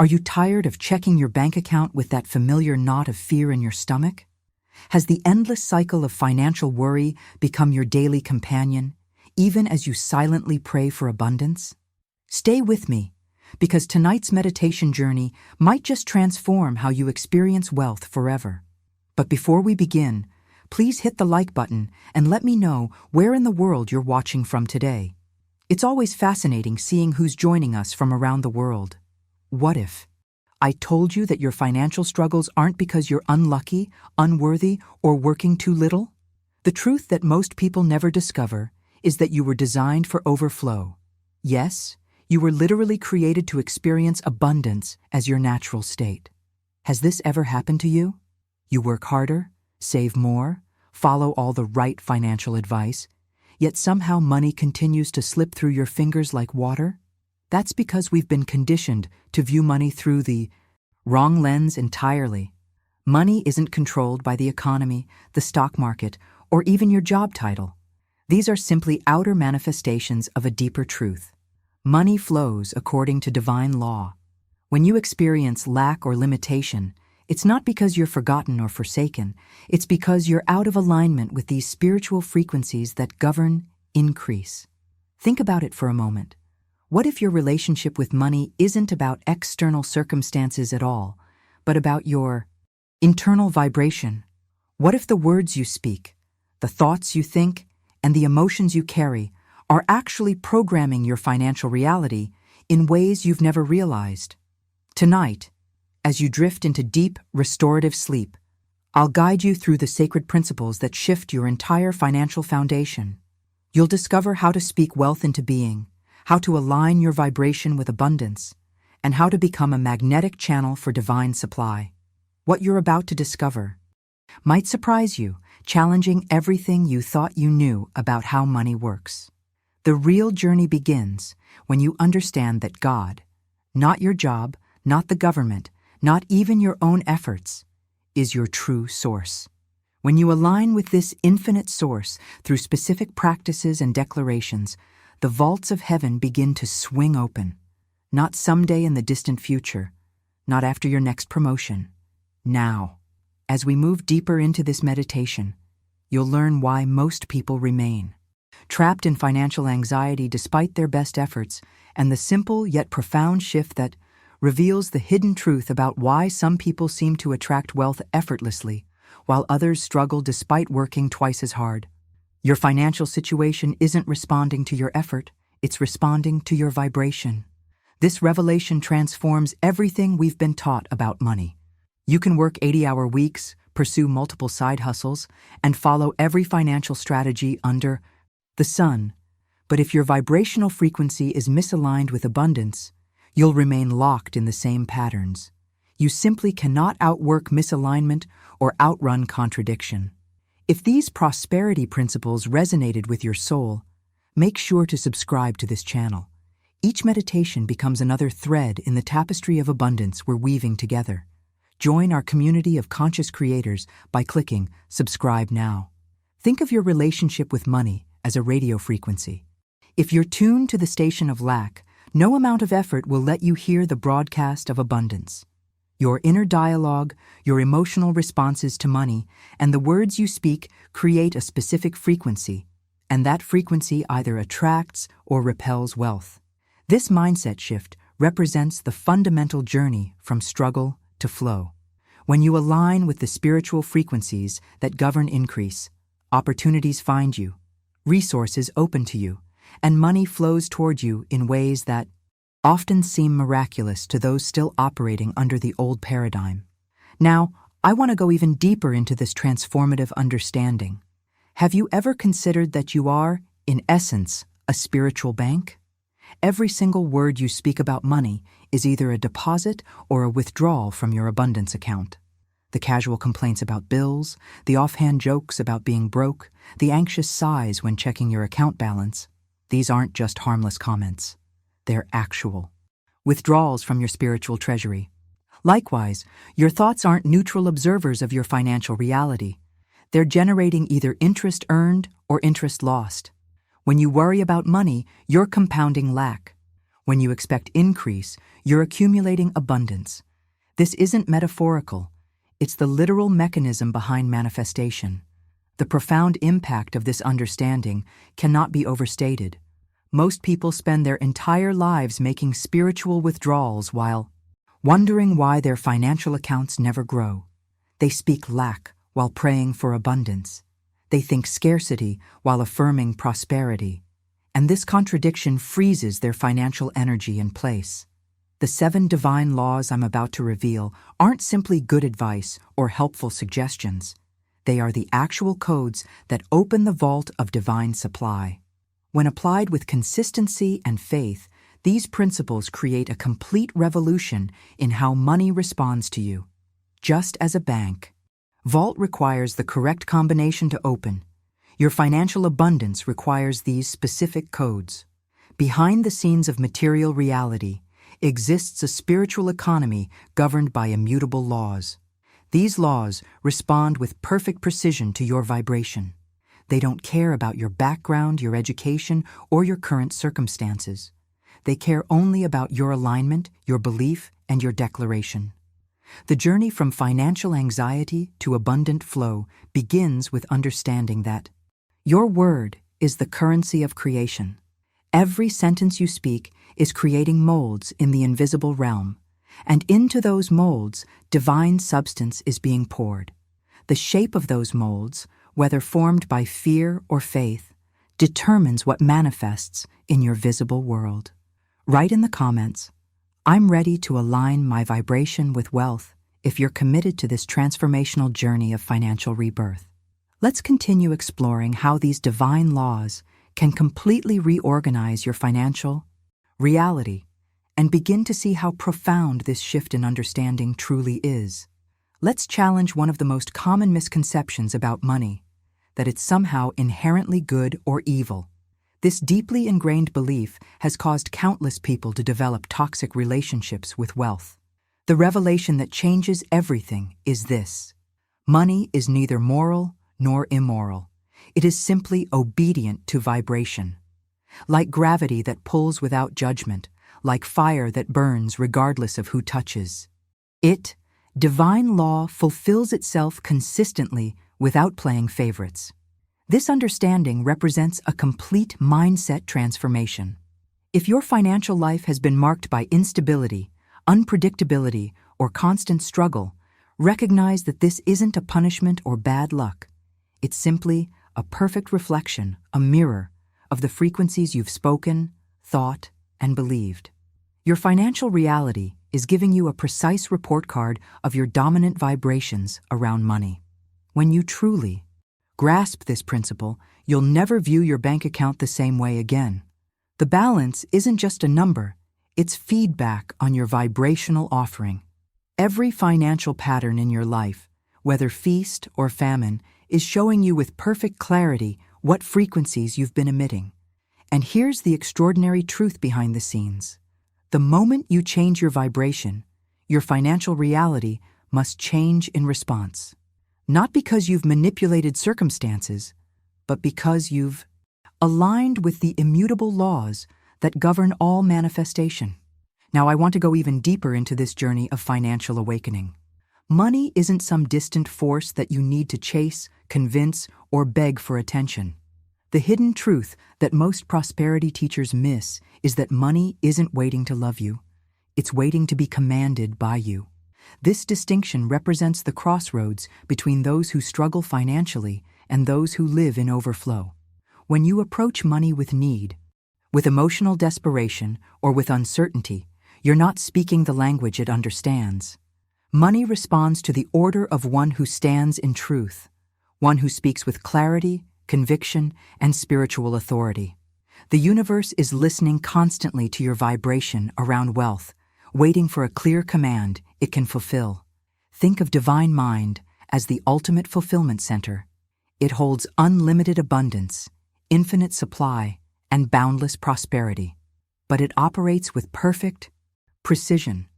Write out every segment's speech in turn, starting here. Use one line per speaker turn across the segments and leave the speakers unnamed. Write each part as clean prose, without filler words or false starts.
Are you tired of checking your bank account with that familiar knot of fear in your stomach? Has the endless cycle of financial worry become your daily companion, even as you silently pray for abundance? Stay with me, because tonight's meditation journey might just transform how you experience wealth forever. But before we begin, please hit the like button and let me know where in the world you're watching from today. It's always fascinating seeing who's joining us from around the world. What if I told you that your financial struggles aren't because you're unlucky, unworthy, or working too little? The truth that most people never discover is that you were designed for overflow. Yes, you were literally created to experience abundance as your natural state. Has this ever happened to you? You work harder, save more, follow all the right financial advice, yet somehow money continues to slip through your fingers like water? That's because we've been conditioned to view money through the wrong lens entirely. Money isn't controlled by the economy, the stock market, or even your job title. These are simply outer manifestations of a deeper truth. Money flows according to divine law. When you experience lack or limitation, it's not because you're forgotten or forsaken, it's because you're out of alignment with these spiritual frequencies that govern increase. Think about it for a moment. What if your relationship with money isn't about external circumstances at all, but about your internal vibration? What if the words you speak, the thoughts you think, and the emotions you carry are actually programming your financial reality in ways you've never realized? Tonight, as you drift into deep, restorative sleep, I'll guide you through the sacred principles that shift your entire financial foundation. You'll discover how to speak wealth into being, how to align your vibration with abundance, and how to become a magnetic channel for divine supply. What you're about to discover might surprise you, challenging everything you thought you knew about how money works. The real journey begins when you understand that God, not your job, not the government, not even your own efforts, is your true source. When you align with this infinite source through specific practices and declarations, the vaults of heaven begin to swing open. Not someday in the distant future, not after your next promotion. Now, as we move deeper into this meditation, you'll learn why most people remain trapped in financial anxiety despite their best efforts, and the simple yet profound shift that reveals the hidden truth about why some people seem to attract wealth effortlessly, while others struggle despite working twice as hard. Your financial situation isn't responding to your effort, it's responding to your vibration. This revelation transforms everything we've been taught about money. You can work 80-hour weeks, pursue multiple side hustles, and follow every financial strategy under the sun. But if your vibrational frequency is misaligned with abundance, you'll remain locked in the same patterns. You simply cannot outwork misalignment or outrun contradiction. If these prosperity principles resonated with your soul, make sure to subscribe to this channel. Each meditation becomes another thread in the tapestry of abundance we're weaving together. Join our community of conscious creators by clicking subscribe now. Think of your relationship with money as a radio frequency. If you're tuned to the station of lack, no amount of effort will let you hear the broadcast of abundance. Your inner dialogue, your emotional responses to money, and the words you speak create a specific frequency, and that frequency either attracts or repels wealth. This mindset shift represents the fundamental journey from struggle to flow. When you align with the spiritual frequencies that govern increase, opportunities find you, resources open to you, and money flows toward you in ways that often seem miraculous to those still operating under the old paradigm. Now, I want to go even deeper into this transformative understanding. Have you ever considered that you are, in essence, a spiritual bank? Every single word you speak about money is either a deposit or a withdrawal from your abundance account. The casual complaints about bills, the offhand jokes about being broke, the anxious sighs when checking your account balance, these aren't just harmless comments. They're actual withdrawals from your spiritual treasury. Likewise, your thoughts aren't neutral observers of your financial reality. They're generating either interest earned or interest lost. When you worry about money, you're compounding lack. When you expect increase, you're accumulating abundance. This isn't metaphorical. It's the literal mechanism behind manifestation. The profound impact of this understanding cannot be overstated. Most people spend their entire lives making spiritual withdrawals while wondering why their financial accounts never grow. They speak lack while praying for abundance. They think scarcity while affirming prosperity. And this contradiction freezes their financial energy in place. The 7 divine laws I'm about to reveal aren't simply good advice or helpful suggestions. They are the actual codes that open the vault of divine supply. When applied with consistency and faith, these principles create a complete revolution in how money responds to you. Just as a bank, vault requires the correct combination to open. Your financial abundance requires these specific codes. Behind the scenes of material reality exists a spiritual economy governed by immutable laws. These laws respond with perfect precision to your vibration. They don't care about your background, your education, or your current circumstances. They care only about your alignment, your belief, and your declaration. The journey from financial anxiety to abundant flow begins with understanding that your word is the currency of creation. Every sentence you speak is creating molds in the invisible realm, and into those molds, divine substance is being poured. The shape of those molds, whether formed by fear or faith, determines what manifests in your visible world. Write in the comments, "I'm ready to align my vibration with wealth," if you're committed to this transformational journey of financial rebirth. Let's continue exploring how these divine laws can completely reorganize your financial reality and begin to see how profound this shift in understanding truly is. Let's challenge one of the most common misconceptions about money, that it's somehow inherently good or evil. This deeply ingrained belief has caused countless people to develop toxic relationships with wealth. The revelation that changes everything is this: money is neither moral nor immoral. It is simply obedient to vibration. Like gravity that pulls without judgment, like fire that burns regardless of who touches. Divine law fulfills itself consistently without playing favorites. This understanding represents a complete mindset transformation. If your financial life has been marked by instability, unpredictability, or constant struggle, recognize that this isn't a punishment or bad luck. It's simply a perfect reflection, a mirror, of the frequencies you've spoken, thought, and believed. Your financial reality is giving you a precise report card of your dominant vibrations around money. When you truly grasp this principle, you'll never view your bank account the same way again. The balance isn't just a number, it's feedback on your vibrational offering. Every financial pattern in your life, whether feast or famine, is showing you with perfect clarity what frequencies you've been emitting. And here's the extraordinary truth behind the scenes. The moment you change your vibration, your financial reality must change in response. Not because you've manipulated circumstances, but because you've aligned with the immutable laws that govern all manifestation. Now, I want to go even deeper into this journey of financial awakening. Money isn't some distant force that you need to chase, convince, or beg for attention. The hidden truth that most prosperity teachers miss is that money isn't waiting to love you. It's waiting to be commanded by you. This distinction represents the crossroads between those who struggle financially and those who live in overflow. When you approach money with need, with emotional desperation, or with uncertainty, you're not speaking the language it understands. Money responds to the order of one who stands in truth, one who speaks with clarity, conviction, and spiritual authority. The universe is listening constantly to your vibration around wealth, waiting for a clear command it can fulfill. Think of divine mind as the ultimate fulfillment center. It holds unlimited abundance, infinite supply, and boundless prosperity. But it operates with perfect precision.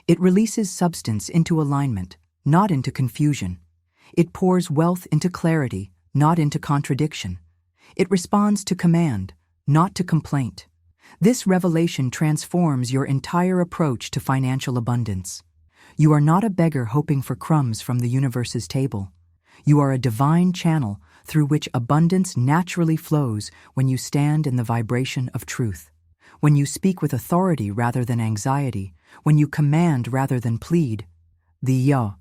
It releases substance into alignment, not into confusion. It pours wealth into clarity, not into contradiction. It responds to command, not to complaint. This revelation transforms your entire approach to financial abundance. You are not a beggar hoping for crumbs from the universe's table. You are a divine channel through which abundance naturally flows when you stand in the vibration of truth. When you speak with authority rather than anxiety, when you command rather than plead, the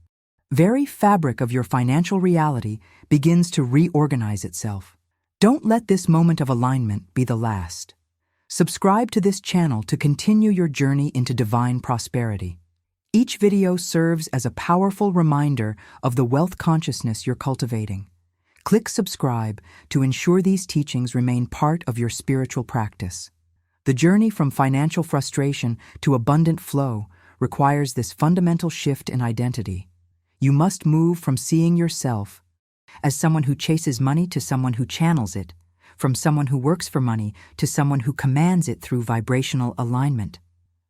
very fabric of your financial reality begins to reorganize itself. Don't let this moment of alignment be the last. Subscribe to this channel to continue your journey into divine prosperity. Each video serves as a powerful reminder of the wealth consciousness you're cultivating. Click subscribe to ensure these teachings remain part of your spiritual practice. The journey from financial frustration to abundant flow requires this fundamental shift in identity. You must move from seeing yourself as someone who chases money to someone who channels it, from someone who works for money to someone who commands it through vibrational alignment.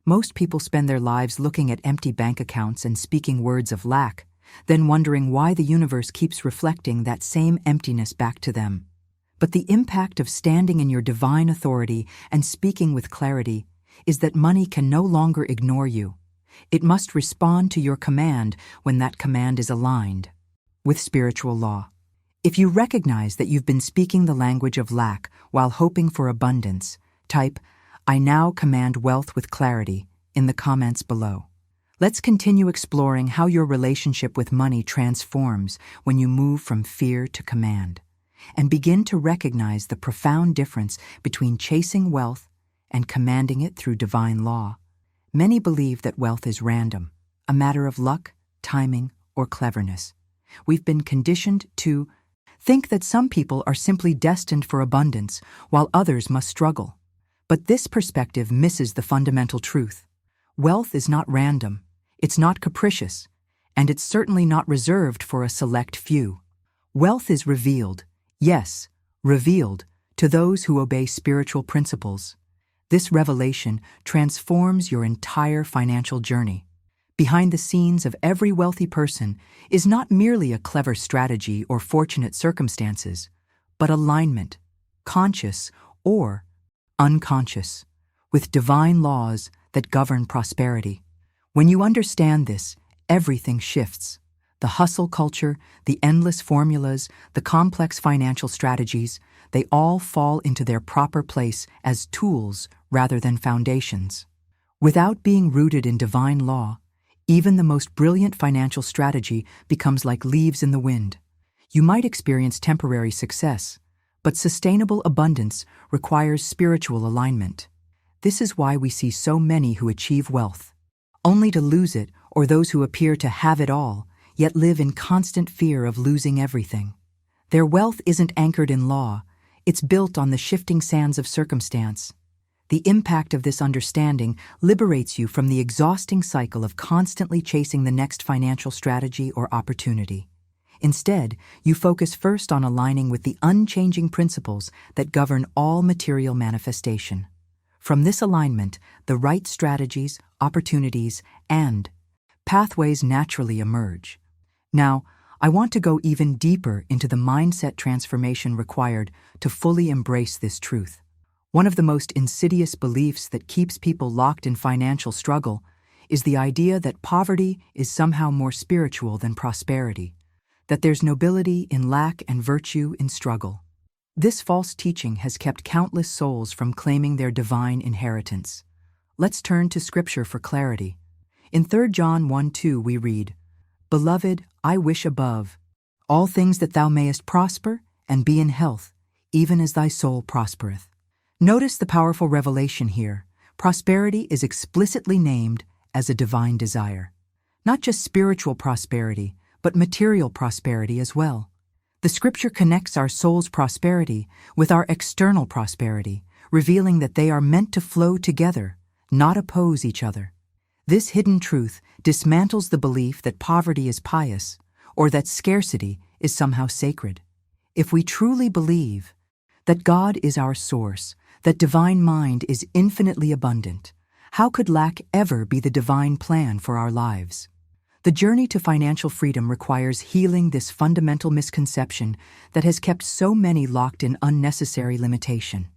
Most people spend their lives looking at empty bank accounts and speaking words of lack, then wondering why the universe keeps reflecting that same emptiness back to them. But the impact of standing in your divine authority and speaking with clarity is that money can no longer ignore you. It must respond to your command when that command is aligned with spiritual law. If you recognize that you've been speaking the language of lack while hoping for abundance, type, "I now command wealth with clarity," in the comments below. Let's continue exploring how your relationship with money transforms when you move from fear to command, and begin to recognize the profound difference between chasing wealth and commanding it through divine law. Many believe that wealth is random, a matter of luck, timing, or cleverness. We've been conditioned to think that some people are simply destined for abundance, while others must struggle. But this perspective misses the fundamental truth. Wealth is not random, it's not capricious, and it's certainly not reserved for a select few. Wealth is revealed, yes, revealed, to those who obey spiritual principles. This revelation transforms your entire financial journey. Behind the scenes of every wealthy person is not merely a clever strategy or fortunate circumstances, but alignment, conscious or unconscious, with divine laws that govern prosperity. When you understand this, everything shifts. The hustle culture, the endless formulas, the complex financial strategies, they all fall into their proper place as tools rather than foundations. Without being rooted in divine law, even the most brilliant financial strategy becomes like leaves in the wind. You might experience temporary success, but sustainable abundance requires spiritual alignment. This is why we see so many who achieve wealth, only to lose it, or those who appear to have it all, yet live in constant fear of losing everything. Their wealth isn't anchored in law, it's built on the shifting sands of circumstance. The impact of this understanding liberates you from the exhausting cycle of constantly chasing the next financial strategy or opportunity. Instead, you focus first on aligning with the unchanging principles that govern all material manifestation. From this alignment, the right strategies, opportunities, and pathways naturally emerge. Now, I want to go even deeper into the mindset transformation required to fully embrace this truth. One of the most insidious beliefs that keeps people locked in financial struggle is the idea that poverty is somehow more spiritual than prosperity, that there's nobility in lack and virtue in struggle. This false teaching has kept countless souls from claiming their divine inheritance. Let's turn to Scripture for clarity. In 3 John 1:2 we read, "Beloved, I wish above all things that thou mayest prosper and be in health, even as thy soul prospereth." Notice the powerful revelation here. Prosperity is explicitly named as a divine desire. Not just spiritual prosperity, but material prosperity as well. The Scripture connects our soul's prosperity with our external prosperity, revealing that they are meant to flow together, not oppose each other. This hidden truth dismantles the belief that poverty is pious or that scarcity is somehow sacred. If we truly believe that God is our source, that divine mind is infinitely abundant, how could lack ever be the divine plan for our lives? The journey to financial freedom requires healing this fundamental misconception that has kept so many locked in unnecessary limitation.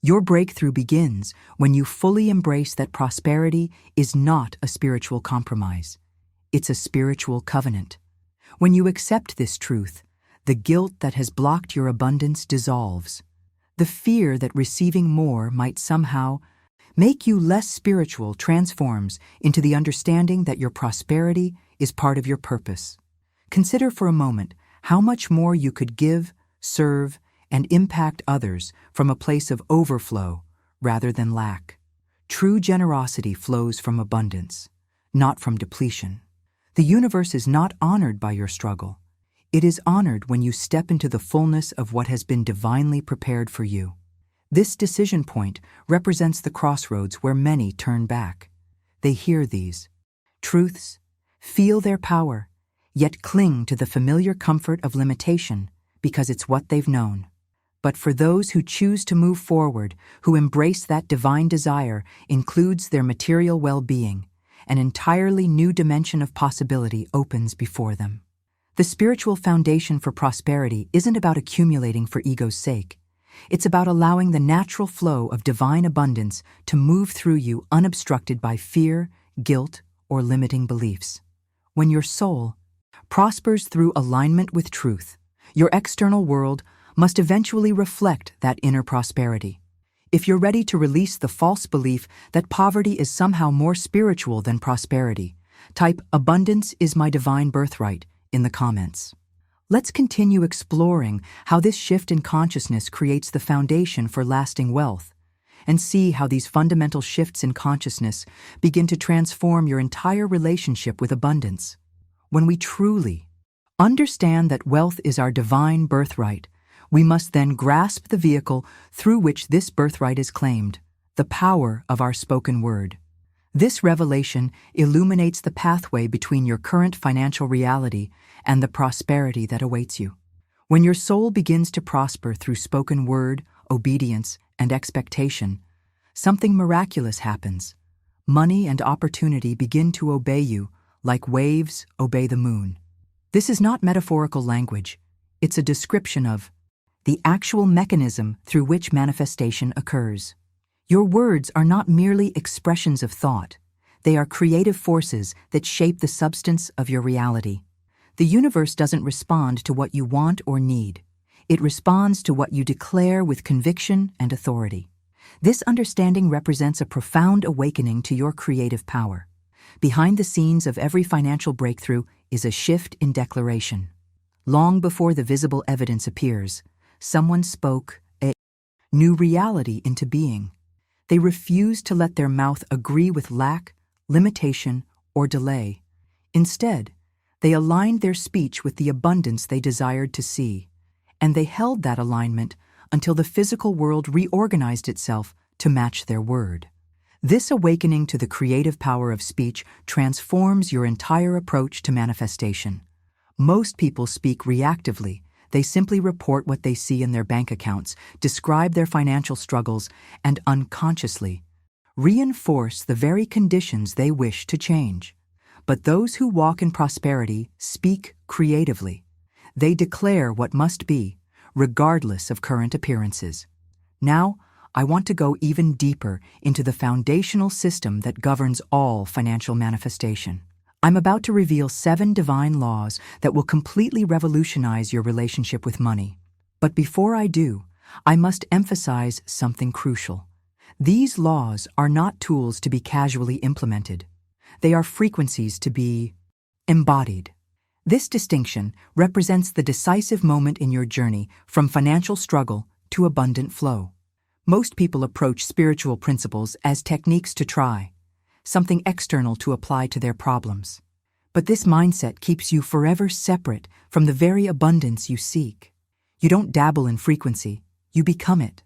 Your breakthrough begins when you fully embrace that prosperity is not a spiritual compromise. It's a spiritual covenant. When you accept this truth, the guilt that has blocked your abundance dissolves. The fear that receiving more might somehow make you less spiritual transforms into the understanding that your prosperity is part of your purpose. Consider for a moment how much more you could give, serve, and impact others from a place of overflow rather than lack. True generosity flows from abundance, not from depletion. The universe is not honored by your struggle. It is honored when you step into the fullness of what has been divinely prepared for you. This decision point represents the crossroads where many turn back. They hear these truths, feel their power, yet cling to the familiar comfort of limitation because it's what they've known. But for those who choose to move forward, who embrace that divine desire includes their material well-being, an entirely new dimension of possibility opens before them. The spiritual foundation for prosperity isn't about accumulating for ego's sake. It's about allowing the natural flow of divine abundance to move through you unobstructed by fear, guilt, or limiting beliefs. When your soul prospers through alignment with truth, your external world must eventually reflect that inner prosperity. If you're ready to release the false belief that poverty is somehow more spiritual than prosperity, type "abundance is my divine birthright" in the comments. Let's continue exploring how this shift in consciousness creates the foundation for lasting wealth, and see how these fundamental shifts in consciousness begin to transform your entire relationship with abundance. When we truly understand that wealth is our divine birthright, we must then grasp the vehicle through which this birthright is claimed, the power of our spoken word. This revelation illuminates the pathway between your current financial reality and the prosperity that awaits you. When your soul begins to prosper through spoken word, obedience, and expectation, something miraculous happens. Money and opportunity begin to obey you, like waves obey the moon. This is not metaphorical language. It's a description of the actual mechanism through which manifestation occurs. Your words are not merely expressions of thought. They are creative forces that shape the substance of your reality. The universe doesn't respond to what you want or need. It responds to what you declare with conviction and authority. This understanding represents a profound awakening to your creative power. Behind the scenes of every financial breakthrough is a shift in declaration. Long before the visible evidence appears, someone spoke a new reality into being. They refused to let their mouth agree with lack, limitation, or delay. Instead, they aligned their speech with the abundance they desired to see, and they held that alignment until the physical world reorganized itself to match their word. This awakening to the creative power of speech transforms your entire approach to manifestation. Most people speak reactively. They simply report what they see in their bank accounts, describe their financial struggles, and unconsciously reinforce the very conditions they wish to change. But those who walk in prosperity speak creatively. They declare what must be, regardless of current appearances. Now, I want to go even deeper into the foundational system that governs all financial manifestation. I'm about to reveal 7 divine laws that will completely revolutionize your relationship with money. But before I do, I must emphasize something crucial. These laws are not tools to be casually implemented. They are frequencies to be embodied. This distinction represents the decisive moment in your journey from financial struggle to abundant flow. Most people approach spiritual principles as techniques to try, something external to apply to their problems. But this mindset keeps you forever separate from the very abundance you seek. You don't dabble in frequency, you become it.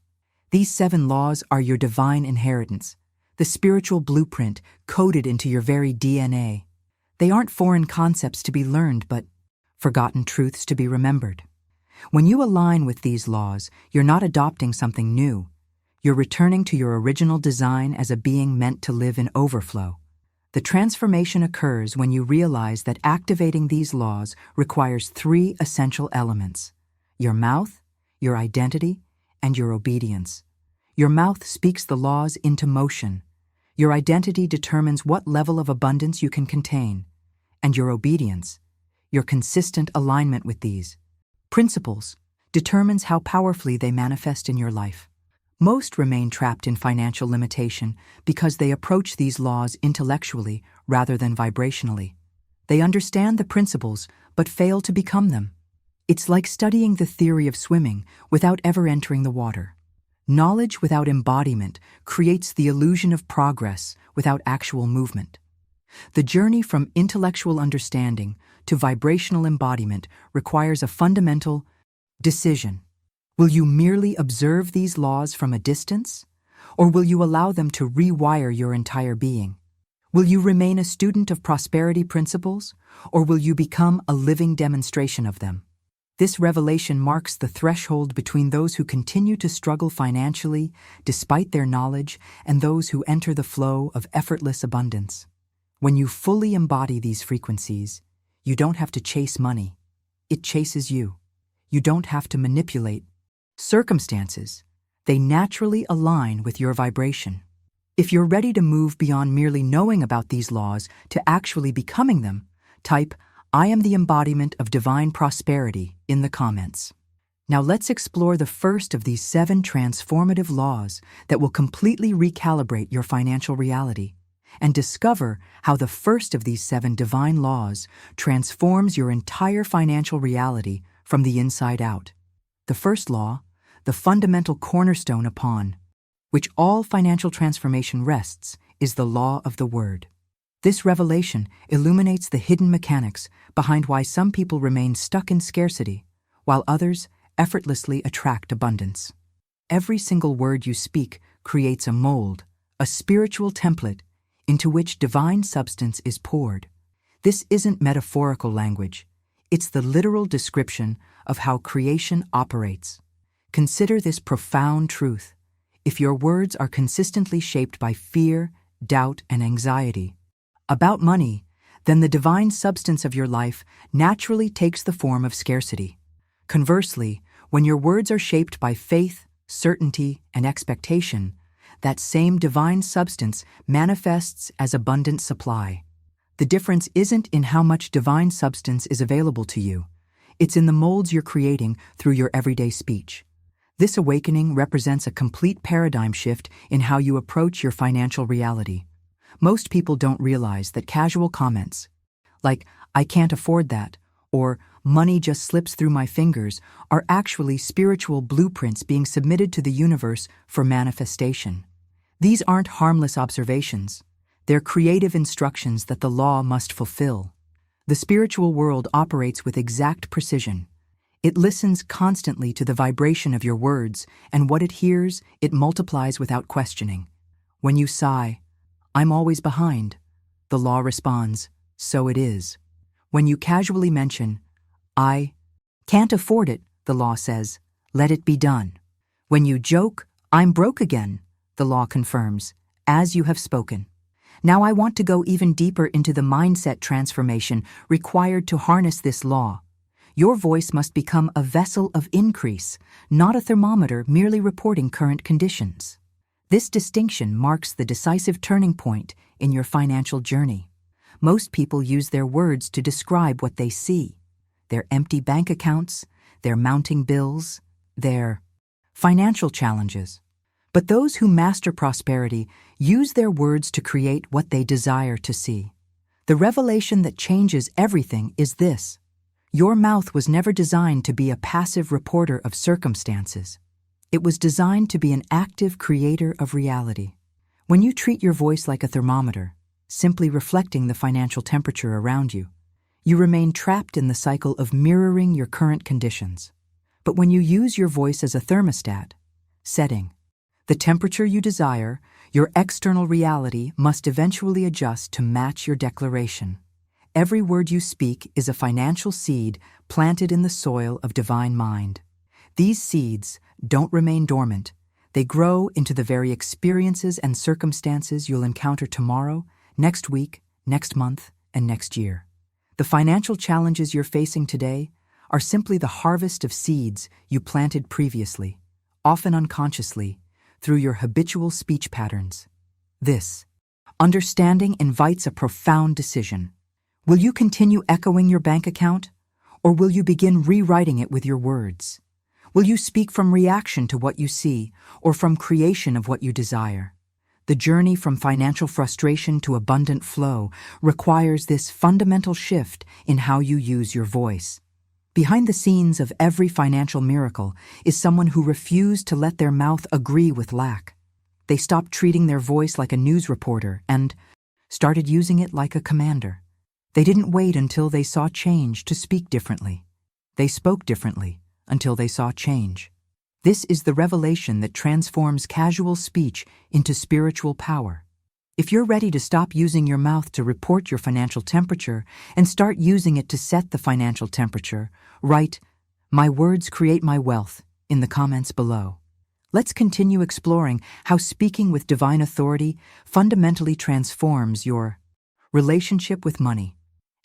These 7 laws are your divine inheritance, the spiritual blueprint coded into your very DNA. They aren't foreign concepts to be learned, but forgotten truths to be remembered. When you align with these laws, you're not adopting something new. You're returning to your original design as a being meant to live in overflow. The transformation occurs when you realize that activating these laws requires 3 essential elements: your mouth, your identity, and your obedience. Your mouth speaks the laws into motion. Your identity determines what level of abundance you can contain, and your obedience, your consistent alignment with these principles, determines how powerfully they manifest in your life. Most remain trapped in financial limitation because they approach these laws intellectually rather than vibrationally. They understand the principles but fail to become them. It's like studying the theory of swimming without ever entering the water. Knowledge without embodiment creates the illusion of progress without actual movement. The journey from intellectual understanding to vibrational embodiment requires a fundamental decision. Will you merely observe these laws from a distance, or will you allow them to rewire your entire being? Will you remain a student of prosperity principles, or will you become a living demonstration of them? This revelation marks the threshold between those who continue to struggle financially despite their knowledge and those who enter the flow of effortless abundance. When you fully embody these frequencies, you don't have to chase money. It chases you. You don't have to manipulate circumstances. They naturally align with your vibration. If you're ready to move beyond merely knowing about these laws to actually becoming them, type "I am the embodiment of divine prosperity" in the comments. Now let's explore the first of these 7 transformative laws that will completely recalibrate your financial reality, and discover how the first of these 7 divine laws transforms your entire financial reality from the inside out. The first law, the fundamental cornerstone upon which all financial transformation rests, is the law of the word. This revelation illuminates the hidden mechanics behind why some people remain stuck in scarcity, while others effortlessly attract abundance. Every single word you speak creates a mold, a spiritual template into which divine substance is poured. This isn't metaphorical language. It's the literal description of how creation operates. Consider this profound truth. If your words are consistently shaped by fear, doubt, and anxiety about money, then the divine substance of your life naturally takes the form of scarcity. Conversely, when your words are shaped by faith, certainty, and expectation, that same divine substance manifests as abundant supply. The difference isn't in how much divine substance is available to you. It's in the molds you're creating through your everyday speech. This awakening represents a complete paradigm shift in how you approach your financial reality. Most people don't realize that casual comments, like "I can't afford that," or "money just slips through my fingers," are actually spiritual blueprints being submitted to the universe for manifestation. These aren't harmless observations. They're creative instructions that the law must fulfill. The spiritual world operates with exact precision. It listens constantly to the vibration of your words, and what it hears, it multiplies without questioning. When you sigh, "I'm always behind," the law responds, "So it is." When you casually mention, "I can't afford it," the law says, "Let it be done." When you joke, "I'm broke again," the law confirms, "As you have spoken." Now I want to go even deeper into the mindset transformation required to harness this law. Your voice must become a vessel of increase, not a thermometer merely reporting current conditions. This distinction marks the decisive turning point in your financial journey. Most people use their words to describe what they see: their empty bank accounts, their mounting bills, their financial challenges. But those who master prosperity use their words to create what they desire to see. The revelation that changes everything is this: your mouth was never designed to be a passive reporter of circumstances. It was designed to be an active creator of reality. When you treat your voice like a thermometer, simply reflecting the financial temperature around you, you remain trapped in the cycle of mirroring your current conditions. But when you use your voice as a thermostat, setting the temperature you desire, your external reality must eventually adjust to match your declaration. Every word you speak is a financial seed planted in the soil of divine mind. These seeds don't remain dormant. They grow into the very experiences and circumstances you'll encounter tomorrow, next week, next month, and next year. The financial challenges you're facing today are simply the harvest of seeds you planted previously, often unconsciously, through your habitual speech patterns. This understanding invites a profound decision. Will you continue echoing your bank account, or will you begin rewriting it with your words? Will you speak from reaction to what you see, or from creation of what you desire? The journey from financial frustration to abundant flow requires this fundamental shift in how you use your voice. Behind the scenes of every financial miracle is someone who refused to let their mouth agree with lack. They stopped treating their voice like a news reporter and started using it like a commander. They didn't wait until they saw change to speak differently. They spoke differently until they saw change. This is the revelation that transforms casual speech into spiritual power. If you're ready to stop using your mouth to report your financial temperature and start using it to set the financial temperature, write, "My words create my wealth," in the comments below. Let's continue exploring how speaking with divine authority fundamentally transforms your relationship with money,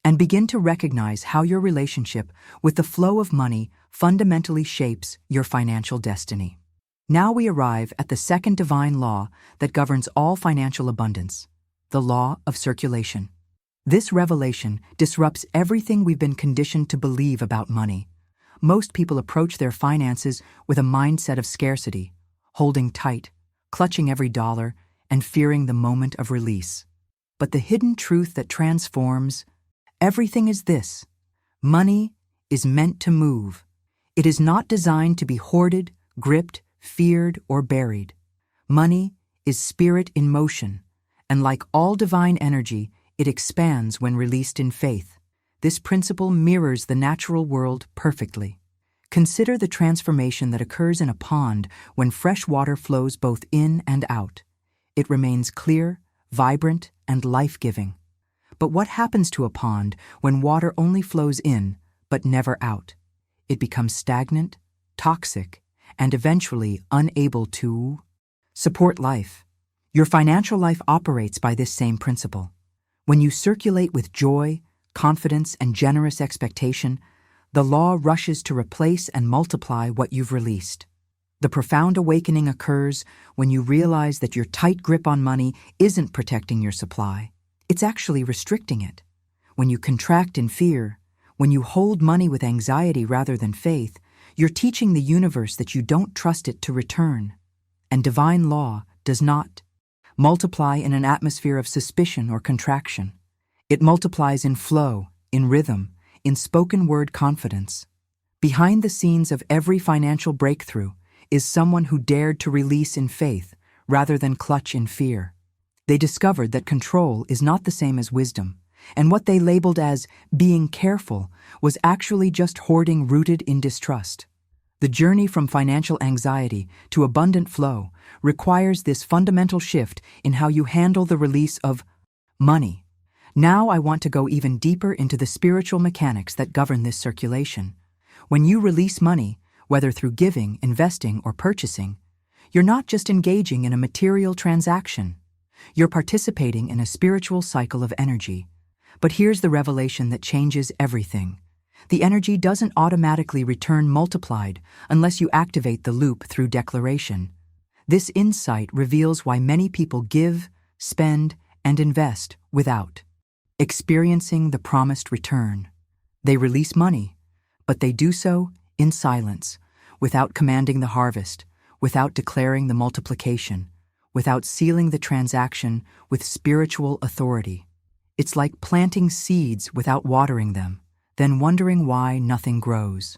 and begin to recognize how your relationship with the flow of money fundamentally shapes your financial destiny. Now we arrive at the second divine law that governs all financial abundance, the law of circulation. This revelation disrupts everything we've been conditioned to believe about money. Most people approach their finances with a mindset of scarcity, holding tight, clutching every dollar, and fearing the moment of release. But the hidden truth that transforms everything is this: money is meant to move. It is not designed to be hoarded, gripped, feared, or buried. Money is spirit in motion, and like all divine energy, it expands when released in faith. This principle mirrors the natural world perfectly. Consider the transformation that occurs in a pond when fresh water flows both in and out. It remains clear, vibrant, and life-giving. But what happens to a pond when water only flows in, but never out? It becomes stagnant, toxic, and eventually unable to support life. Your financial life operates by this same principle. When you circulate with joy, confidence, and generous expectation, the law rushes to replace and multiply what you've released. The profound awakening occurs when you realize that your tight grip on money isn't protecting your supply. It's actually restricting it. When you contract in fear, when you hold money with anxiety rather than faith, you're teaching the universe that you don't trust it to return. And divine law does not multiply in an atmosphere of suspicion or contraction. It multiplies in flow, in rhythm, in spoken word confidence. Behind the scenes of every financial breakthrough is someone who dared to release in faith rather than clutch in fear. They discovered that control is not the same as wisdom, and what they labeled as being careful was actually just hoarding rooted in distrust. The journey from financial anxiety to abundant flow requires this fundamental shift in how you handle the release of money. Now I want to go even deeper into the spiritual mechanics that govern this circulation. When you release money, whether through giving, investing, or purchasing, you're not just engaging in a material transaction. You're participating in a spiritual cycle of energy. But here's the revelation that changes everything. The energy doesn't automatically return multiplied unless you activate the loop through declaration. This insight reveals why many people give, spend, and invest without experiencing the promised return. They release money, but they do so in silence, without commanding the harvest, without declaring the multiplication, without sealing the transaction with spiritual authority. It's like planting seeds without watering them, then wondering why nothing grows.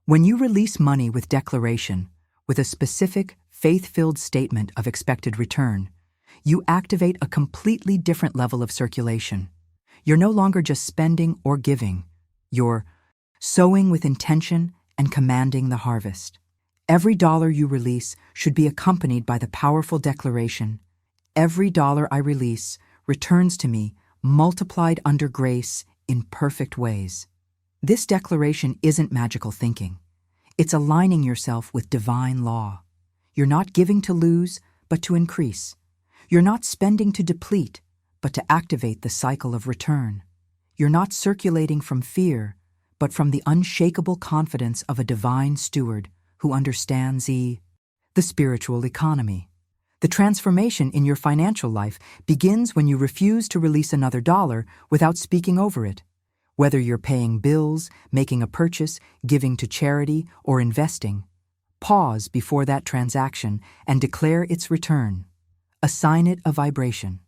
When you release money with declaration, with a specific, faith-filled statement of expected return, you activate a completely different level of circulation. You're no longer just spending or giving. You're sowing with intention and commanding the harvest. Every dollar you release should be accompanied by the powerful declaration, "Every dollar I release returns to me multiplied under grace in perfect ways." This declaration isn't magical thinking. It's aligning yourself with divine law. You're not giving to lose, but to increase. You're not spending to deplete, but to activate the cycle of return. You're not circulating from fear, but from the unshakable confidence of a divine steward who understands the spiritual economy. The transformation in your financial life begins when you refuse to release another dollar without speaking over it. Whether you're paying bills, making a purchase, giving to charity, or investing, pause before that transaction and declare its return. Assign it a vibration.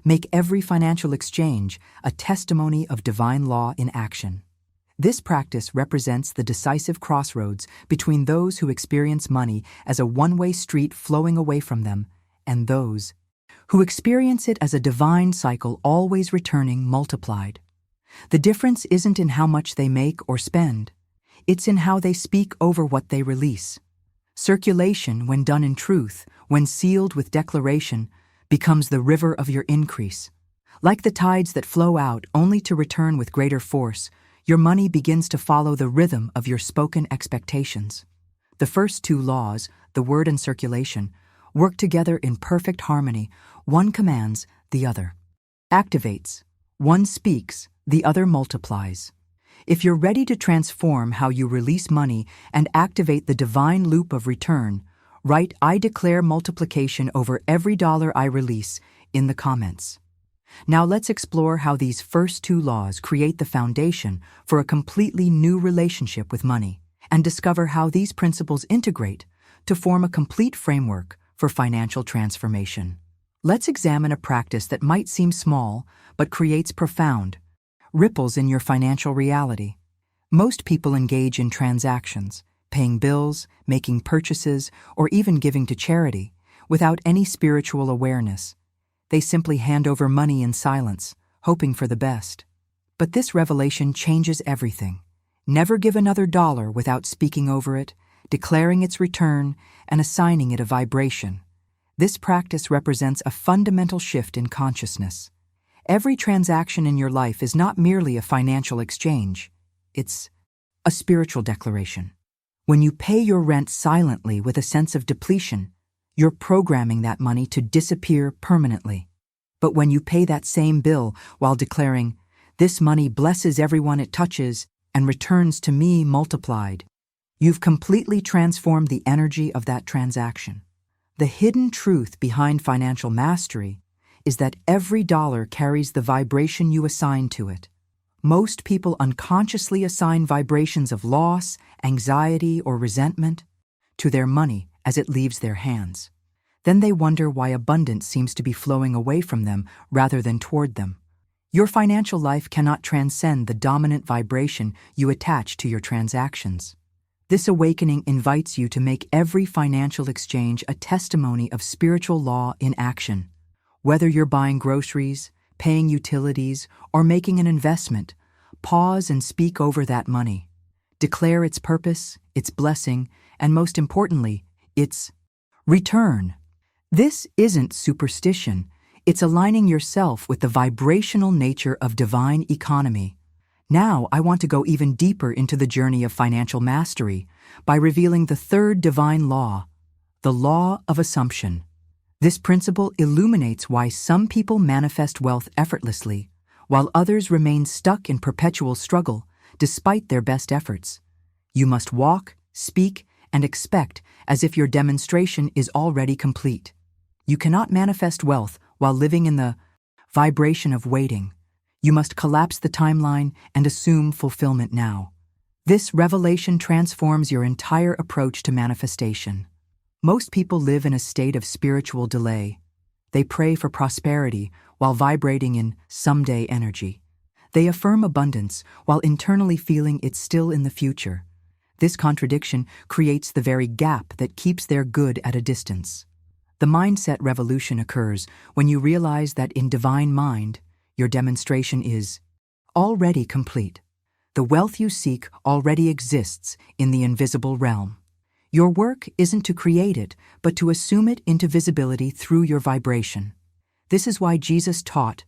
Make every financial exchange a testimony of divine law in action. This practice represents the decisive crossroads between those who experience money as a one-way street flowing away from them and those who experience it as a divine cycle always returning multiplied. The difference isn't in how much they make or spend. It's in how they speak over what they release. Circulation, when done in truth, when sealed with declaration, becomes the river of your increase. Like the tides that flow out only to return with greater force, your money begins to follow the rhythm of your spoken expectations. The first two laws, the word and circulation, work together in perfect harmony. One commands, the other activates. One speaks, the other multiplies. If you're ready to transform how you release money and activate the divine loop of return, write "I declare multiplication over every dollar I release" in the comments. Now let's explore how these first two laws create the foundation for a completely new relationship with money, and discover how these principles integrate to form a complete framework for financial transformation. Let's examine a practice that might seem small but creates profound ripples in your financial reality. Most people engage in transactions, paying bills, making purchases, or even giving to charity, without any spiritual awareness. They simply hand over money in silence, hoping for the best. But this revelation changes everything. Never give another dollar without speaking over it, declaring its return, and assigning it a vibration. This practice represents a fundamental shift in consciousness. Every transaction in your life is not merely a financial exchange. It's a spiritual declaration. When you pay your rent silently with a sense of depletion, you're programming that money to disappear permanently. But when you pay that same bill while declaring, "This money blesses everyone it touches and returns to me multiplied," you've completely transformed the energy of that transaction. The hidden truth behind financial mastery is that every dollar carries the vibration you assign to it. Most people unconsciously assign vibrations of loss, anxiety, or resentment to their money as it leaves their hands. Then they wonder why abundance seems to be flowing away from them rather than toward them. Your financial life cannot transcend the dominant vibration you attach to your transactions. This awakening invites you to make every financial exchange a testimony of spiritual law in action. Whether you're buying groceries, paying utilities, or making an investment, pause and speak over that money. Declare its purpose, its blessing, and most importantly, its return. This isn't superstition. It's aligning yourself with the vibrational nature of divine economy. Now I want to go even deeper into the journey of financial mastery by revealing the third divine law, the law of assumption. This principle illuminates why some people manifest wealth effortlessly, while others remain stuck in perpetual struggle despite their best efforts. You must walk, speak, and expect as if your demonstration is already complete. You cannot manifest wealth while living in the vibration of waiting. You must collapse the timeline and assume fulfillment now. This revelation transforms your entire approach to manifestation. Most people live in a state of spiritual delay. They pray for prosperity while vibrating in someday energy. They affirm abundance while internally feeling it's still in the future. This contradiction creates the very gap that keeps their good at a distance. The mindset revolution occurs when you realize that in divine mind, your demonstration is already complete. The wealth you seek already exists in the invisible realm. Your work isn't to create it, but to assume it into visibility through your vibration. This is why Jesus taught,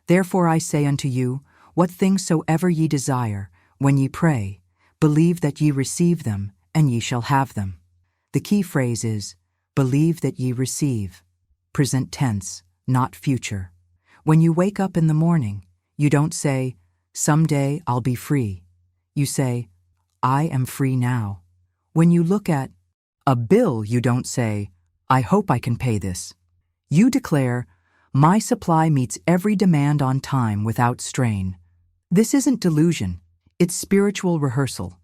"Therefore I say unto you, what things soever ye desire, when ye pray, believe that ye receive them, and ye shall have them." The key phrase is, believe that ye receive. Present tense, not future. When you wake up in the morning, you don't say, "Someday I'll be free." You say, "I am free now." When you look at a bill, you don't say, "I hope I can pay this." You declare, "My supply meets every demand on time without strain." This isn't delusion, it's spiritual rehearsal.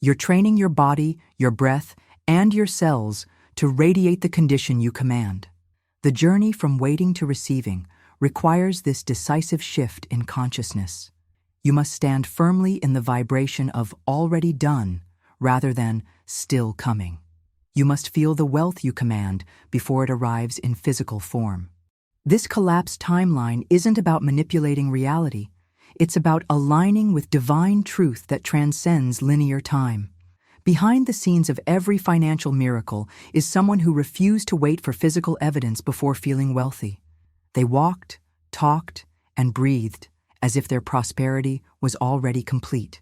You're training your body, your breath, and your cells to radiate the condition you command. The journey from waiting to receiving requires this decisive shift in consciousness. You must stand firmly in the vibration of already done rather than still coming. You must feel the wealth you command before it arrives in physical form. This collapsed timeline isn't about manipulating reality. It's about aligning with divine truth that transcends linear time. Behind the scenes of every financial miracle is someone who refused to wait for physical evidence before feeling wealthy. They walked, talked, and breathed as if their prosperity was already complete.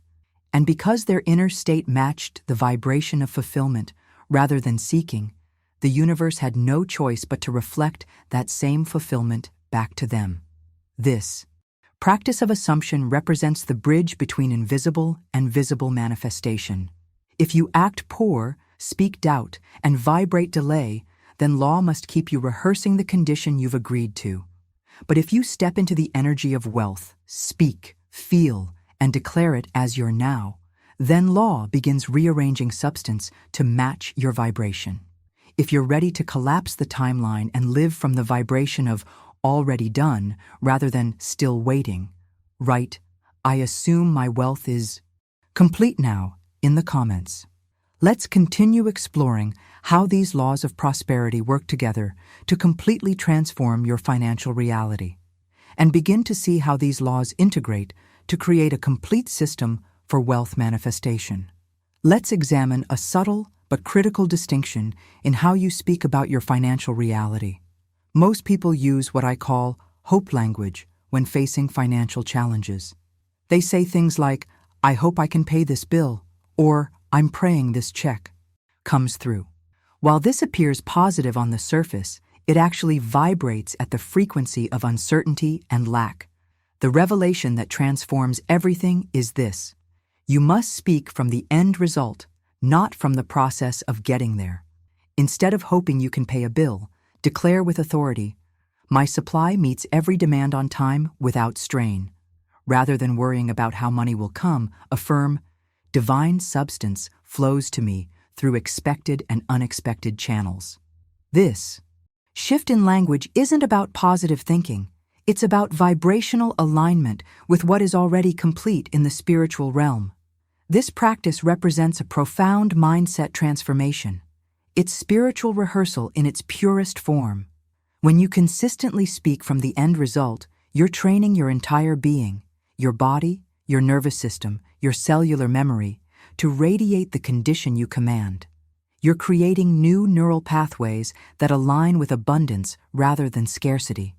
And because their inner state matched the vibration of fulfillment rather than seeking, the universe had no choice but to reflect that same fulfillment back to them. This practice of assumption represents the bridge between invisible and visible manifestation. If you act poor, speak doubt, and vibrate delay, then law must keep you rehearsing the condition you've agreed to. But if you step into the energy of wealth, speak, feel, and declare it as your now, then law begins rearranging substance to match your vibration. If you're ready to collapse the timeline and live from the vibration of already done rather than still waiting, write, "I assume my wealth is complete now," in the comments. Let's continue exploring how these laws of prosperity work together to completely transform your financial reality, and begin to see how these laws integrate to create a complete system for wealth manifestation. Let's examine a subtle but critical distinction in how you speak about your financial reality. Most people use what I call hope language when facing financial challenges. They say things like, "I hope I can pay this bill," or "I'm praying this check comes through." While this appears positive on the surface, it actually vibrates at the frequency of uncertainty and lack. The revelation that transforms everything is this: you must speak from the end result, not from the process of getting there. Instead of hoping you can pay a bill, declare with authority, "My supply meets every demand on time without strain." Rather than worrying about how money will come, affirm, "Divine substance flows to me through expected and unexpected channels." This shift in language isn't about positive thinking. It's about vibrational alignment with what is already complete in the spiritual realm. This practice represents a profound mindset transformation. It's spiritual rehearsal in its purest form. When you consistently speak from the end result, you're training your entire being, your body, your nervous system, your cellular memory, to radiate the condition you command. You're creating new neural pathways that align with abundance rather than scarcity.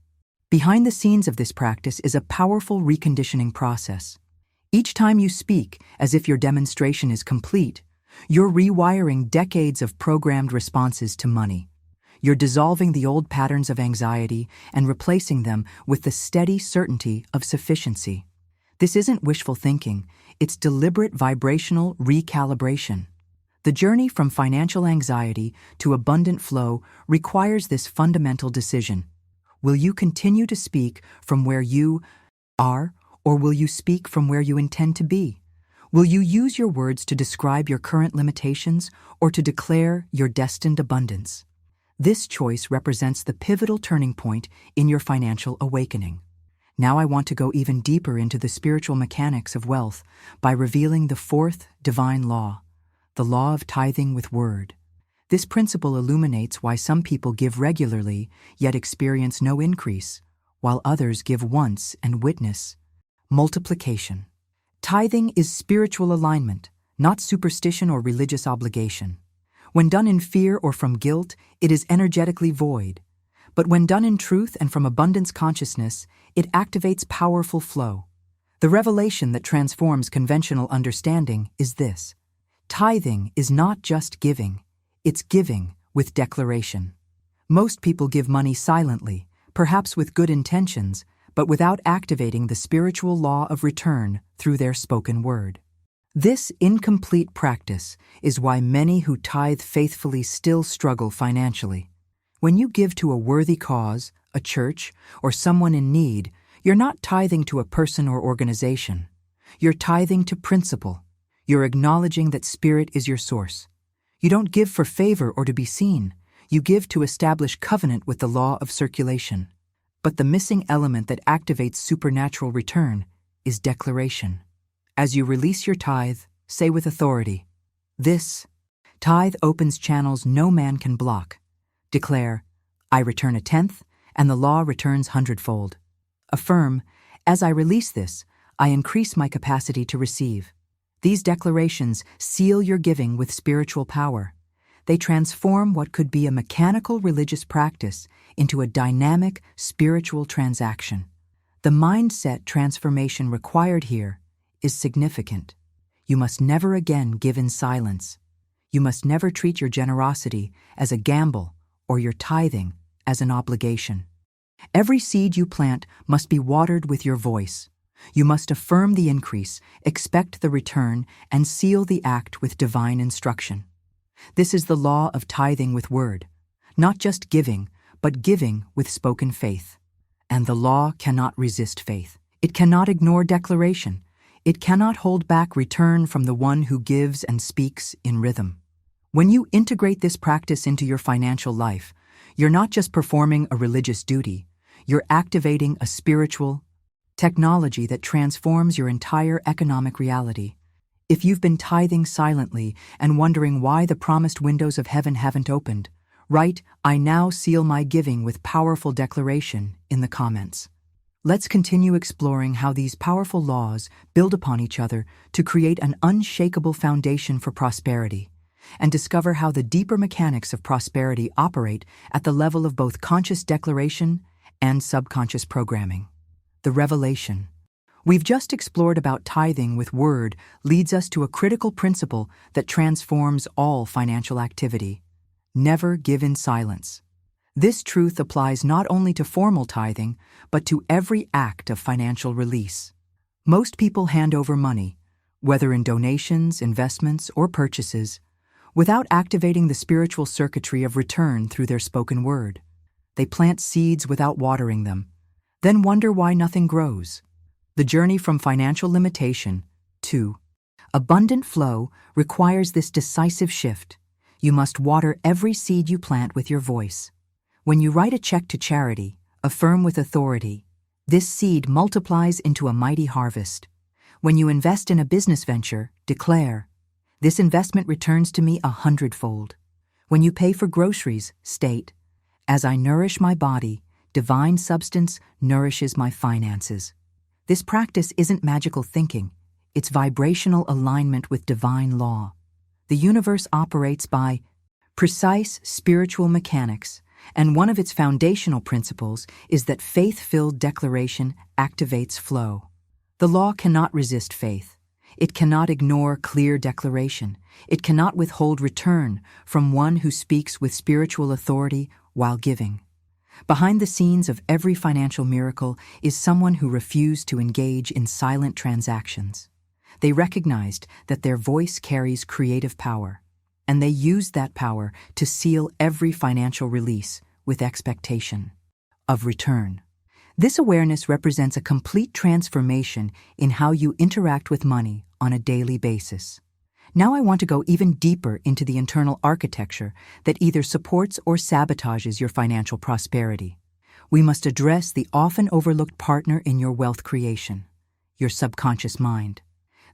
Behind the scenes of this practice is a powerful reconditioning process. Each time you speak, as if your demonstration is complete, you're rewiring decades of programmed responses to money. You're dissolving the old patterns of anxiety and replacing them with the steady certainty of sufficiency. This isn't wishful thinking, it's deliberate vibrational recalibration. The journey from financial anxiety to abundant flow requires this fundamental decision. Will you continue to speak from where you are, or will you speak from where you intend to be? Will you use your words to describe your current limitations or to declare your destined abundance? This choice represents the pivotal turning point in your financial awakening. Now I want to go even deeper into the spiritual mechanics of wealth by revealing the fourth divine law, the law of tithing with word. This principle illuminates why some people give regularly yet experience no increase, while others give once and witness multiplication. Tithing is spiritual alignment, not superstition or religious obligation. When done in fear or from guilt, it is energetically void. But when done in truth and from abundance consciousness, it activates powerful flow. The revelation that transforms conventional understanding is this: tithing is not just giving, it's giving with declaration. Most people give money silently, perhaps with good intentions, but without activating the spiritual law of return through their spoken word. This incomplete practice is why many who tithe faithfully still struggle financially. When you give to a worthy cause, a church, or someone in need, you're not tithing to a person or organization. You're tithing to principle. You're acknowledging that spirit is your source. You don't give for favor or to be seen. You give to establish covenant with the law of circulation. But the missing element that activates supernatural return is declaration. As you release your tithe, say with authority, "This tithe opens channels no man can block." Declare, "I return a tenth, and the law returns hundredfold." Affirm, "As I release this, I increase my capacity to receive." These declarations seal your giving with spiritual power. They transform what could be a mechanical religious practice into a dynamic spiritual transaction. The mindset transformation required here is significant. You must never again give in silence. You must never treat your generosity as a gamble or your tithing as an obligation. Every seed you plant must be watered with your voice. You must affirm the increase, expect the return, and seal the act with divine instruction. This is the law of tithing with word, not just giving, but giving with spoken faith. And the law cannot resist faith. It cannot ignore declaration. It cannot hold back return from the one who gives and speaks in rhythm. When you integrate this practice into your financial life, you're not just performing a religious duty, you're activating a spiritual technology that transforms your entire economic reality. If you've been tithing silently and wondering why the promised windows of heaven haven't opened, write, "I now seal my giving with powerful declaration" in the comments. Let's continue exploring how these powerful laws build upon each other to create an unshakable foundation for prosperity, and discover how the deeper mechanics of prosperity operate at the level of both conscious declaration and subconscious programming. The revelation. We've just explored about tithing with word leads us to a critical principle that transforms all financial activity. Never give in silence. This truth applies not only to formal tithing, but to every act of financial release. Most people hand over money, whether in donations, investments, or purchases, without activating the spiritual circuitry of return through their spoken word. They plant seeds without watering them, then wonder why nothing grows. The journey from financial limitation to abundant flow requires this decisive shift. You must water every seed you plant with your voice. When you write a check to charity, affirm with authority, "This seed multiplies into a mighty harvest." When you invest in a business venture, declare, "This investment returns to me 100-fold." When you pay for groceries, state, "As I nourish my body, divine substance nourishes my finances." This practice isn't magical thinking, it's vibrational alignment with divine law. The universe operates by precise spiritual mechanics, and one of its foundational principles is that faith-filled declaration activates flow. The law cannot resist faith. It cannot ignore clear declaration. It cannot withhold return from one who speaks with spiritual authority while giving. Behind the scenes of every financial miracle is someone who refused to engage in silent transactions. They recognized that their voice carries creative power, and they used that power to seal every financial release with expectation of return. This awareness represents a complete transformation in how you interact with money on a daily basis. Now I want to go even deeper into the internal architecture that either supports or sabotages your financial prosperity. We must address the often overlooked partner in your wealth creation, your subconscious mind.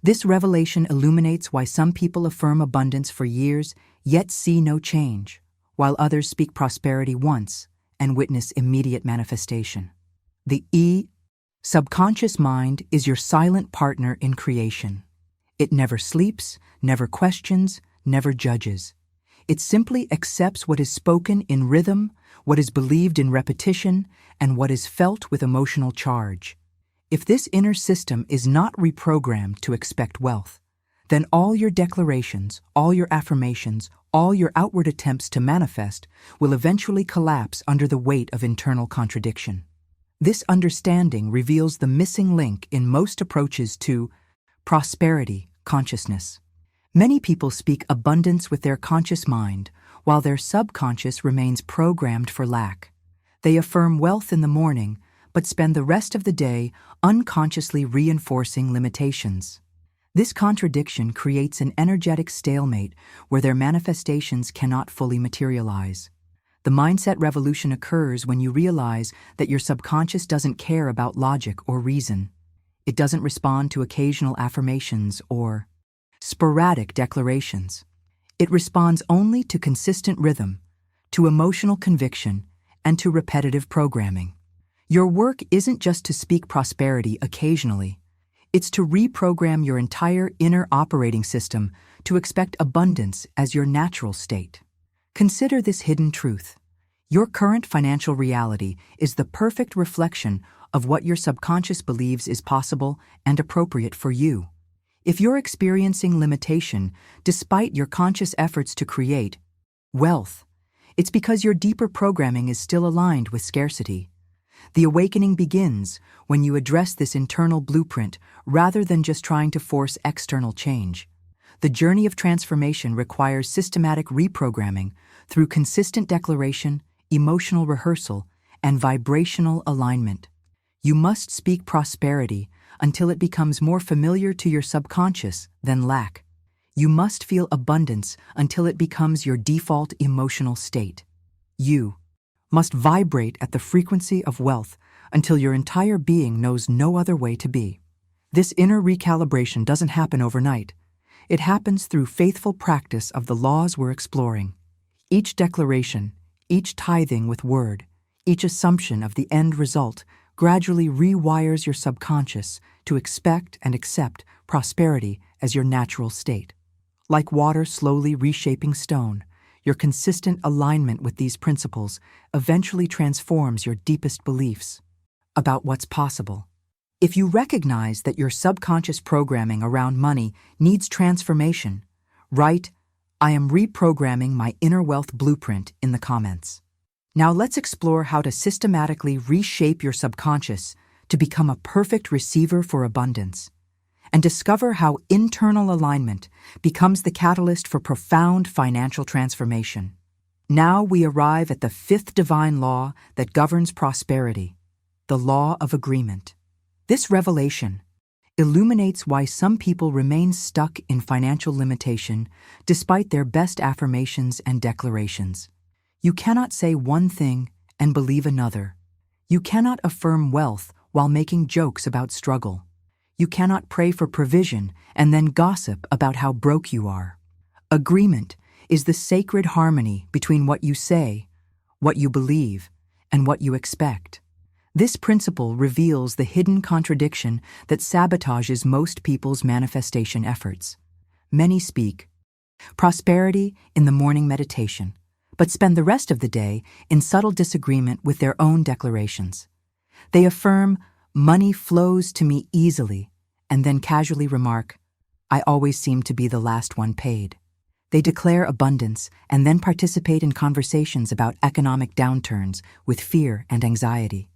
This revelation illuminates why some people affirm abundance for years, yet see no change, while others speak prosperity once and witness immediate manifestation. The subconscious mind is your silent partner in creation. It never sleeps, never questions, never judges. It simply accepts what is spoken in rhythm, what is believed in repetition, and what is felt with emotional charge. If this inner system is not reprogrammed to expect wealth, then all your declarations, all your affirmations, all your outward attempts to manifest will eventually collapse under the weight of internal contradiction. This understanding reveals the missing link in most approaches to prosperity consciousness. Many people speak abundance with their conscious mind, while their subconscious remains programmed for lack. They affirm wealth in the morning, but spend the rest of the day unconsciously reinforcing limitations. This contradiction creates an energetic stalemate where their manifestations cannot fully materialize. The mindset revolution occurs when you realize that your subconscious doesn't care about logic or reason. It doesn't respond to occasional affirmations or sporadic declarations. It responds only to consistent rhythm, to emotional conviction, and to repetitive programming. Your work isn't just to speak prosperity occasionally. It's to reprogram your entire inner operating system to expect abundance as your natural state. Consider this hidden truth. Your current financial reality is the perfect reflection of what your subconscious believes is possible and appropriate for you. If you're experiencing limitation despite your conscious efforts to create wealth, it's because your deeper programming is still aligned with scarcity. The awakening begins when you address this internal blueprint rather than just trying to force external change. The journey of transformation requires systematic reprogramming through consistent declaration, emotional rehearsal, and vibrational alignment. You must speak prosperity until it becomes more familiar to your subconscious than lack. You must feel abundance until it becomes your default emotional state. You must vibrate at the frequency of wealth until your entire being knows no other way to be. This inner recalibration doesn't happen overnight. It happens through faithful practice of the laws we're exploring. Each declaration, each tithing with word, each assumption of the end result gradually rewires your subconscious to expect and accept prosperity as your natural state. Like water slowly reshaping stone, your consistent alignment with these principles eventually transforms your deepest beliefs about what's possible. If you recognize that your subconscious programming around money needs transformation, write, "I am reprogramming my inner wealth blueprint" in the comments. Now let's explore how to systematically reshape your subconscious to become a perfect receiver for abundance, and discover how internal alignment becomes the catalyst for profound financial transformation. Now we arrive at the fifth divine law that governs prosperity, the law of agreement. This revelation illuminates why some people remain stuck in financial limitation despite their best affirmations and declarations. You cannot say one thing and believe another. You cannot affirm wealth while making jokes about struggle. You cannot pray for provision and then gossip about how broke you are. Agreement is the sacred harmony between what you say, what you believe, and what you expect. This principle reveals the hidden contradiction that sabotages most people's manifestation efforts. Many speak prosperity in the morning meditation, but spend the rest of the day in subtle disagreement with their own declarations. They affirm, "Money flows to me easily," and then casually remark, "I always seem to be the last one paid." They declare abundance and then participate in conversations about economic downturns with fear and anxiety.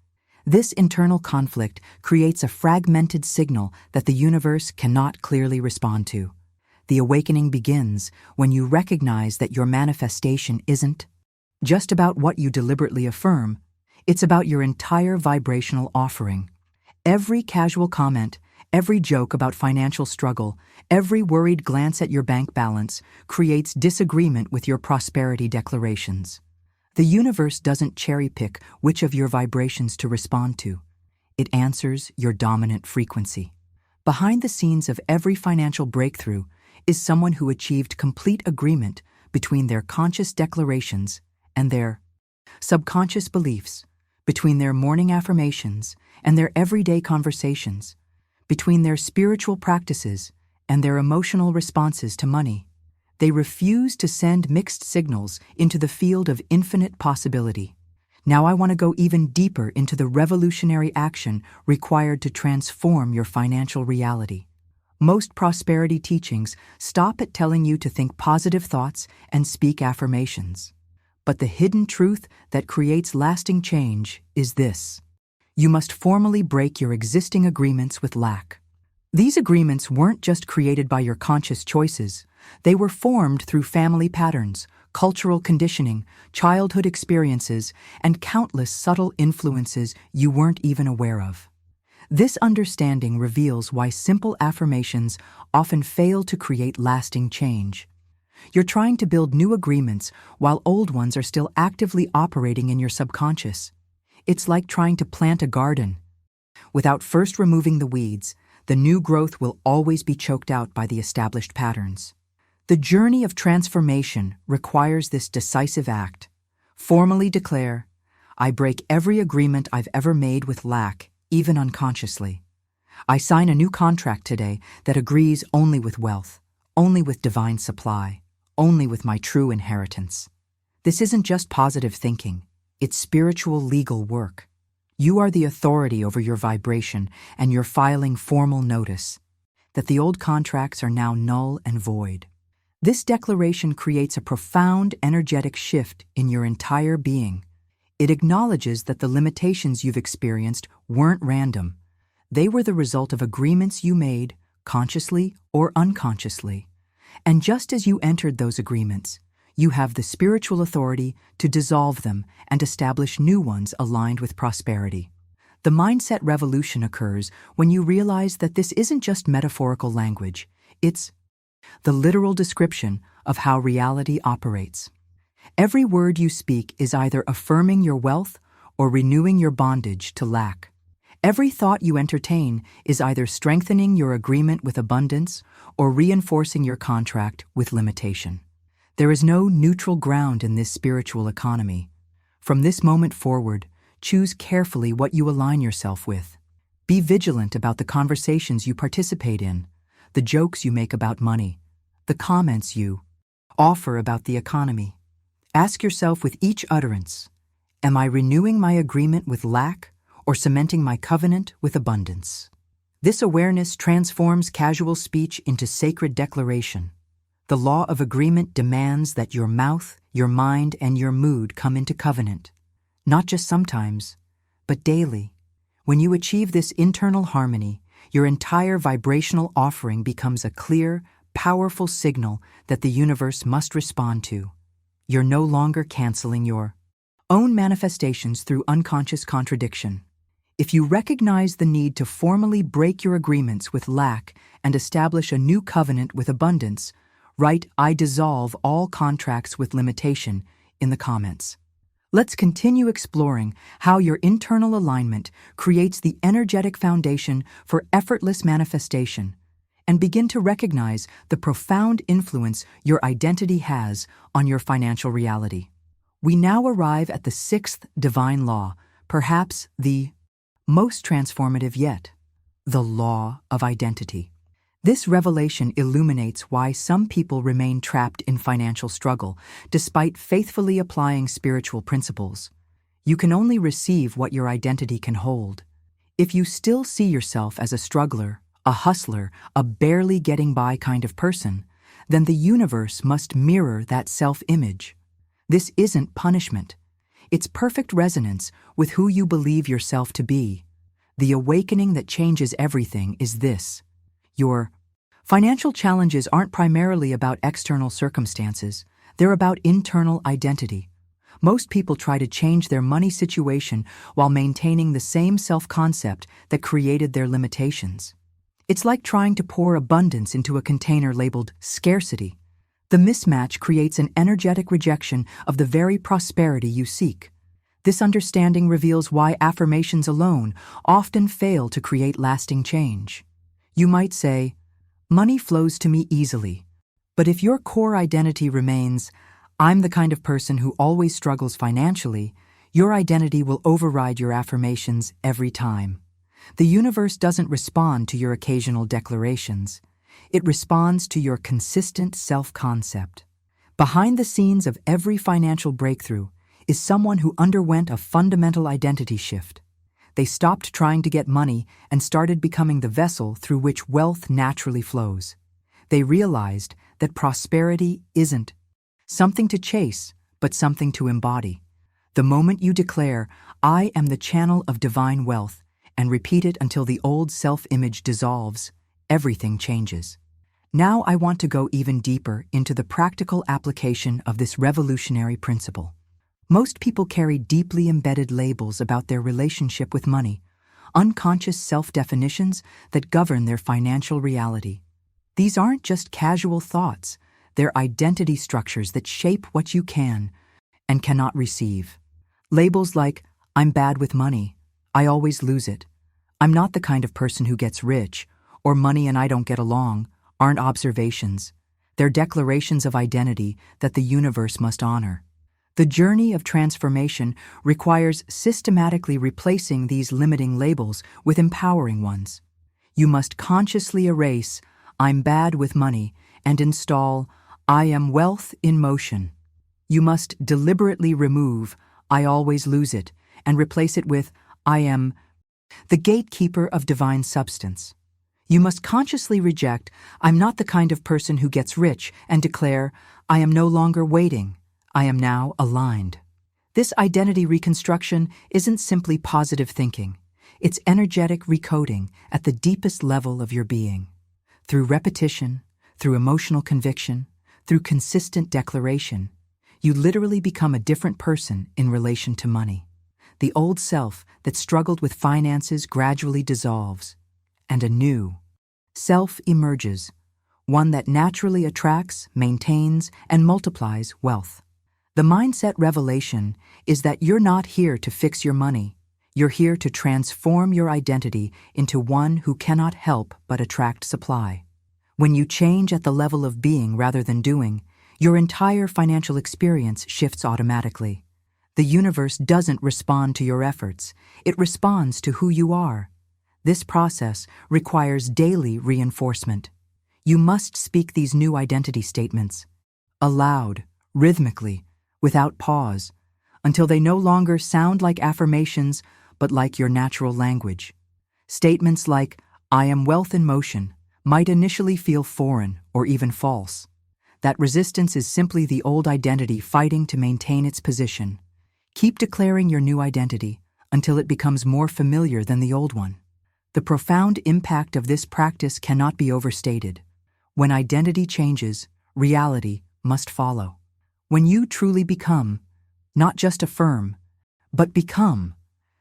This internal conflict creates a fragmented signal that the universe cannot clearly respond to. The awakening begins when you recognize that your manifestation isn't just about what you deliberately affirm, it's about your entire vibrational offering. Every casual comment, every joke about financial struggle, every worried glance at your bank balance creates disagreement with your prosperity declarations. The universe doesn't cherry-pick which of your vibrations to respond to. It answers your dominant frequency. Behind the scenes of every financial breakthrough is someone who achieved complete agreement between their conscious declarations and their subconscious beliefs, between their morning affirmations and their everyday conversations, between their spiritual practices and their emotional responses to money. They refuse to send mixed signals into the field of infinite possibility. Now I want to go even deeper into the revolutionary action required to transform your financial reality. Most prosperity teachings stop at telling you to think positive thoughts and speak affirmations. But the hidden truth that creates lasting change is this: you must formally break your existing agreements with lack. These agreements weren't just created by your conscious choices, they were formed through family patterns, cultural conditioning, childhood experiences, and countless subtle influences you weren't even aware of. This understanding reveals why simple affirmations often fail to create lasting change. You're trying to build new agreements while old ones are still actively operating in your subconscious. It's like trying to plant a garden. Without first removing the weeds, the new growth will always be choked out by the established patterns. The journey of transformation requires this decisive act. Formally declare, I break every agreement I've ever made with lack, even unconsciously. I sign a new contract today that agrees only with wealth, only with divine supply, only with my true inheritance. This isn't just positive thinking, it's spiritual legal work. You are the authority over your vibration, and you're filing formal notice that the old contracts are now null and void. This declaration creates a profound energetic shift in your entire being. It acknowledges that the limitations you've experienced weren't random. They were the result of agreements you made, consciously or unconsciously. And just as you entered those agreements, you have the spiritual authority to dissolve them and establish new ones aligned with prosperity. The mindset revolution occurs when you realize that this isn't just metaphorical language, it's the literal description of how reality operates. Every word you speak is either affirming your wealth or renewing your bondage to lack. Every thought you entertain is either strengthening your agreement with abundance or reinforcing your contract with limitation. There is no neutral ground in this spiritual economy. From this moment forward, choose carefully what you align yourself with. Be vigilant about the conversations you participate in, the jokes you make about money, the comments you offer about the economy. Ask yourself with each utterance, am I renewing my agreement with lack or cementing my covenant with abundance? This awareness transforms casual speech into sacred declaration. The law of agreement demands that your mouth, your mind, and your mood come into covenant, not just sometimes, but daily. When you achieve this internal harmony, your entire vibrational offering becomes a clear, powerful signal that the universe must respond to. You're no longer canceling your own manifestations through unconscious contradiction. If you recognize the need to formally break your agreements with lack and establish a new covenant with abundance, write "I dissolve all contracts with limitation" in the comments. Let's continue exploring how your internal alignment creates the energetic foundation for effortless manifestation, and begin to recognize the profound influence your identity has on your financial reality. We now arrive at the sixth divine law, perhaps the most transformative yet, the law of identity. This revelation illuminates why some people remain trapped in financial struggle, despite faithfully applying spiritual principles. You can only receive what your identity can hold. If you still see yourself as a struggler, a hustler, a barely getting by kind of person, then the universe must mirror that self-image. This isn't punishment. It's perfect resonance with who you believe yourself to be. The awakening that changes everything is this. Your financial challenges aren't primarily about external circumstances. They're about internal identity. Most people try to change their money situation while maintaining the same self-concept that created their limitations. It's like trying to pour abundance into a container labeled scarcity. The mismatch creates an energetic rejection of the very prosperity you seek. This understanding reveals why affirmations alone often fail to create lasting change. You might say, money flows to me easily. But if your core identity remains, I'm the kind of person who always struggles financially, your identity will override your affirmations every time. The universe doesn't respond to your occasional declarations. It responds to your consistent self-concept. Behind the scenes of every financial breakthrough is someone who underwent a fundamental identity shift. They stopped trying to get money and started becoming the vessel through which wealth naturally flows. They realized that prosperity isn't something to chase, but something to embody. The moment you declare, I am the channel of divine wealth, and repeat it until the old self-image dissolves, everything changes. Now I want to go even deeper into the practical application of this revolutionary principle. Most people carry deeply embedded labels about their relationship with money, unconscious self-definitions that govern their financial reality. These aren't just casual thoughts, they're identity structures that shape what you can and cannot receive. Labels like, I'm bad with money, I always lose it, I'm not the kind of person who gets rich, or money and I don't get along, aren't observations. They're declarations of identity that the universe must honor. The journey of transformation requires systematically replacing these limiting labels with empowering ones. You must consciously erase, I'm bad with money, and install, I am wealth in motion. You must deliberately remove, I always lose it, and replace it with, I am the gatekeeper of divine substance. You must consciously reject, I'm not the kind of person who gets rich, and declare, I am no longer waiting, I am now aligned. This identity reconstruction isn't simply positive thinking. It's energetic recoding at the deepest level of your being. Through repetition, through emotional conviction, through consistent declaration, you literally become a different person in relation to money. The old self that struggled with finances gradually dissolves, and a new self emerges, one that naturally attracts, maintains, and multiplies wealth. The mindset revelation is that you're not here to fix your money. You're here to transform your identity into one who cannot help but attract supply. When you change at the level of being rather than doing, your entire financial experience shifts automatically. The universe doesn't respond to your efforts. It responds to who you are. This process requires daily reinforcement. You must speak these new identity statements aloud, rhythmically, without pause, until they no longer sound like affirmations, but like your natural language. Statements like, I am wealth in motion, might initially feel foreign or even false. That resistance is simply the old identity fighting to maintain its position. Keep declaring your new identity until it becomes more familiar than the old one. The profound impact of this practice cannot be overstated. When identity changes, reality must follow. When you truly become, not just affirm, but become,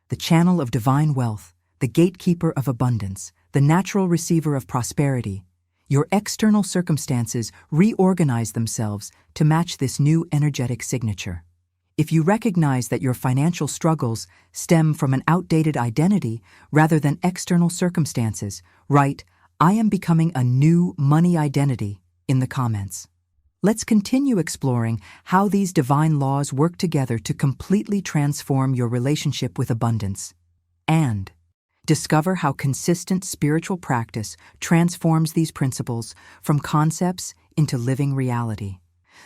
the channel of divine wealth, the gatekeeper of abundance, the natural receiver of prosperity, your external circumstances reorganize themselves to match this new energetic signature. If you recognize that your financial struggles stem from an outdated identity rather than external circumstances, write, I am becoming a new money identity in the comments. Let's continue exploring how these divine laws work together to completely transform your relationship with abundance. And discover how consistent spiritual practice transforms these principles from concepts into living reality.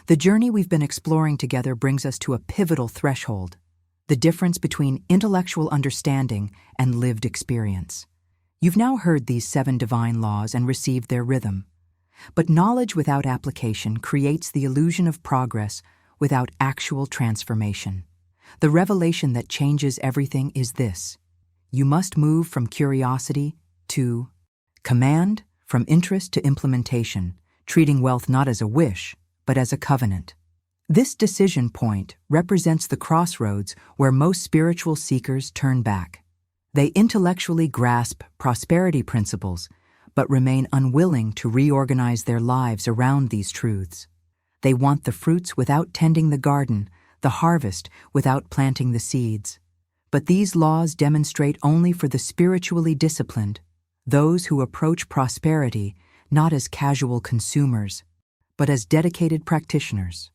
The journey we've been exploring together brings us to a pivotal threshold, the difference between intellectual understanding and lived experience. You've now heard these 7 divine laws and received their rhythm. But knowledge without application creates the illusion of progress without actual transformation. The revelation that changes everything is this: you must move from curiosity to command, from interest to implementation, treating wealth not as a wish, but as a covenant. This decision point represents the crossroads where most spiritual seekers turn back. They intellectually grasp prosperity principles, but remain unwilling to reorganize their lives around these truths. They want the fruits without tending the garden, the harvest without planting the seeds. But these laws demonstrate only for the spiritually disciplined, those who approach prosperity not as casual consumers, but as dedicated practitioners.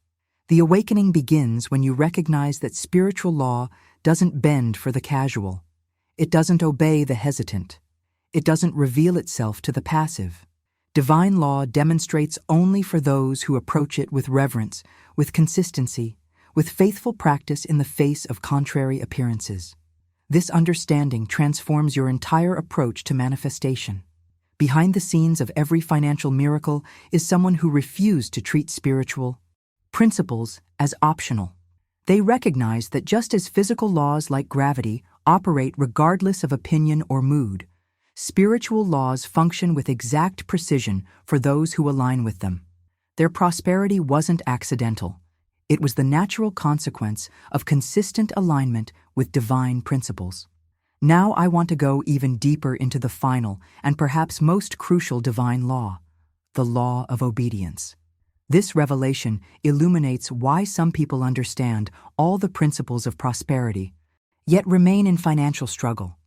The awakening begins when you recognize that spiritual law doesn't bend for the casual. It doesn't obey the hesitant. It doesn't reveal itself to the passive. Divine law demonstrates only for those who approach it with reverence, with consistency, with faithful practice in the face of contrary appearances. This understanding transforms your entire approach to manifestation. Behind the scenes of every financial miracle is someone who refused to treat spiritual principles as optional. They recognize that just as physical laws like gravity operate regardless of opinion or mood, Spiritual laws function with exact precision for those who align with them. Their prosperity wasn't accidental. It was the natural consequence of consistent alignment with divine principles. Now I want to go even deeper into the final and perhaps most crucial divine law, the law of obedience. This revelation illuminates why some people understand all the principles of prosperity, yet remain in financial struggle.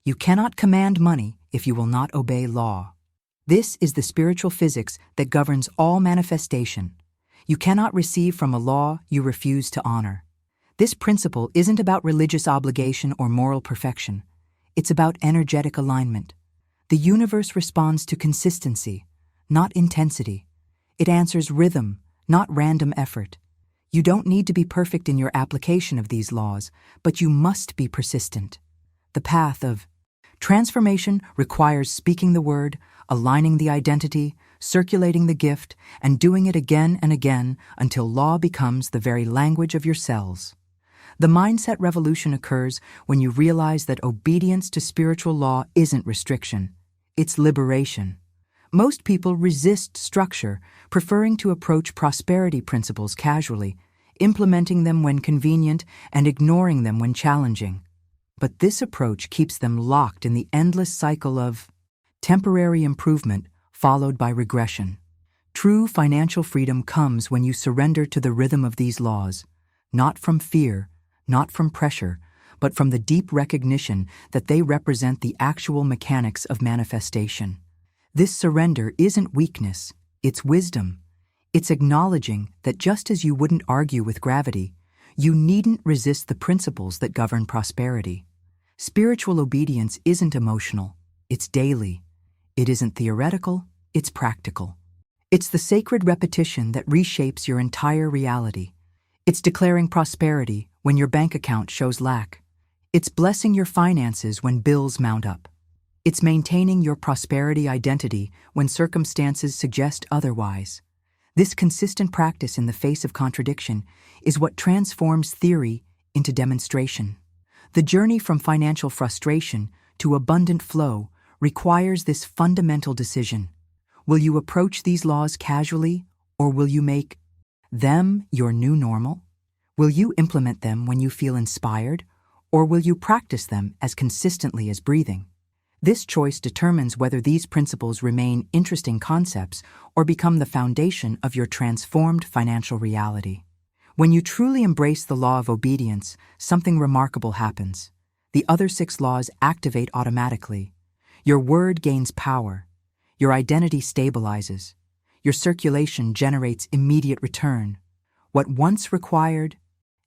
You cannot command money if you will not obey law. This is the spiritual physics that governs all manifestation. You cannot receive from a law you refuse to honor. This principle isn't about religious obligation or moral perfection. It's about energetic alignment. The universe responds to consistency, not intensity. It answers rhythm, not random effort. You don't need to be perfect in your application of these laws, but you must be persistent. The path of transformation requires speaking the word, aligning the identity, circulating the gift, and doing it again and again until law becomes the very language of your cells. The mindset revolution occurs when you realize that obedience to spiritual law isn't restriction, it's liberation. Most people resist structure, preferring to approach prosperity principles casually, implementing them when convenient and ignoring them when challenging. But this approach keeps them locked in the endless cycle of temporary improvement followed by regression. True financial freedom comes when you surrender to the rhythm of these laws, not from fear, not from pressure, but from the deep recognition that they represent the actual mechanics of manifestation. This surrender isn't weakness, it's wisdom. It's acknowledging that just as you wouldn't argue with gravity, you needn't resist the principles that govern prosperity. Spiritual obedience isn't emotional, it's daily. It isn't theoretical, it's practical. It's the sacred repetition that reshapes your entire reality. It's declaring prosperity when your bank account shows lack. It's blessing your finances when bills mount up. It's maintaining your prosperity identity when circumstances suggest otherwise. This consistent practice in the face of contradiction is what transforms theory into demonstration. The journey from financial frustration to abundant flow requires this fundamental decision. Will you approach these laws casually, or will you make them your new normal? Will you implement them when you feel inspired, or will you practice them as consistently as breathing? This choice determines whether these principles remain interesting concepts or become the foundation of your transformed financial reality. When you truly embrace the law of obedience, something remarkable happens. The other 6 laws activate automatically. Your word gains power. Your identity stabilizes. Your circulation generates immediate return. What once required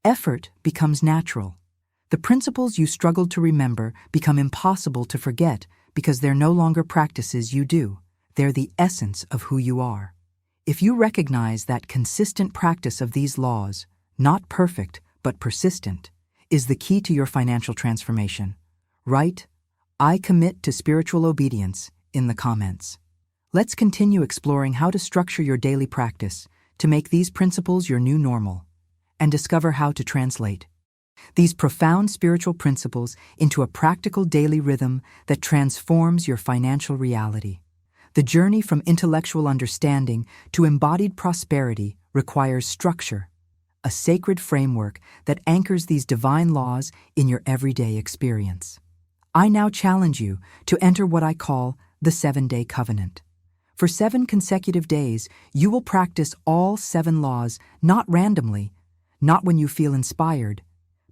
effort becomes natural. The principles you struggled to remember become impossible to forget because they're no longer practices you do. They're the essence of who you are. If you recognize that consistent practice of these laws, not perfect but persistent, is the key to your financial transformation, write, "I commit to spiritual obedience" in the comments. Let's continue exploring how to structure your daily practice to make these principles your new normal, and discover how to translate these profound spiritual principles into a practical daily rhythm that transforms your financial reality. The journey from intellectual understanding to embodied prosperity requires structure, a sacred framework that anchors these divine laws in your everyday experience. I now challenge you to enter what I call the 7-day covenant. For 7 consecutive days, you will practice all 7 laws, not randomly, not when you feel inspired,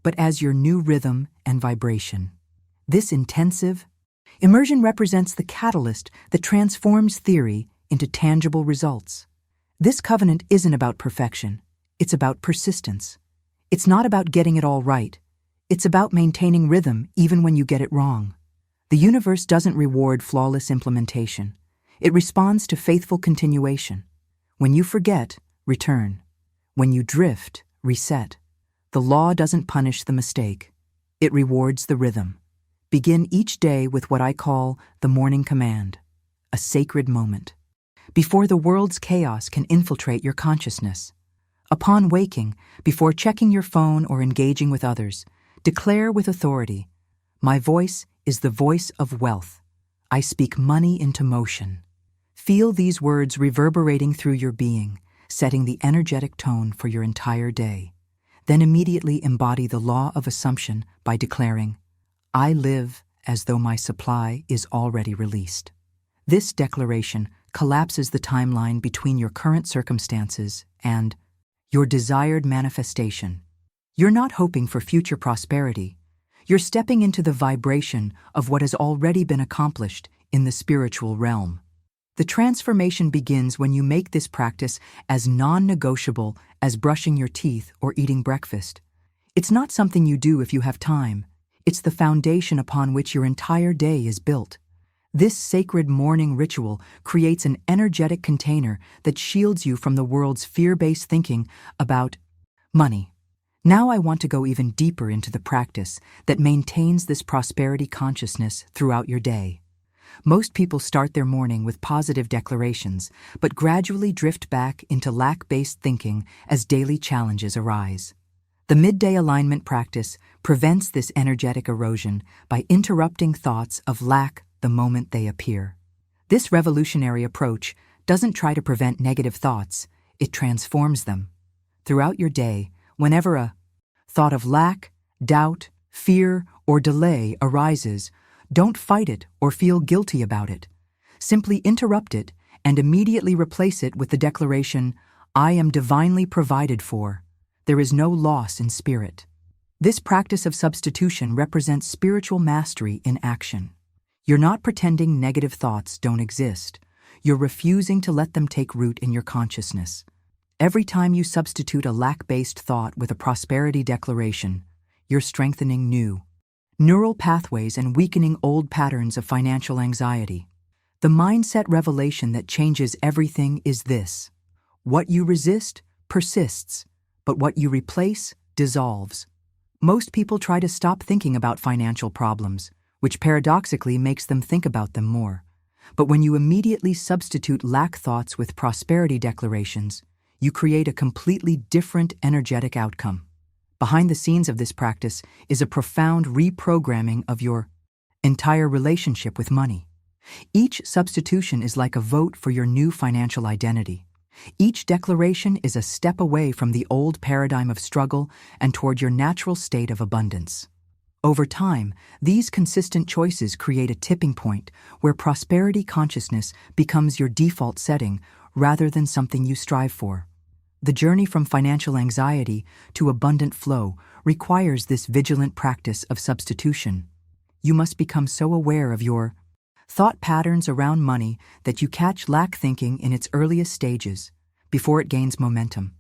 but as your new rhythm and vibration. This intensive immersion represents the catalyst that transforms theory into tangible results. This covenant isn't about perfection, it's about persistence. It's not about getting it all right, it's about maintaining rhythm even when you get it wrong. The universe doesn't reward flawless implementation, it responds to faithful continuation. When you forget, return. When you drift, reset. The law doesn't punish the mistake, it rewards the rhythm. Begin each day with what I call the morning command, a sacred moment, before the world's chaos can infiltrate your consciousness. Upon waking, before checking your phone or engaging with others, declare with authority, "My voice is the voice of wealth. I speak money into motion. Feel these words reverberating through your being, setting the energetic tone for your entire day. Then immediately embody the law of assumption by declaring, I live as though my supply is already released. This declaration collapses the timeline between your current circumstances and your desired manifestation. You're not hoping for future prosperity. You're stepping into the vibration of what has already been accomplished in the spiritual realm. The transformation begins when you make this practice as non-negotiable as brushing your teeth or eating breakfast. It's not something you do if you have time. It's the foundation upon which your entire day is built. This sacred morning ritual creates an energetic container that shields you from the world's fear-based thinking about money. Now I want to go even deeper into the practice that maintains this prosperity consciousness throughout your day. Most people start their morning with positive declarations, but gradually drift back into lack-based thinking as daily challenges arise. The midday alignment practice prevents this energetic erosion by interrupting thoughts of lack the moment they appear. This revolutionary approach doesn't try to prevent negative thoughts, it transforms them. Throughout your day, whenever a thought of lack, doubt, fear, or delay arises, don't fight it or feel guilty about it. Simply interrupt it and immediately replace it with the declaration, I am divinely provided for. There is no loss in spirit. This practice of substitution represents spiritual mastery in action. You're not pretending negative thoughts don't exist. You're refusing to let them take root in your consciousness. Every time you substitute a lack-based thought with a prosperity declaration, you're strengthening new neural pathways and weakening old patterns of financial anxiety. The mindset revelation that changes everything is this: what you resist persists, but what you replace dissolves. Most people try to stop thinking about financial problems, which paradoxically makes them think about them more. But when you immediately substitute lack thoughts with prosperity declarations, you create a completely different energetic outcome. Behind the scenes of this practice is a profound reprogramming of your entire relationship with money. Each substitution is like a vote for your new financial identity. Each declaration is a step away from the old paradigm of struggle and toward your natural state of abundance. Over time, these consistent choices create a tipping point where prosperity consciousness becomes your default setting rather than something you strive for. The journey from financial anxiety to abundant flow requires this vigilant practice of substitution. You must become so aware of your thought patterns around money that you catch lack thinking in its earliest stages, before it gains momentum.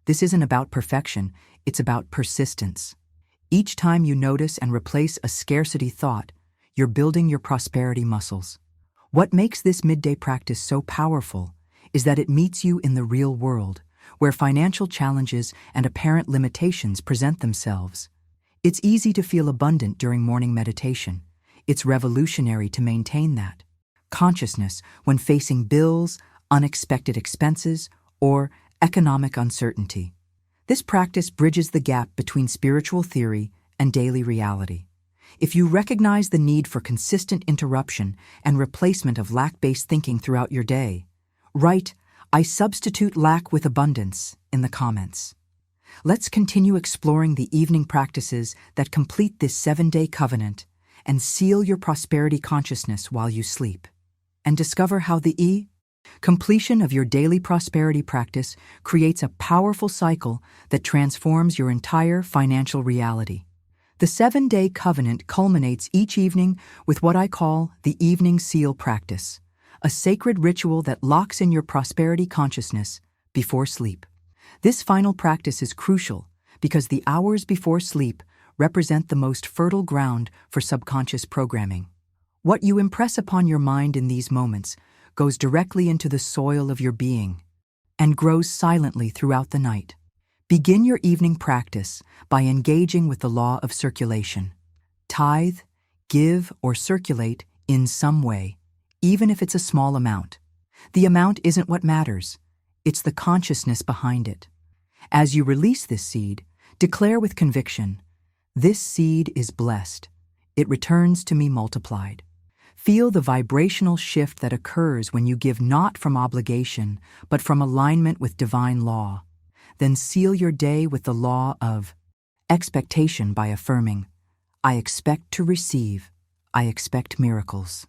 This isn't about perfection, it's about persistence. Each time you notice and replace a scarcity thought, you're building your prosperity muscles. What makes this midday practice so powerful is that it meets you in the real world, where financial challenges and apparent limitations present themselves. It's easy to feel abundant during morning meditation. It's revolutionary to maintain that consciousness when facing bills, unexpected expenses, or economic uncertainty. This practice bridges the gap between spiritual theory and daily reality. If you recognize the need for consistent interruption and replacement of lack-based thinking throughout your day, write, I substitute lack with abundance in the comments. Let's continue exploring the evening practices that complete this 7-day covenant and seal your prosperity consciousness while you sleep. And discover how the completion of your daily prosperity practice creates a powerful cycle that transforms your entire financial reality. The 7-day covenant culminates each evening with what I call the evening seal practice, a sacred ritual that locks in your prosperity consciousness before sleep. This final practice is crucial because the hours before sleep represent the most fertile ground for subconscious programming. What you impress upon your mind in these moments goes directly into the soil of your being and grows silently throughout the night. Begin your evening practice by engaging with the law of circulation. Tithe, give, or circulate in some way, even if it's a small amount. The amount isn't what matters. It's the consciousness behind it. As you release this seed, declare with conviction, this seed is blessed. It returns to me multiplied. Feel the vibrational shift that occurs when you give not from obligation, but from alignment with divine law. Then seal your day with the law of expectation by affirming, I expect to receive, I expect miracles.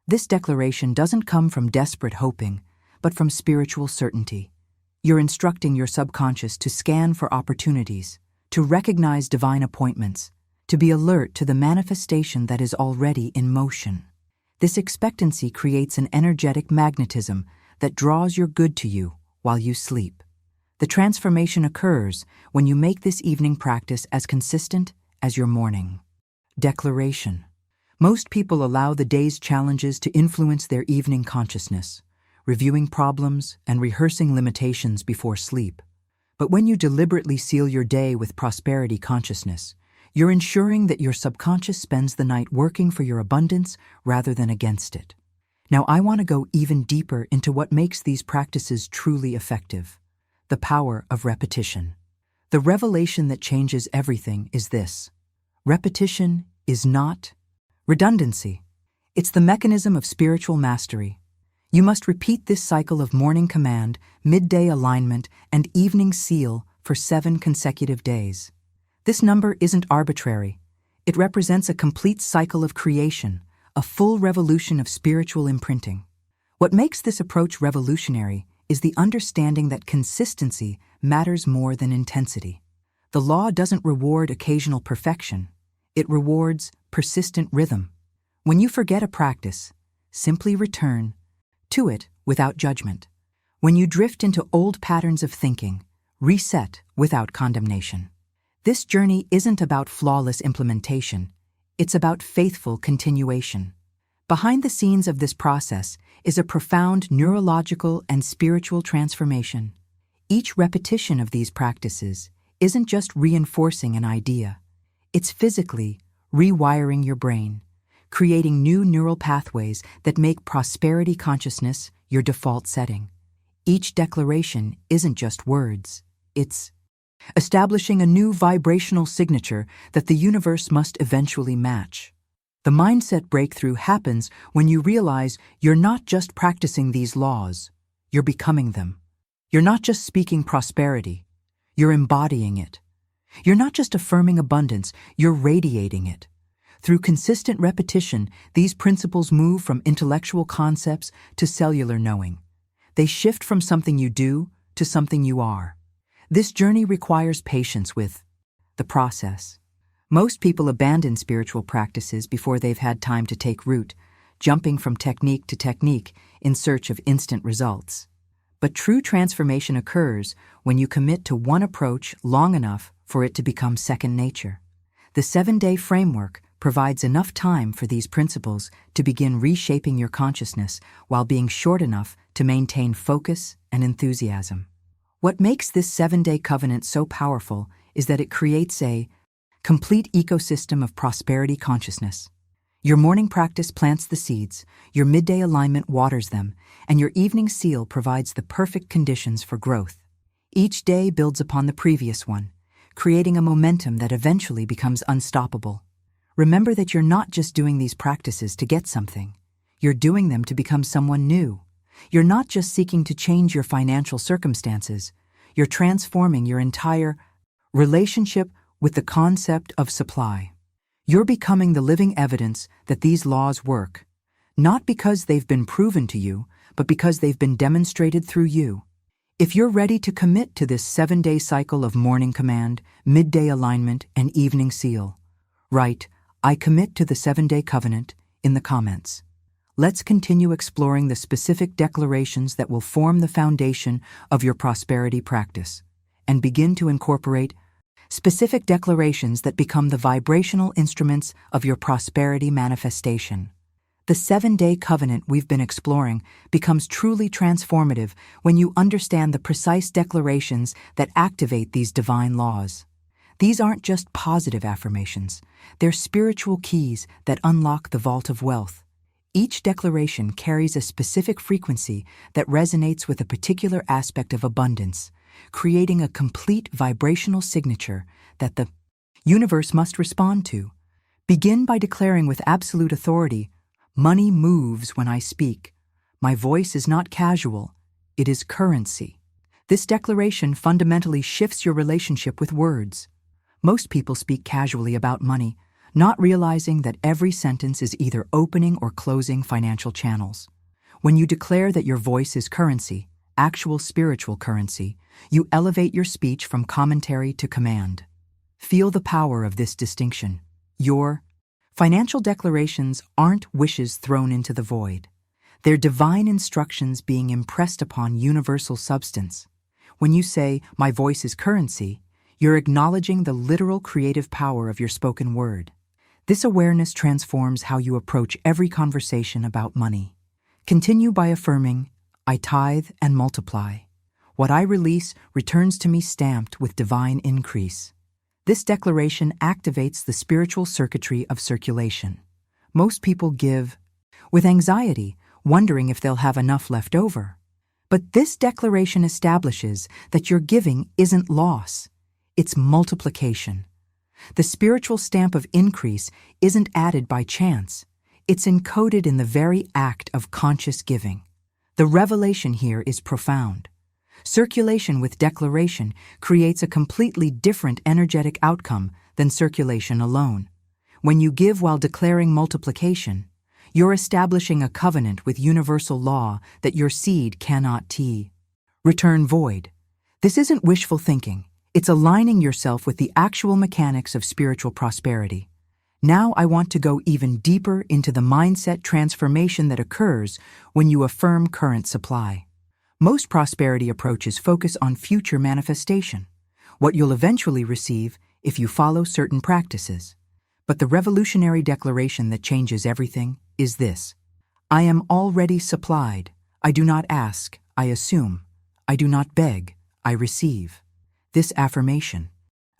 This declaration doesn't come from desperate hoping, but from spiritual certainty. You're instructing your subconscious to scan for opportunities, to recognize divine appointments, to be alert to the manifestation that is already in motion. This expectancy creates an energetic magnetism that draws your good to you while you sleep. The transformation occurs when you make this evening practice as consistent as your morning. Declaration. Most people allow the day's challenges to influence their evening consciousness, reviewing problems and rehearsing limitations before sleep. But when you deliberately seal your day with prosperity consciousness, you're ensuring that your subconscious spends the night working for your abundance rather than against it. Now, I want to go even deeper into what makes these practices truly effective: the power of repetition. The revelation that changes everything is this: repetition is not redundancy. It's the mechanism of spiritual mastery. You must repeat this cycle of morning command, midday alignment, and evening seal for 7 consecutive days. This number isn't arbitrary. It represents a complete cycle of creation, a full revolution of spiritual imprinting. What makes this approach revolutionary is the understanding that consistency matters more than intensity. The law doesn't reward occasional perfection. It rewards persistent rhythm. When you forget a practice, simply return to it without judgment. When you drift into old patterns of thinking, reset without condemnation. This journey isn't about flawless implementation. It's about faithful continuation. Behind the scenes of this process is a profound neurological and spiritual transformation. Each repetition of these practices isn't just reinforcing an idea. It's physically rewiring your brain, creating new neural pathways that make prosperity consciousness your default setting. Each declaration isn't just words. It's establishing a new vibrational signature that the universe must eventually match. The mindset breakthrough happens when you realize you're not just practicing these laws, you're becoming them. You're not just speaking prosperity, you're embodying it. You're not just affirming abundance, you're radiating it. Through consistent repetition, these principles move from intellectual concepts to cellular knowing. They shift from something you do to something you are. This journey requires patience with the process. Most people abandon spiritual practices before they've had time to take root, jumping from technique to technique in search of instant results. But true transformation occurs when you commit to one approach long enough for it to become second nature. The 7-day framework provides enough time for these principles to begin reshaping your consciousness while being short enough to maintain focus and enthusiasm. What makes this 7-day covenant so powerful is that it creates a complete ecosystem of prosperity consciousness. Your morning practice plants the seeds, your midday alignment waters them, and your evening seal provides the perfect conditions for growth. Each day builds upon the previous one, creating a momentum that eventually becomes unstoppable. Remember that you're not just doing these practices to get something. You're doing them to become someone new. You're not just seeking to change your financial circumstances. You're transforming your entire relationship with the concept of supply. You're becoming the living evidence that these laws work, not because they've been proven to you, but because they've been demonstrated through you. If you're ready to commit to this 7-day cycle of morning command, midday alignment, and evening seal, write, "I commit to the 7-day covenant" in the comments. Let's continue exploring the specific declarations that will form the foundation of your prosperity practice, and begin to incorporate specific declarations that become the vibrational instruments of your prosperity manifestation. The 7-day covenant we've been exploring becomes truly transformative when you understand the precise declarations that activate these divine laws. These aren't just positive affirmations, they're spiritual keys that unlock the vault of wealth. Each declaration carries a specific frequency that resonates with a particular aspect of abundance, creating a complete vibrational signature that the universe must respond to. Begin by declaring with absolute authority, Money moves when I speak. My voice is not casual, it is currency. This declaration fundamentally shifts your relationship with words. Most people speak casually about money, not realizing that every sentence is either opening or closing financial channels. When you declare that your voice is currency, actual spiritual currency, you elevate your speech from commentary to command. Feel the power of this distinction. Your financial declarations aren't wishes thrown into the void. They're divine instructions being impressed upon universal substance. When you say, "My voice is currency," you're acknowledging the literal creative power of your spoken word. This awareness transforms how you approach every conversation about money. Continue by affirming, "I tithe and multiply. What I release returns to me stamped with divine increase." This declaration activates the spiritual circuitry of circulation. Most people give with anxiety, wondering if they'll have enough left over. But this declaration establishes that your giving isn't loss, it's multiplication. The spiritual stamp of increase isn't added by chance, it's encoded in the very act of conscious giving. The revelation here is profound. Circulation with declaration creates a completely different energetic outcome than circulation alone. When you give while declaring multiplication, you're establishing a covenant with universal law that your seed cannot return void. This isn't wishful thinking, it's aligning yourself with the actual mechanics of spiritual prosperity. Now I want to go even deeper into the mindset transformation that occurs when you affirm current supply. Most prosperity approaches focus on future manifestation, what you'll eventually receive if you follow certain practices. But the revolutionary declaration that changes everything is this: I am already supplied. I do not ask, I assume. I do not beg, I receive. This affirmation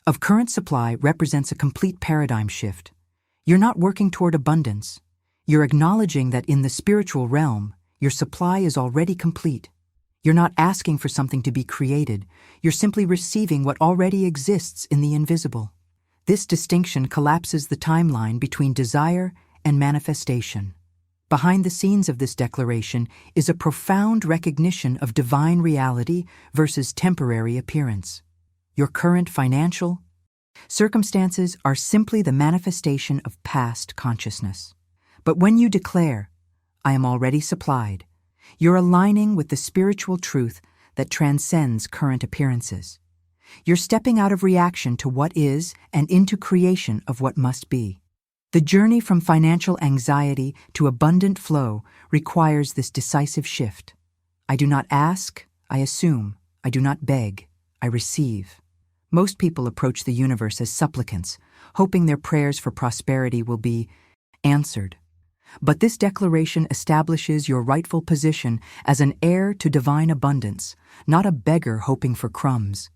of current supply represents a complete paradigm shift. You're not working toward abundance. You're acknowledging that in the spiritual realm, your supply is already complete. You're not asking for something to be created. You're simply receiving what already exists in the invisible. This distinction collapses the timeline between desire and manifestation. Behind the scenes of this declaration is a profound recognition of divine reality versus temporary appearance. Your current financial circumstances are simply the manifestation of past consciousness. But when you declare, "I am already supplied," you're aligning with the spiritual truth that transcends current appearances. You're stepping out of reaction to what is and into creation of what must be. The journey from financial anxiety to abundant flow requires this decisive shift. I do not ask, I assume. I do not beg, I receive. Most people approach the universe as supplicants, hoping their prayers for prosperity will be answered. But this declaration establishes your rightful position as an heir to divine abundance, not a beggar hoping for crumbs.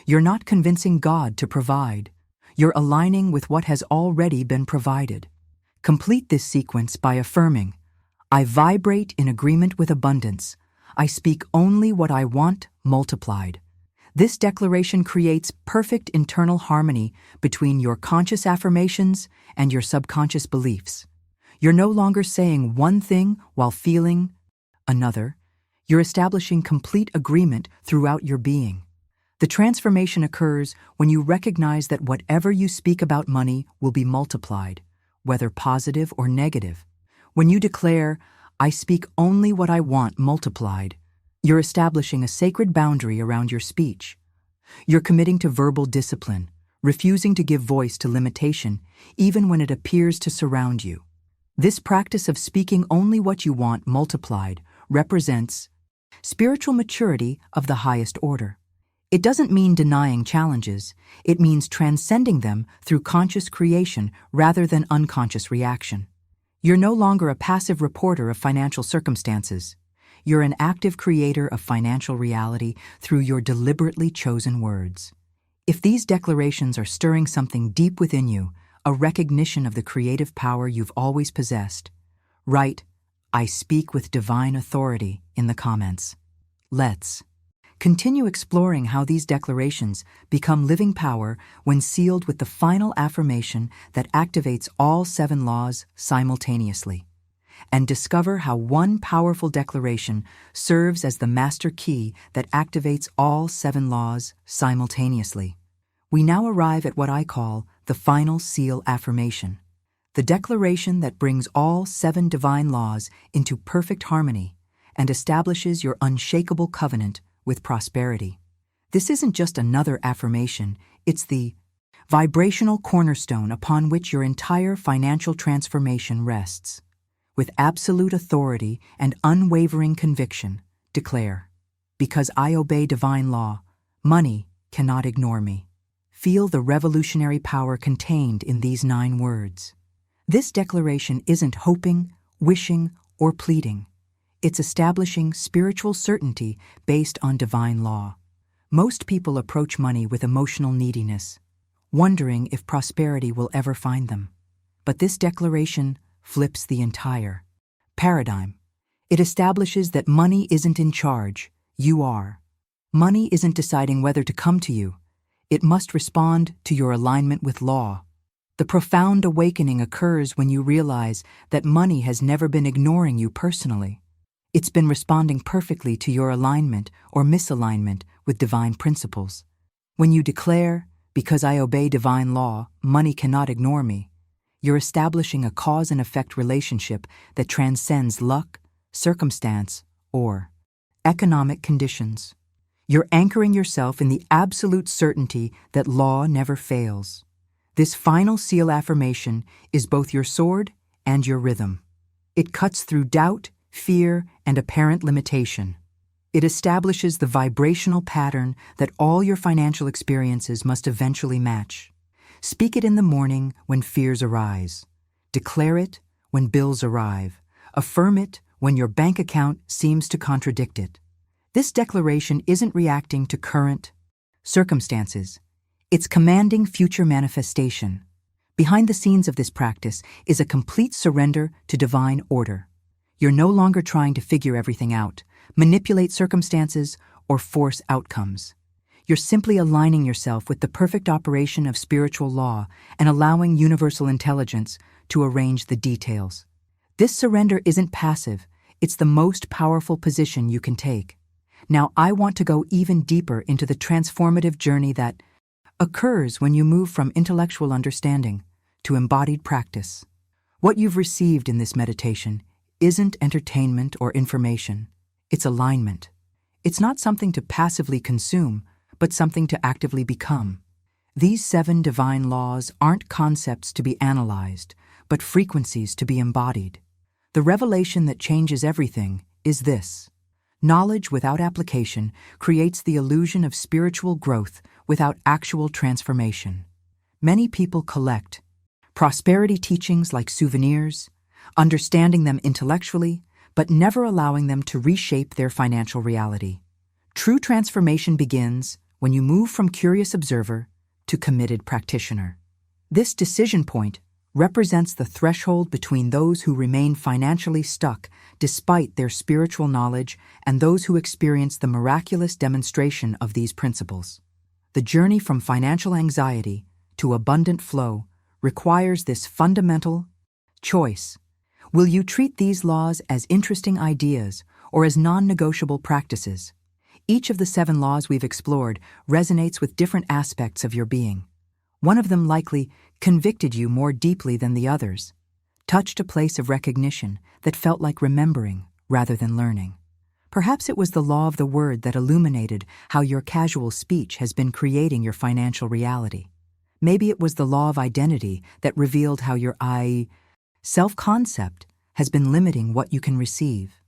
You're not convincing God to provide. You're aligning with what has already been provided. Complete this sequence by affirming, "I vibrate in agreement with abundance. I speak only what I want multiplied." This declaration creates perfect internal harmony between your conscious affirmations and your subconscious beliefs. You're no longer saying one thing while feeling another. You're establishing complete agreement throughout your being. The transformation occurs when you recognize that whatever you speak about money will be multiplied, whether positive or negative. When you declare, "I speak only what I want multiplied," you're establishing a sacred boundary around your speech. You're committing to verbal discipline, refusing to give voice to limitation, even when it appears to surround you. This practice of speaking only what you want multiplied represents spiritual maturity of the highest order. It doesn't mean denying challenges, it means transcending them through conscious creation rather than unconscious reaction. You're no longer a passive reporter of financial circumstances. You're an active creator of financial reality through your deliberately chosen words. If these declarations are stirring something deep within you, a recognition of the creative power you've always possessed, write, "I speak with divine authority" in the comments. Let's continue exploring how these declarations become living power when sealed with the final affirmation that activates all 7 laws simultaneously. and discover how one powerful declaration serves as the master key that activates all 7 laws simultaneously. We now arrive at what I call the final seal affirmation, the declaration that brings all 7 divine laws into perfect harmony and establishes your unshakable covenant with prosperity. This isn't just another affirmation, it's the vibrational cornerstone upon which your entire financial transformation rests. With absolute authority and unwavering conviction, declare, because I obey divine law, money cannot ignore me. Feel the revolutionary power contained in these 9 words. This declaration isn't hoping, wishing, or pleading. It's establishing spiritual certainty based on divine law. Most people approach money with emotional neediness, wondering if prosperity will ever find them. But this declaration flips the entire paradigm. It establishes that money isn't in charge, you are. Money isn't deciding whether to come to you. It must respond to your alignment with law. The profound awakening occurs when you realize that money has never been ignoring you personally. It's been responding perfectly to your alignment or misalignment with divine principles. When you declare, because I obey divine law, money cannot ignore me, you're establishing a cause and effect relationship that transcends luck, circumstance, or economic conditions. You're anchoring yourself in the absolute certainty that law never fails. This final seal affirmation is both your sword and your rhythm. It cuts through doubt, fear, and apparent limitation. It establishes the vibrational pattern that all your financial experiences must eventually match. Speak it in the morning when fears arise. Declare it when bills arrive. Affirm it when your bank account seems to contradict it. This declaration isn't reacting to current circumstances. It's commanding future manifestation. Behind the scenes of this practice is a complete surrender to divine order. You're no longer trying to figure everything out, manipulate circumstances, or force outcomes. You're simply aligning yourself with the perfect operation of spiritual law and allowing universal intelligence to arrange the details. This surrender isn't passive, it's the most powerful position you can take. Now I want to go even deeper into the transformative journey that occurs when you move from intellectual understanding to embodied practice. What you've received in this meditation isn't entertainment or information, it's alignment. It's not something to passively consume, but something to actively become. These 7 divine laws aren't concepts to be analyzed, but frequencies to be embodied. The revelation that changes everything is this: knowledge without application creates the illusion of spiritual growth without actual transformation. Many people collect prosperity teachings like souvenirs, understanding them intellectually, but never allowing them to reshape their financial reality. True transformation begins when you move from curious observer to committed practitioner. This decision point represents the threshold between those who remain financially stuck despite their spiritual knowledge and those who experience the miraculous demonstration of these principles. The journey from financial anxiety to abundant flow requires this fundamental choice. Will you treat these laws as interesting ideas or as non-negotiable practices? Each of the 7 laws we've explored resonates with different aspects of your being. One of them likely convicted you more deeply than the others, touched a place of recognition that felt like remembering rather than learning. Perhaps it was the law of the word that illuminated how your casual speech has been creating your financial reality. Maybe it was the law of identity that revealed how your self-concept has been limiting what you can receive.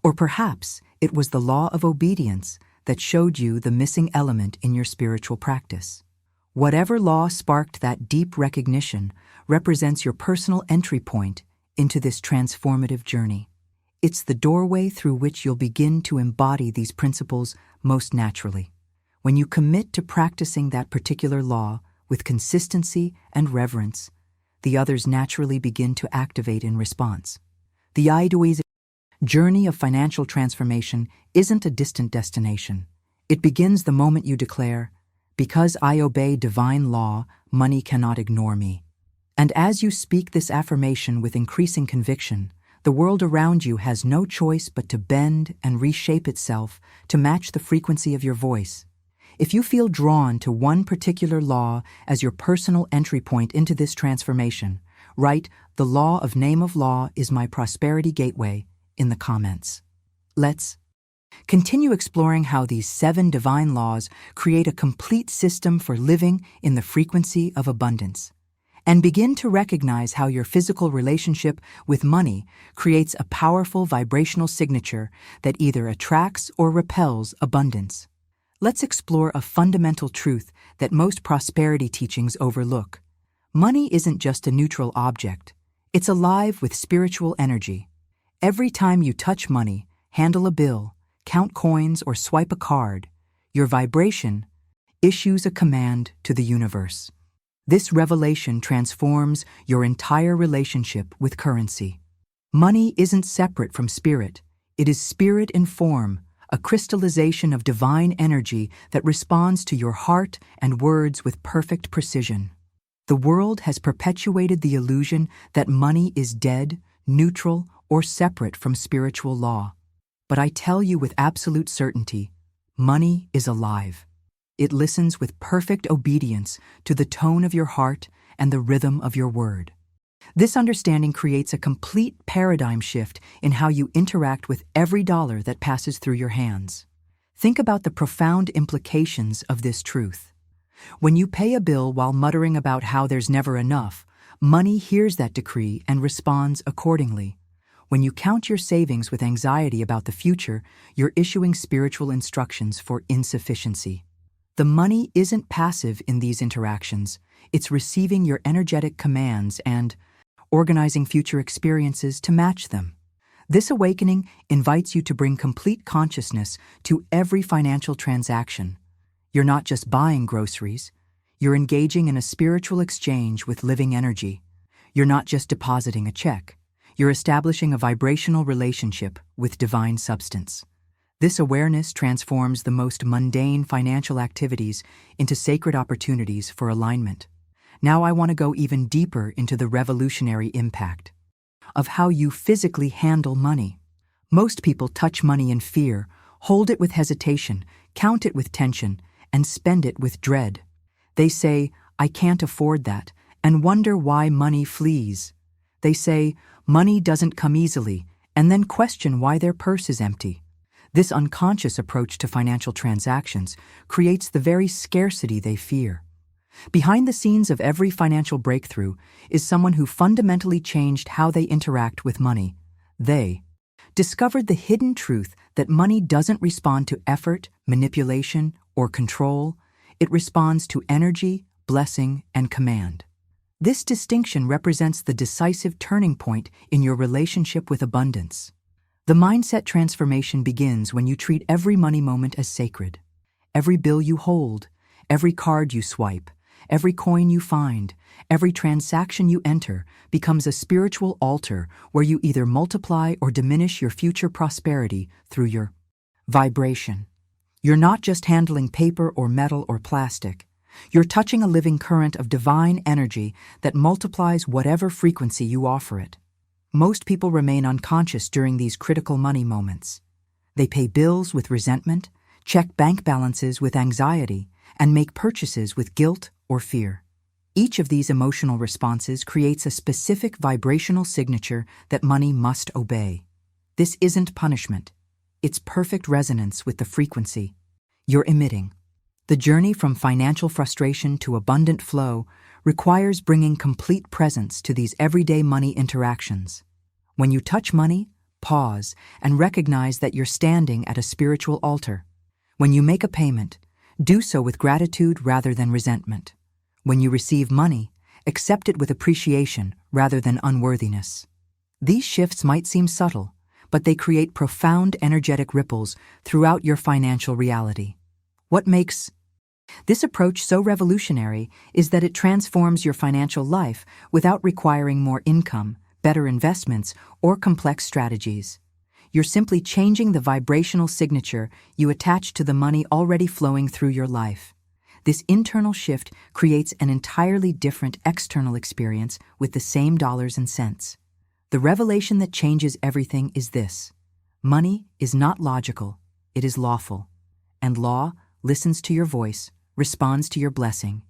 Or perhaps it was the law of obedience that showed you the missing element in your spiritual practice. Whatever law sparked that deep recognition represents your personal entry point into this transformative journey. It's the doorway through which you'll begin to embody these principles most naturally. When you commit to practicing that particular law with consistency and reverence, the others naturally begin to activate in response. The journey of financial transformation isn't a distant destination. It begins the moment you declare, "Because I obey divine law, money cannot ignore me." And as you speak this affirmation with increasing conviction, The world around you has no choice but to bend and reshape itself to match the frequency of your voice. If you feel drawn to one particular law as your personal entry point into this transformation, write "The law of name of law is my prosperity gateway" in the comments. Let's continue exploring how these 7 divine laws create a complete system for living in the frequency of abundance. And begin to recognize how your physical relationship with money creates a powerful vibrational signature that either attracts or repels abundance. Let's explore a fundamental truth that most prosperity teachings overlook. Money isn't just a neutral object. It's alive with spiritual energy. Every time you touch money, handle a bill, count coins, or swipe a card, your vibration issues a command to the universe. This revelation transforms your entire relationship with currency. Money isn't separate from spirit. It is spirit in form, a crystallization of divine energy that responds to your heart and words with perfect precision. The world has perpetuated the illusion that money is dead, neutral, or separate from spiritual law. But I tell you with absolute certainty, money is alive. It listens with perfect obedience to the tone of your heart and the rhythm of your word. This understanding creates a complete paradigm shift in how you interact with every dollar that passes through your hands. Think about the profound implications of this truth. When you pay a bill while muttering about how there's never enough, money hears that decree and responds accordingly. When you count your savings with anxiety about the future, you're issuing spiritual instructions for insufficiency. The money isn't passive in these interactions. It's receiving your energetic commands and organizing future experiences to match them. This awakening invites you to bring complete consciousness to every financial transaction. You're not just buying groceries. You're engaging in a spiritual exchange with living energy. You're not just depositing a check. You're establishing a vibrational relationship with divine substance. This awareness transforms the most mundane financial activities into sacred opportunities for alignment. Now I want to go even deeper into the revolutionary impact of how you physically handle money. Most people touch money in fear, hold it with hesitation, count it with tension, and spend it with dread. They say, "I can't afford that," and wonder why money flees. They say, "Money doesn't come easily," and then question why their purse is empty. This unconscious approach to financial transactions creates the very scarcity they fear. Behind the scenes of every financial breakthrough is someone who fundamentally changed how they interact with money. They discovered the hidden truth that money doesn't respond to effort, manipulation, or control. It responds to energy, blessing, and command. This distinction represents the decisive turning point in your relationship with abundance. The mindset transformation begins when you treat every money moment as sacred. Every bill you hold, every card you swipe, every coin you find, every transaction you enter becomes a spiritual altar where you either multiply or diminish your future prosperity through your vibration. You're not just handling paper or metal or plastic. You're touching a living current of divine energy that multiplies whatever frequency you offer it. Most people remain unconscious during these critical money moments. They pay bills with resentment, check bank balances with anxiety, and make purchases with guilt or fear. Each of these emotional responses creates a specific vibrational signature that money must obey. This isn't punishment. It's perfect resonance with the frequency you're emitting. The journey from financial frustration to abundant flow requires bringing complete presence to these everyday money interactions. When you touch money, pause and recognize that you're standing at a spiritual altar. When you make a payment, do so with gratitude rather than resentment. When you receive money, accept it with appreciation rather than unworthiness. These shifts might seem subtle, but they create profound energetic ripples throughout your financial reality. What makes this approach so revolutionary is that it transforms your financial life without requiring more income, better investments, or complex strategies. You're simply changing the vibrational signature you attach to the money already flowing through your life. This internal shift creates an entirely different external experience with the same dollars and cents. The revelation that changes everything is this: money is not logical, it is lawful. And law listens to your voice, responds to your blessing,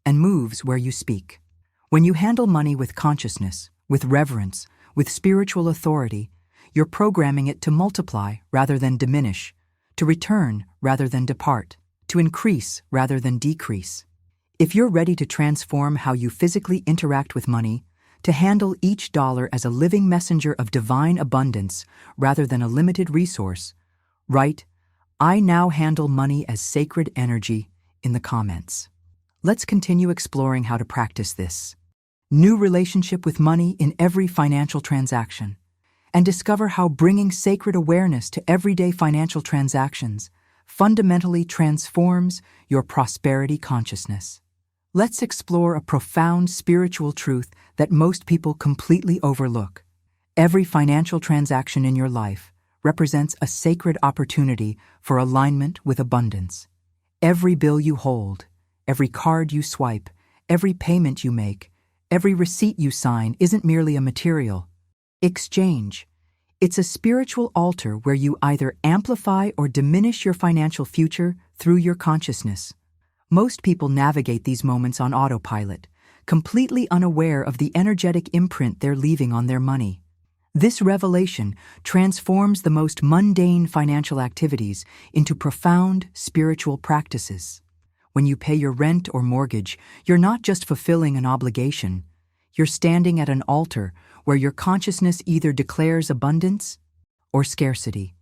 and moves where you speak. When you handle money with consciousness, with reverence, with spiritual authority, you're programming it to multiply rather than diminish, to return rather than depart, to increase rather than decrease. If you're ready to transform how you physically interact with money, to handle each dollar as a living messenger of divine abundance rather than a limited resource, write, "I now handle money as sacred energy," in the comments. Let's continue exploring how to practice this new relationship with money in every financial transaction, and discover how bringing sacred awareness to everyday financial transactions fundamentally transforms your prosperity consciousness. Let's explore a profound spiritual truth that most people completely overlook. Every financial transaction in your life represents a sacred opportunity for alignment with abundance. Every bill you hold, every card you swipe, every payment you make, every receipt you sign isn't merely a material exchange. It's a spiritual altar where you either amplify or diminish your financial future through your consciousness. Most people navigate these moments on autopilot, completely unaware of the energetic imprint they're leaving on their money. This revelation transforms the most mundane financial activities into profound spiritual practices. When you pay your rent or mortgage, you're not just fulfilling an obligation. You're standing at an altar where your consciousness either declares abundance or scarcity.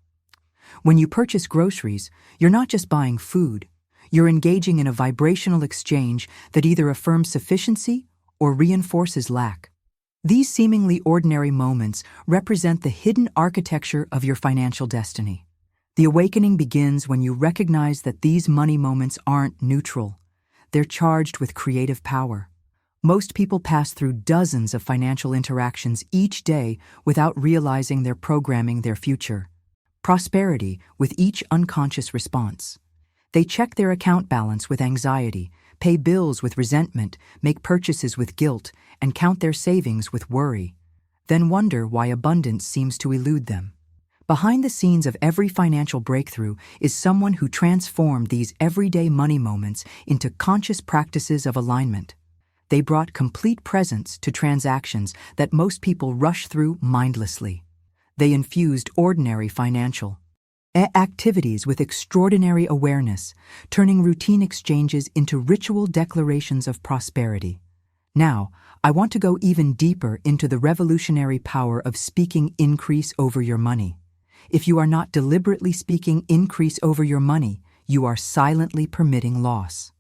When you purchase groceries, you're not just buying food. You're engaging in a vibrational exchange that either affirms sufficiency or reinforces lack. These seemingly ordinary moments represent the hidden architecture of your financial destiny. The awakening begins when you recognize that these money moments aren't neutral. They're charged with creative power. Most people pass through dozens of financial interactions each day without realizing they're programming their future prosperity with each unconscious response. They check their account balance with anxiety, pay bills with resentment, make purchases with guilt, and count their savings with worry, then wonder why abundance seems to elude them. Behind the scenes of every financial breakthrough is someone who transformed these everyday money moments into conscious practices of alignment. They brought complete presence to transactions that most people rush through mindlessly. They infused ordinary financial activities with extraordinary awareness, turning routine exchanges into ritual declarations of prosperity. Now, I want to go even deeper into the revolutionary power of speaking increase over your money. If you are not deliberately speaking increase over your money, you are silently permitting loss.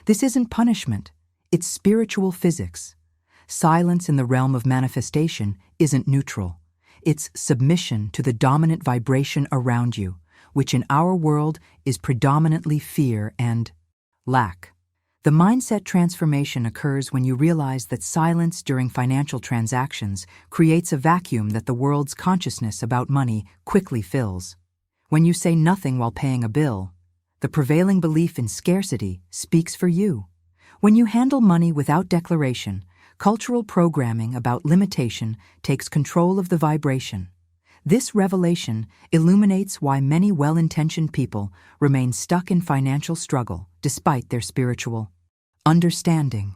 This isn't punishment, it's spiritual physics. Silence in the realm of manifestation isn't neutral. It's submission to the dominant vibration around you, which in our world is predominantly fear and lack. The mindset transformation occurs when you realize that silence during financial transactions creates a vacuum that the world's consciousness about money quickly fills. When you say nothing while paying a bill, the prevailing belief in scarcity speaks for you. When you handle money without declaration, cultural programming about limitation takes control of the vibration. This revelation illuminates why many well-intentioned people remain stuck in financial struggle despite their spiritual understanding.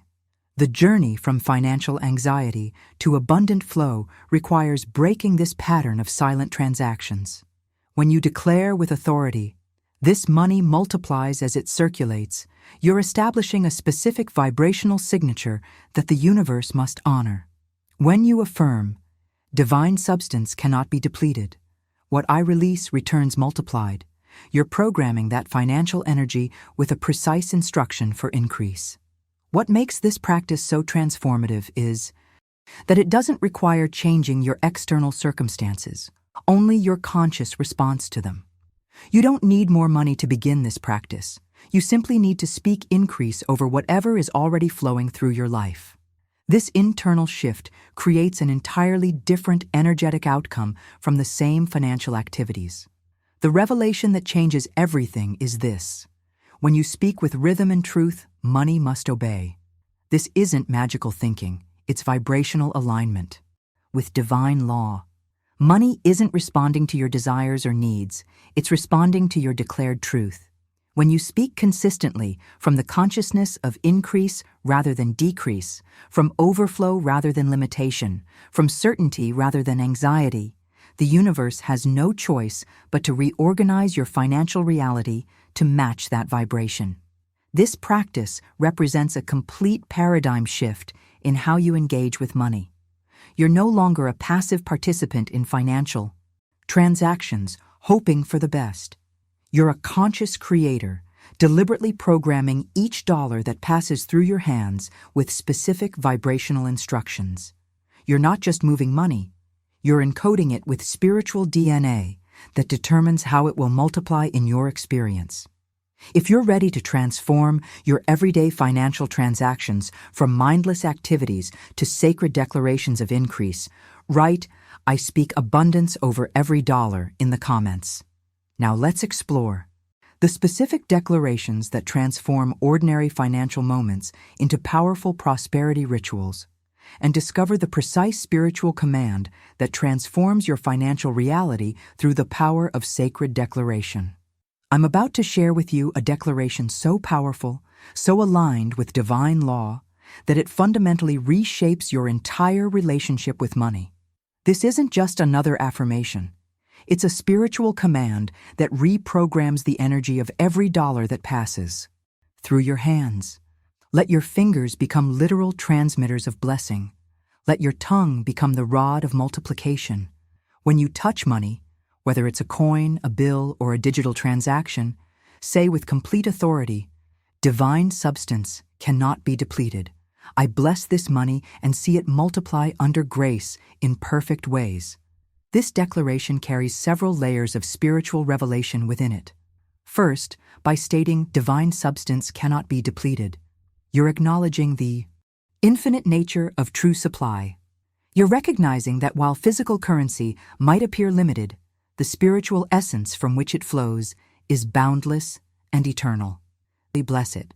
The journey from financial anxiety to abundant flow requires breaking this pattern of silent transactions. When you declare with authority, "This money multiplies as it circulates," you're establishing a specific vibrational signature that the universe must honor. When you affirm, "Divine substance cannot be depleted. What I release returns multiplied," you're programming that financial energy with a precise instruction for increase. What makes this practice so transformative is that it doesn't require changing your external circumstances, only your conscious response to them. You don't need more money to begin this practice. You simply need to speak increase over whatever is already flowing through your life. This internal shift creates an entirely different energetic outcome from the same financial activities. The revelation that changes everything is this: when you speak with rhythm and truth, money must obey. This isn't magical thinking, it's vibrational alignment. with divine law. Money isn't responding to your desires or needs, it's responding to your declared truth. When you speak consistently from the consciousness of increase rather than decrease, from overflow rather than limitation, from certainty rather than anxiety, the universe has no choice but to reorganize your financial reality to match that vibration. This practice represents a complete paradigm shift in how you engage with money. You're no longer a passive participant in financial transactions, hoping for the best. You're a conscious creator, deliberately programming each dollar that passes through your hands with specific vibrational instructions. You're not just moving money, you're encoding it with spiritual DNA that determines how it will multiply in your experience. If you're ready to transform your everyday financial transactions from mindless activities to sacred declarations of increase, write, "I speak abundance over every dollar" in the comments. Now let's explore the specific declarations that transform ordinary financial moments into powerful prosperity rituals, and discover the precise spiritual command that transforms your financial reality through the power of sacred declaration. I'm about to share with you a declaration so powerful, so aligned with divine law, that it fundamentally reshapes your entire relationship with money. This isn't just another affirmation. It's a spiritual command that reprograms the energy of every dollar that passes through your hands. Let your fingers become literal transmitters of blessing. Let your tongue become the rod of multiplication. When you touch money, whether it's a coin, a bill, or a digital transaction, say with complete authority, "Divine substance cannot be depleted. I bless this money and see it multiply under grace in perfect ways." This declaration carries several layers of spiritual revelation within it. First, by stating divine substance cannot be depleted, you're acknowledging the infinite nature of true supply. You're recognizing that while physical currency might appear limited, the spiritual essence from which it flows is boundless and eternal. Bless it.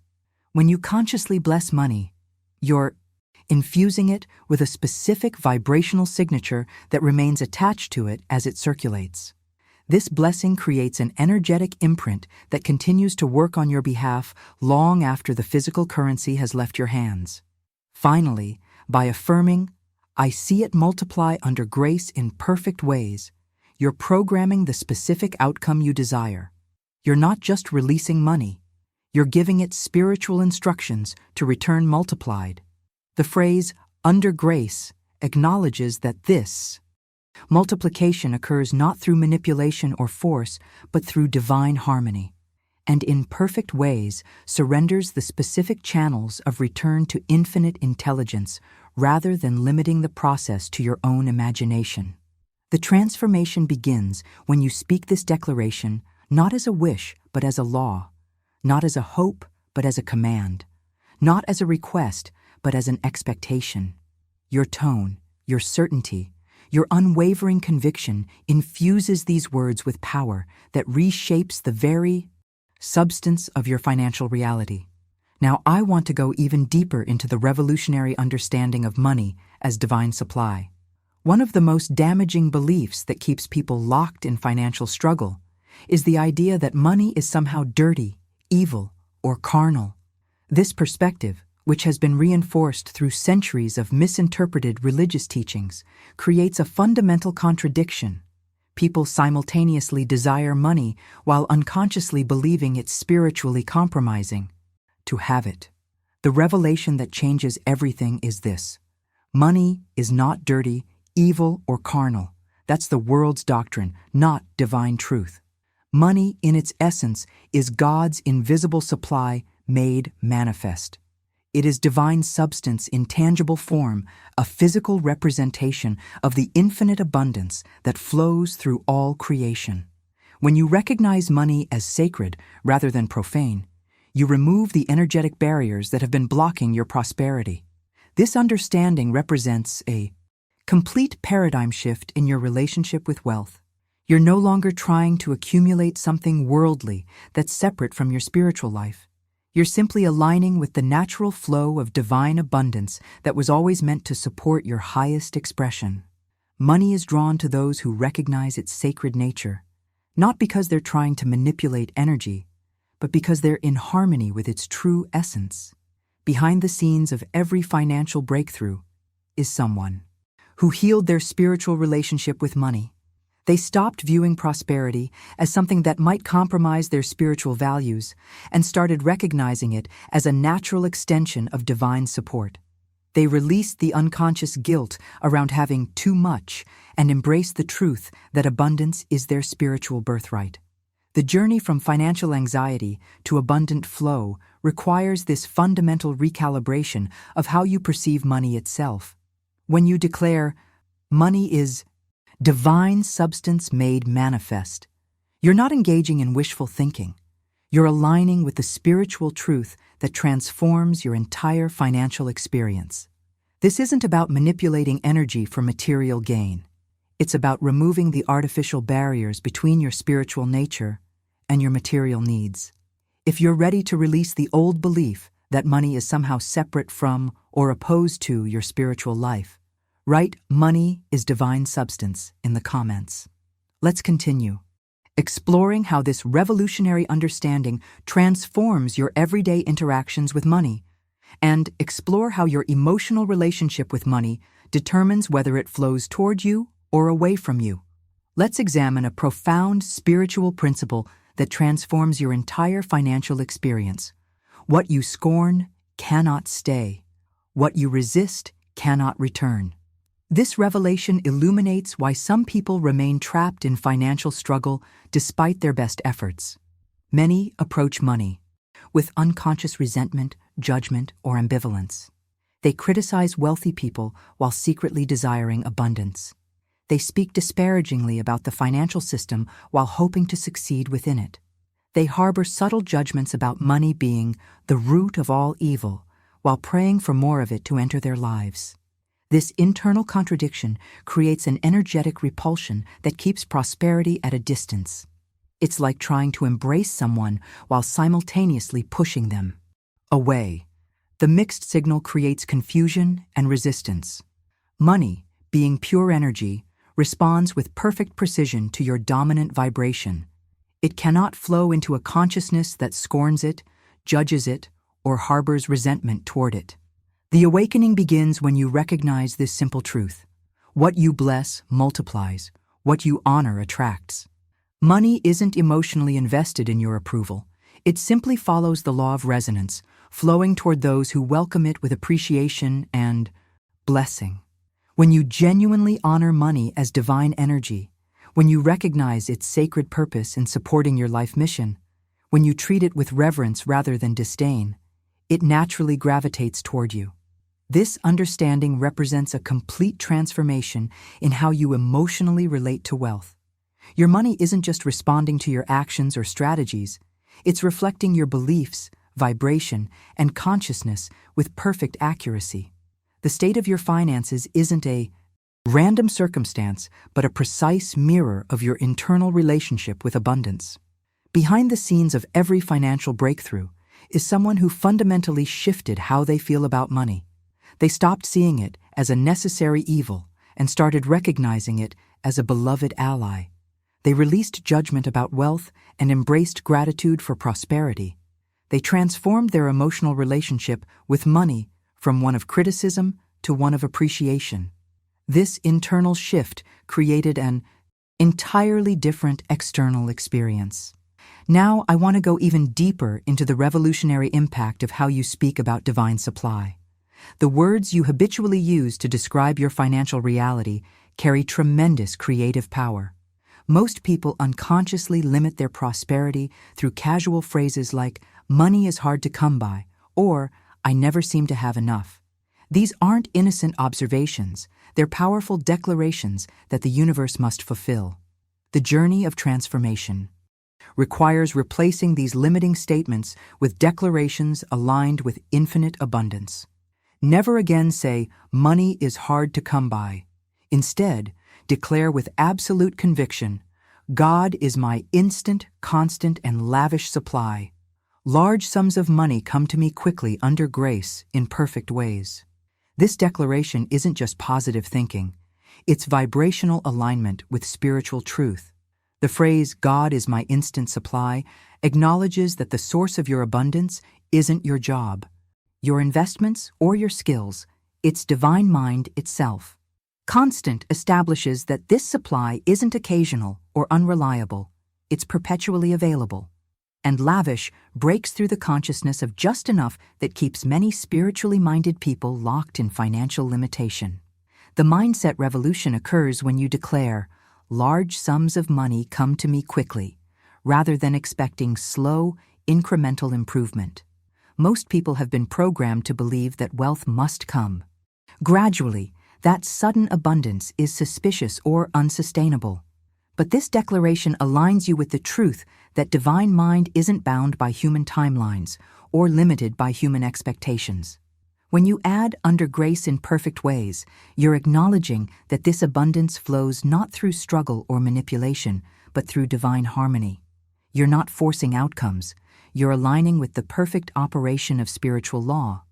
When you consciously bless money, you're infusing it with a specific vibrational signature that remains attached to it as it circulates. This blessing creates an energetic imprint that continues to work on your behalf long after the physical currency has left your hands. Finally, by affirming, "I see it multiply under grace in perfect ways," you're programming the specific outcome you desire. You're not just releasing money, you're giving it spiritual instructions to return multiplied. The phrase, "under grace," acknowledges that this multiplication occurs not through manipulation or force, but through divine harmony, and in perfect ways surrenders the specific channels of return to infinite intelligence rather than limiting the process to your own imagination. The transformation begins when you speak this declaration not as a wish but as a law, not as a hope but as a command, not as a request but as an expectation. Your tone, your certainty, your unwavering conviction infuses these words with power that reshapes the very substance of your financial reality. Now, I want to go even deeper into the revolutionary understanding of money as divine supply. One of the most damaging beliefs that keeps people locked in financial struggle is the idea that money is somehow dirty, evil, or carnal. This perspective, which has been reinforced through centuries of misinterpreted religious teachings, creates a fundamental contradiction. People simultaneously desire money while unconsciously believing it's spiritually compromising to have it. The revelation that changes everything is this: money is not dirty, evil, or carnal. That's the world's doctrine, not divine truth. Money, in its essence, is God's invisible supply made manifest. It is divine substance in tangible form, a physical representation of the infinite abundance that flows through all creation. When you recognize money as sacred rather than profane, you remove the energetic barriers that have been blocking your prosperity. This understanding represents a complete paradigm shift in your relationship with wealth. You're no longer trying to accumulate something worldly that's separate from your spiritual life. You're simply aligning with the natural flow of divine abundance that was always meant to support your highest expression. Money is drawn to those who recognize its sacred nature, not because they're trying to manipulate energy, but because they're in harmony with its true essence. Behind the scenes of every financial breakthrough is someone who healed their spiritual relationship with money. They stopped viewing prosperity as something that might compromise their spiritual values and started recognizing it as a natural extension of divine support. They released the unconscious guilt around having too much and embraced the truth that abundance is their spiritual birthright. The journey from financial anxiety to abundant flow requires this fundamental recalibration of how you perceive money itself. When you declare, "Money is divine substance made manifest," you're not engaging in wishful thinking. You're aligning with the spiritual truth that transforms your entire financial experience. This isn't about manipulating energy for material gain. It's about removing the artificial barriers between your spiritual nature and your material needs. If you're ready to release the old belief that money is somehow separate from or opposed to your spiritual life, write "money is divine substance" in the comments. Let's continue exploring how this revolutionary understanding transforms your everyday interactions with money, and explore how your emotional relationship with money determines whether it flows toward you or away from you. Let's examine a profound spiritual principle that transforms your entire financial experience. What you scorn cannot stay. What you resist cannot return. This revelation illuminates why some people remain trapped in financial struggle despite their best efforts. Many approach money with unconscious resentment, judgment, or ambivalence. They criticize wealthy people while secretly desiring abundance. They speak disparagingly about the financial system while hoping to succeed within it. They harbor subtle judgments about money being the root of all evil while praying for more of it to enter their lives. This internal contradiction creates an energetic repulsion that keeps prosperity at a distance. It's like trying to embrace someone while simultaneously pushing them away. The mixed signal creates confusion and resistance. Money, being pure energy, responds with perfect precision to your dominant vibration. It cannot flow into a consciousness that scorns it, judges it, or harbors resentment toward it. The awakening begins when you recognize this simple truth. What you bless multiplies. What you honor attracts. Money isn't emotionally invested in your approval. It simply follows the law of resonance, flowing toward those who welcome it with appreciation and blessing. When you genuinely honor money as divine energy, when you recognize its sacred purpose in supporting your life mission, when you treat it with reverence rather than disdain, it naturally gravitates toward you. This understanding represents a complete transformation in how you emotionally relate to wealth. Your money isn't just responding to your actions or strategies, it's reflecting your beliefs, vibration, and consciousness with perfect accuracy. The state of your finances isn't a random circumstance, but a precise mirror of your internal relationship with abundance. Behind the scenes of every financial breakthrough is someone who fundamentally shifted how they feel about money. They stopped seeing it as a necessary evil and started recognizing it as a beloved ally. They released judgment about wealth and embraced gratitude for prosperity. They transformed their emotional relationship with money from one of criticism to one of appreciation. This internal shift created an entirely different external experience. Now I want to go even deeper into the revolutionary impact of how you speak about divine supply. The words you habitually use to describe your financial reality carry tremendous creative power. Most people unconsciously limit their prosperity through casual phrases like, "money is hard to come by," or "I never seem to have enough." These aren't innocent observations, they're powerful declarations that the universe must fulfill. The journey of transformation requires replacing these limiting statements with declarations aligned with infinite abundance. Never again say, "money is hard to come by." Instead, declare with absolute conviction, "God is my instant, constant, and lavish supply. Large sums of money come to me quickly under grace in perfect ways." This declaration isn't just positive thinking. It's vibrational alignment with spiritual truth. The phrase, "God is my instant supply," acknowledges that the source of your abundance isn't your job, your investments, or your skills. It's divine mind itself. Constant establishes that this supply isn't occasional or unreliable. It's perpetually available. And lavish breaks through the consciousness of just enough that keeps many spiritually minded people locked in financial limitation. The mindset revolution occurs when you declare, "Large sums of money come to me quickly," rather than expecting slow, incremental improvement. Most people have been programmed to believe that wealth must come gradually. That sudden abundance is suspicious or unsustainable. But this declaration aligns you with the truth that divine mind isn't bound by human timelines or limited by human expectations. When you add "under grace in perfect ways," you're acknowledging that this abundance flows not through struggle or manipulation, but through divine harmony. You're not forcing outcomes. You're aligning with the perfect operation of spiritual law.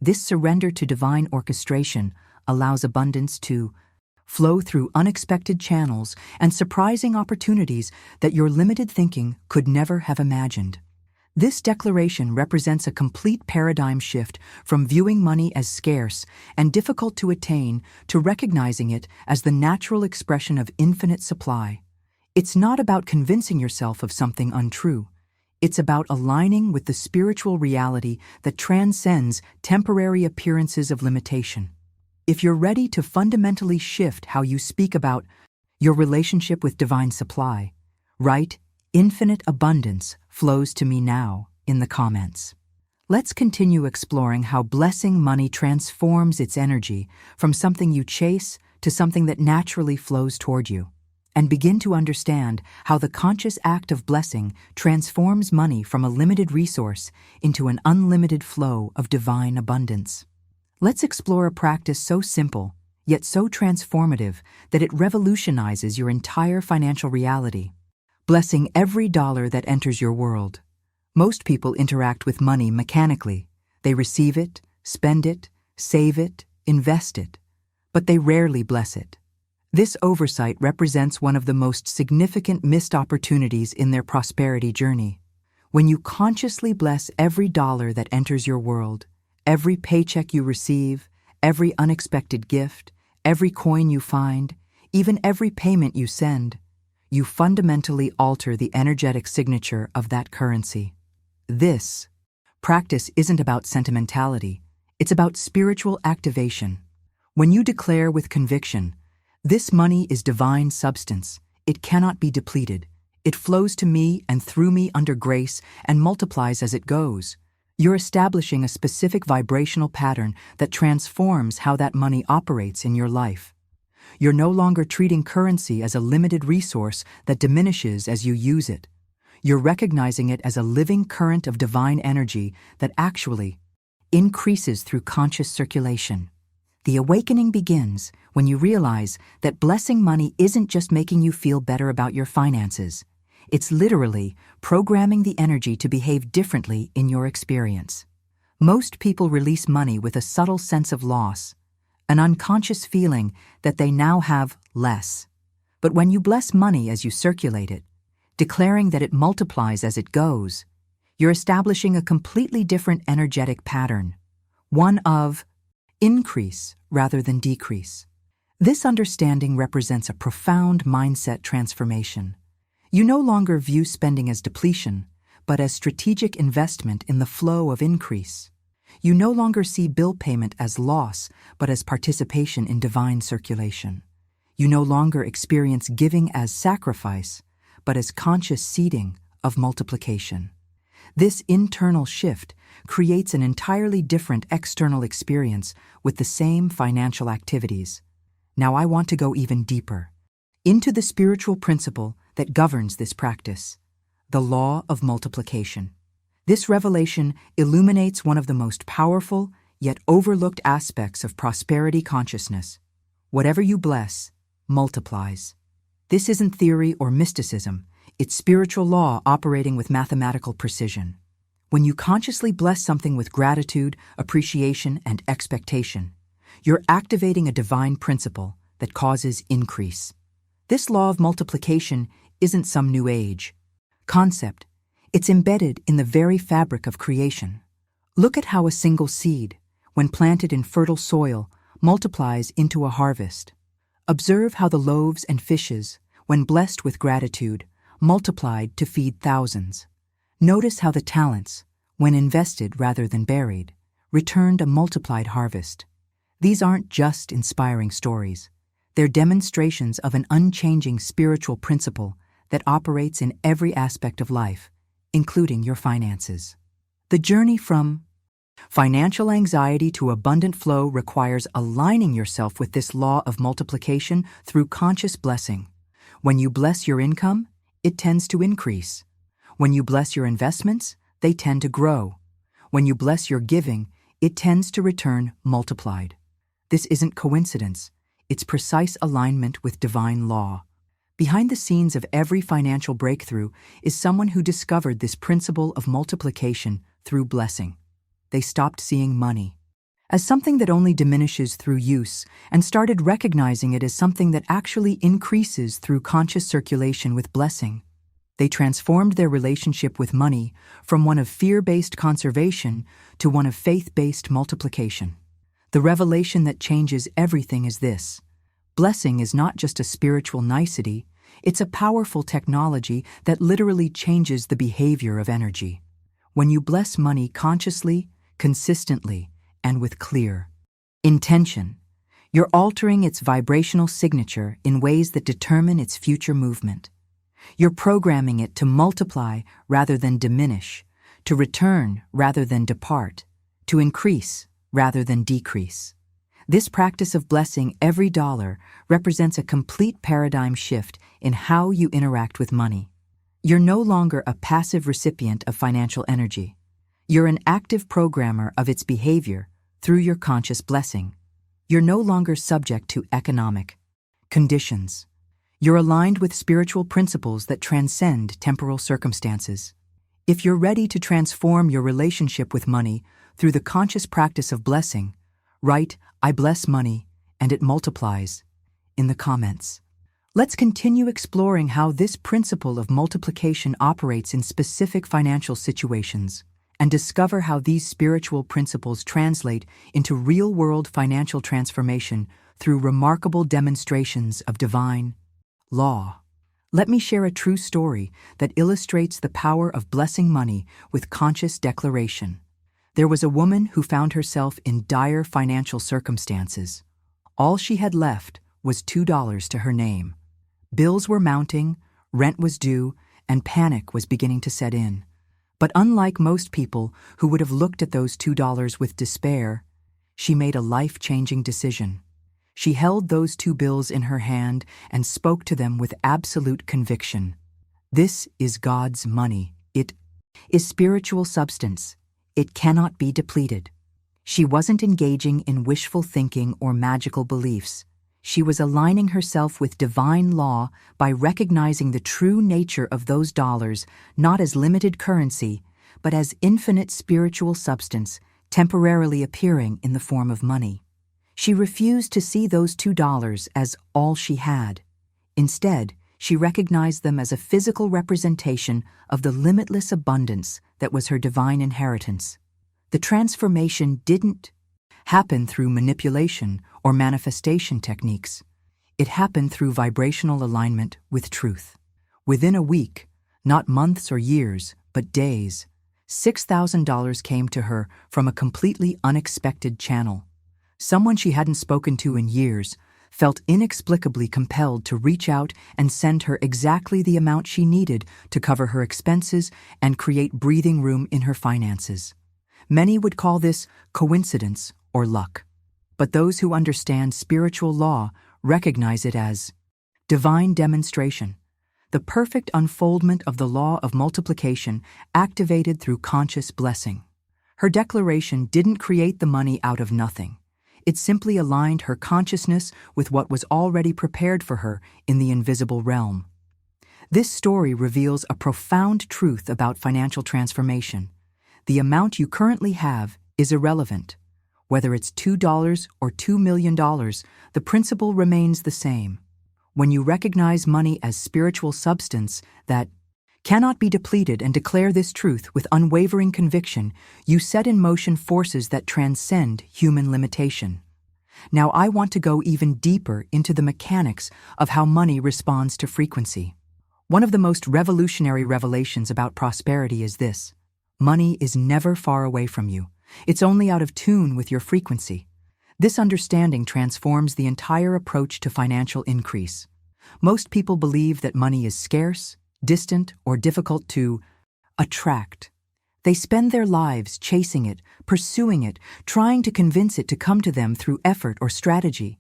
This surrender to divine orchestration allows abundance to flow through unexpected channels and surprising opportunities that your limited thinking could never have imagined. This declaration represents a complete paradigm shift from viewing money as scarce and difficult to attain to recognizing it as the natural expression of infinite supply. It's not about convincing yourself of something untrue. It's about aligning with the spiritual reality that transcends temporary appearances of limitation. If you're ready to fundamentally shift how you speak about your relationship with divine supply, write "Infinite abundance flows to me now" in the comments. Let's continue exploring how blessing money transforms its energy from something you chase to something that naturally flows toward you, and begin to understand how the conscious act of blessing transforms money from a limited resource into an unlimited flow of divine abundance. Let's explore a practice so simple, yet so transformative that it revolutionizes your entire financial reality. Blessing every dollar that enters your world. Most people interact with money mechanically. They receive it, spend it, save it, invest it, but they rarely bless it. This oversight represents one of the most significant missed opportunities in their prosperity journey. When you consciously bless every dollar that enters your world, every paycheck you receive, every unexpected gift, every coin you find, even every payment you send, you fundamentally alter the energetic signature of that currency. This practice isn't about sentimentality, it's about spiritual activation. When you declare with conviction, "This money is divine substance, it cannot be depleted, it flows to me and through me under grace and multiplies as it goes," you're establishing a specific vibrational pattern that transforms how that money operates in your life. You're no longer treating currency as a limited resource that diminishes as you use it. You're recognizing it as a living current of divine energy that actually increases through conscious circulation. The awakening begins when you realize that blessing money isn't just making you feel better about your finances. It's literally programming the energy to behave differently in your experience. Most people release money with a subtle sense of loss, an unconscious feeling that they now have less. But when you bless money as you circulate it, declaring that it multiplies as it goes, you're establishing a completely different energetic pattern, one of increase rather than decrease. This understanding represents a profound mindset transformation. You no longer view spending as depletion, but as strategic investment in the flow of increase. You no longer see bill payment as loss, but as participation in divine circulation. You no longer experience giving as sacrifice, but as conscious seeding of multiplication. This internal shift creates an entirely different external experience with the same financial activities. Now I want to go even deeper into the spiritual principle that governs this practice, the law of multiplication. This revelation illuminates one of the most powerful yet overlooked aspects of prosperity consciousness. Whatever you bless multiplies. This isn't theory or mysticism, it's spiritual law operating with mathematical precision. When you consciously bless something with gratitude, appreciation, and expectation, you're activating a divine principle that causes increase. This law of multiplication isn't some new age concept. It's embedded in the very fabric of creation. Look at how a single seed, when planted in fertile soil, multiplies into a harvest. Observe how the loaves and fishes, when blessed with gratitude, multiplied to feed thousands. Notice how the talents, when invested rather than buried, returned a multiplied harvest. These aren't just inspiring stories. They're demonstrations of an unchanging spiritual principle that operates in every aspect of life, including your finances. The journey from financial anxiety to abundant flow requires aligning yourself with this law of multiplication through conscious blessing. When you bless your income, it tends to increase. When you bless your investments, they tend to grow. When you bless your giving, it tends to return multiplied. This isn't coincidence. It's precise alignment with divine law. Behind the scenes of every financial breakthrough is someone who discovered this principle of multiplication through blessing. They stopped seeing money as something that only diminishes through use and started recognizing it as something that actually increases through conscious circulation with blessing. They transformed their relationship with money from one of fear-based conservation to one of faith-based multiplication. The revelation that changes everything is this: blessing is not just a spiritual nicety, it's a powerful technology that literally changes the behavior of energy. When you bless money consciously, consistently, and with clear intention, you're altering its vibrational signature in ways that determine its future movement. You're programming it to multiply rather than diminish, to return rather than depart, to increase rather than decrease. This practice of blessing every dollar represents a complete paradigm shift in how you interact with money. You're no longer a passive recipient of financial energy. You're an active programmer of its behavior through your conscious blessing. You're no longer subject to economic conditions. You're aligned with spiritual principles that transcend temporal circumstances. If you're ready to transform your relationship with money through the conscious practice of blessing, write, "I bless money, and it multiplies," in the comments. Let's continue exploring how this principle of multiplication operates in specific financial situations, and discover how these spiritual principles translate into real-world financial transformation through remarkable demonstrations of divine law. Let me share a true story that illustrates the power of blessing money with conscious declaration. There was a woman who found herself in dire financial circumstances. All she had left was $2 to her name. Bills were mounting, rent was due, and panic was beginning to set in. But unlike most people who would have looked at those $2 with despair, she made a life-changing decision. She held those two bills in her hand and spoke to them with absolute conviction. This is God's money. It is spiritual substance. It cannot be depleted. She wasn't engaging in wishful thinking or magical beliefs. She was aligning herself with divine law by recognizing the true nature of those dollars not as limited currency, but as infinite spiritual substance temporarily appearing in the form of money. She refused to see those $2 as all she had. Instead, she recognized them as a physical representation of the limitless abundance that was her divine inheritance. The transformation didn't happen through manipulation or manifestation techniques. It happened through vibrational alignment with truth. Within a week, not months or years, but days, $6,000 came to her from a completely unexpected channel. Someone she hadn't spoken to in years felt inexplicably compelled to reach out and send her exactly the amount she needed to cover her expenses and create breathing room in her finances. Many would call this coincidence or luck. But those who understand spiritual law recognize it as divine demonstration, the perfect unfoldment of the law of multiplication activated through conscious blessing. Her declaration didn't create the money out of nothing. It simply aligned her consciousness with what was already prepared for her in the invisible realm. This story reveals a profound truth about financial transformation. The amount you currently have is irrelevant. Whether it's $2 or $2 million, the principle remains the same. When you recognize money as spiritual substance that cannot be depleted and declare this truth with unwavering conviction, you set in motion forces that transcend human limitation. Now I want to go even deeper into the mechanics of how money responds to frequency. One of the most revolutionary revelations about prosperity is this: money is never far away from you. It's only out of tune with your frequency. This understanding transforms the entire approach to financial increase. Most people believe that money is scarce, distant, or difficult to attract. They spend their lives chasing it, pursuing it, trying to convince it to come to them through effort or strategy.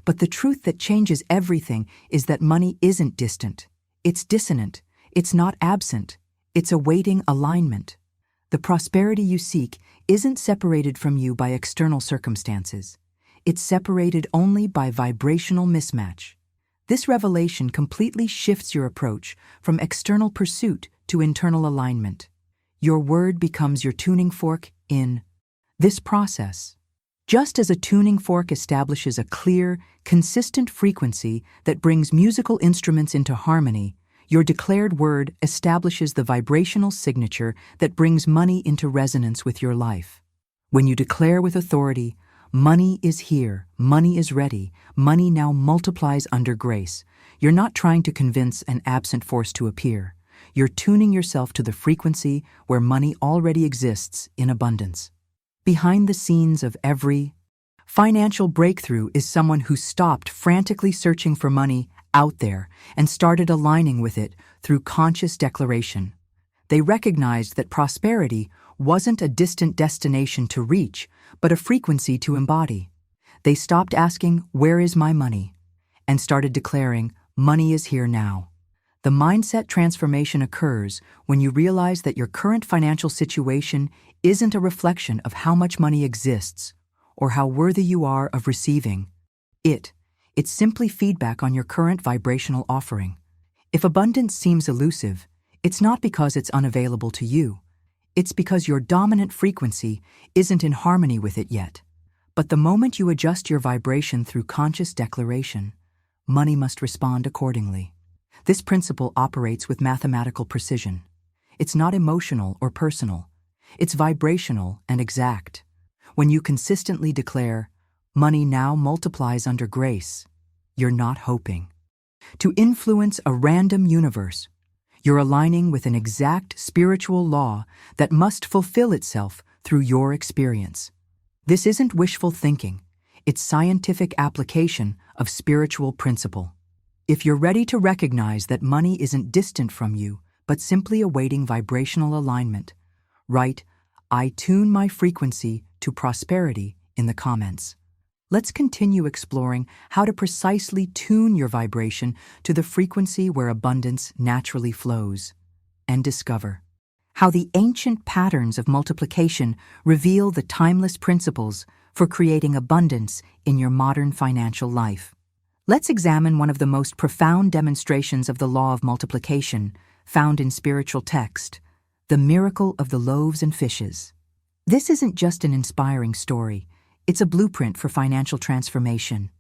But the truth that changes everything is that money isn't distant. It's dissonant. It's not absent. It's awaiting alignment. The prosperity you seek isn't separated from you by external circumstances. It's separated only by vibrational mismatch. This revelation completely shifts your approach from external pursuit to internal alignment. Your word becomes your tuning fork in this process. Just as a tuning fork establishes a clear, consistent frequency that brings musical instruments into harmony, your declared word establishes the vibrational signature that brings money into resonance with your life. When you declare with authority, "Money is here, money is ready, money now multiplies under grace," you're not trying to convince an absent force to appear. You're tuning yourself to the frequency where money already exists in abundance. Behind the scenes of every financial breakthrough is someone who stopped frantically searching for money out there and started aligning with it through conscious declaration. They recognized that prosperity wasn't a distant destination to reach, but a frequency to embody. They stopped asking, "Where is my money?" and started declaring, "Money is here now." The mindset transformation occurs when you realize that your current financial situation isn't a reflection of how much money exists or how worthy you are of receiving it. It's simply feedback on your current vibrational offering. If abundance seems elusive, it's not because it's unavailable to you. It's because your dominant frequency isn't in harmony with it yet. But the moment you adjust your vibration through conscious declaration, money must respond accordingly. This principle operates with mathematical precision. It's not emotional or personal. It's vibrational and exact. When you consistently declare, "Money now multiplies under grace," you're not hoping to influence a random universe. You're aligning with an exact spiritual law that must fulfill itself through your experience. This isn't wishful thinking. It's scientific application of spiritual principle. If you're ready to recognize that money isn't distant from you, but simply awaiting vibrational alignment, write, "I tune my frequency to prosperity" in the comments. Let's continue exploring how to precisely tune your vibration to the frequency where abundance naturally flows, and discover how the ancient patterns of multiplication reveal the timeless principles for creating abundance in your modern financial life. Let's examine one of the most profound demonstrations of the law of multiplication found in spiritual text, the miracle of the loaves and fishes. This isn't just an inspiring story. It's a blueprint for financial transformation.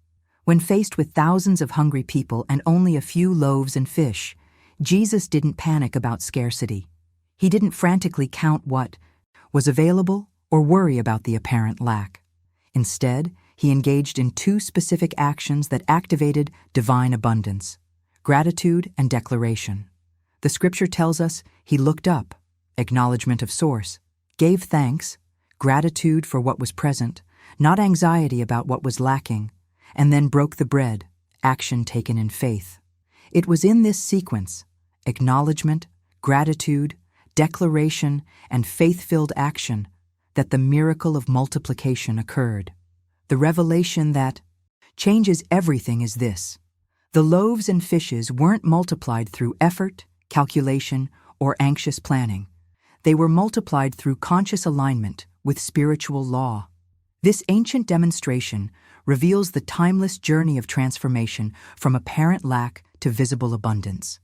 When faced with thousands of hungry people and only a few loaves and fish, Jesus didn't panic about scarcity. He didn't frantically count what was available or worry about the apparent lack. Instead, he engaged in two specific actions that activated divine abundance: gratitude and declaration. The scripture tells us he looked up, acknowledgement of source, gave thanks, gratitude for what was present, not anxiety about what was lacking, and then broke the bread, action taken in faith. It was in this sequence, acknowledgement, gratitude, declaration, and faith-filled action, that the miracle of multiplication occurred. The revelation that changes everything is this: the loaves and fishes weren't multiplied through effort, calculation, or anxious planning. They were multiplied through conscious alignment with spiritual law. This ancient demonstration reveals the timeless journey of transformation from apparent lack to visible abundance.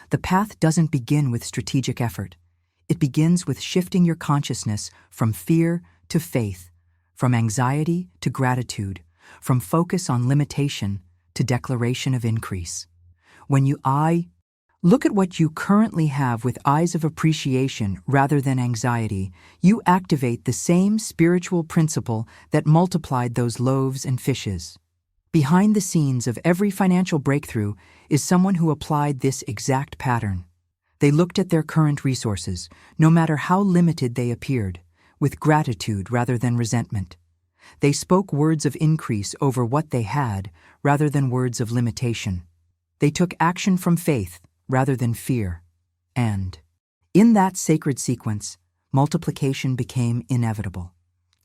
The path doesn't begin with strategic effort. It begins with shifting your consciousness from fear to faith, from anxiety to gratitude, from focus on limitation to declaration of increase. When you look at what you currently have with eyes of appreciation rather than anxiety, you activate the same spiritual principle that multiplied those loaves and fishes. Behind the scenes of every financial breakthrough is someone who applied this exact pattern. They looked at their current resources, no matter how limited they appeared, with gratitude rather than resentment. They spoke words of increase over what they had rather than words of limitation. They took action from faith rather than fear. And, in that sacred sequence, multiplication became inevitable.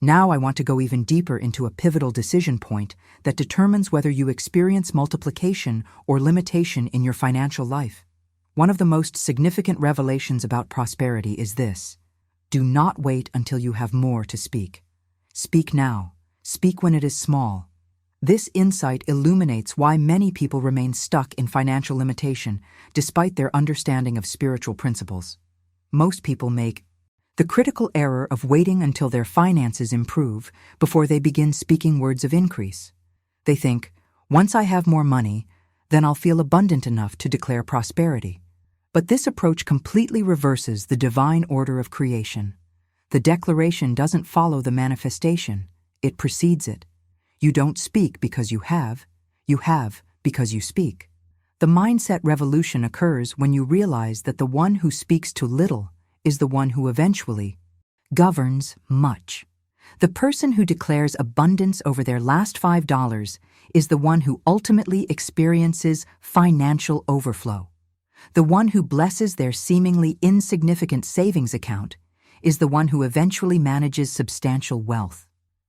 Now I want to go even deeper into a pivotal decision point that determines whether you experience multiplication or limitation in your financial life. One of the most significant revelations about prosperity is this: do not wait until you have more to speak. Speak now. Speak when it is small. This insight illuminates why many people remain stuck in financial limitation despite their understanding of spiritual principles. Most people make the critical error of waiting until their finances improve before they begin speaking words of increase. They think, once I have more money, then I'll feel abundant enough to declare prosperity. But this approach completely reverses the divine order of creation. The declaration doesn't follow the manifestation, it precedes it. You don't speak because you have because you speak. The mindset revolution occurs when you realize that the one who speaks to little is the one who eventually governs much. The person who declares abundance over their last $5 is the one who ultimately experiences financial overflow. The one who blesses their seemingly insignificant savings account is the one who eventually manages substantial wealth.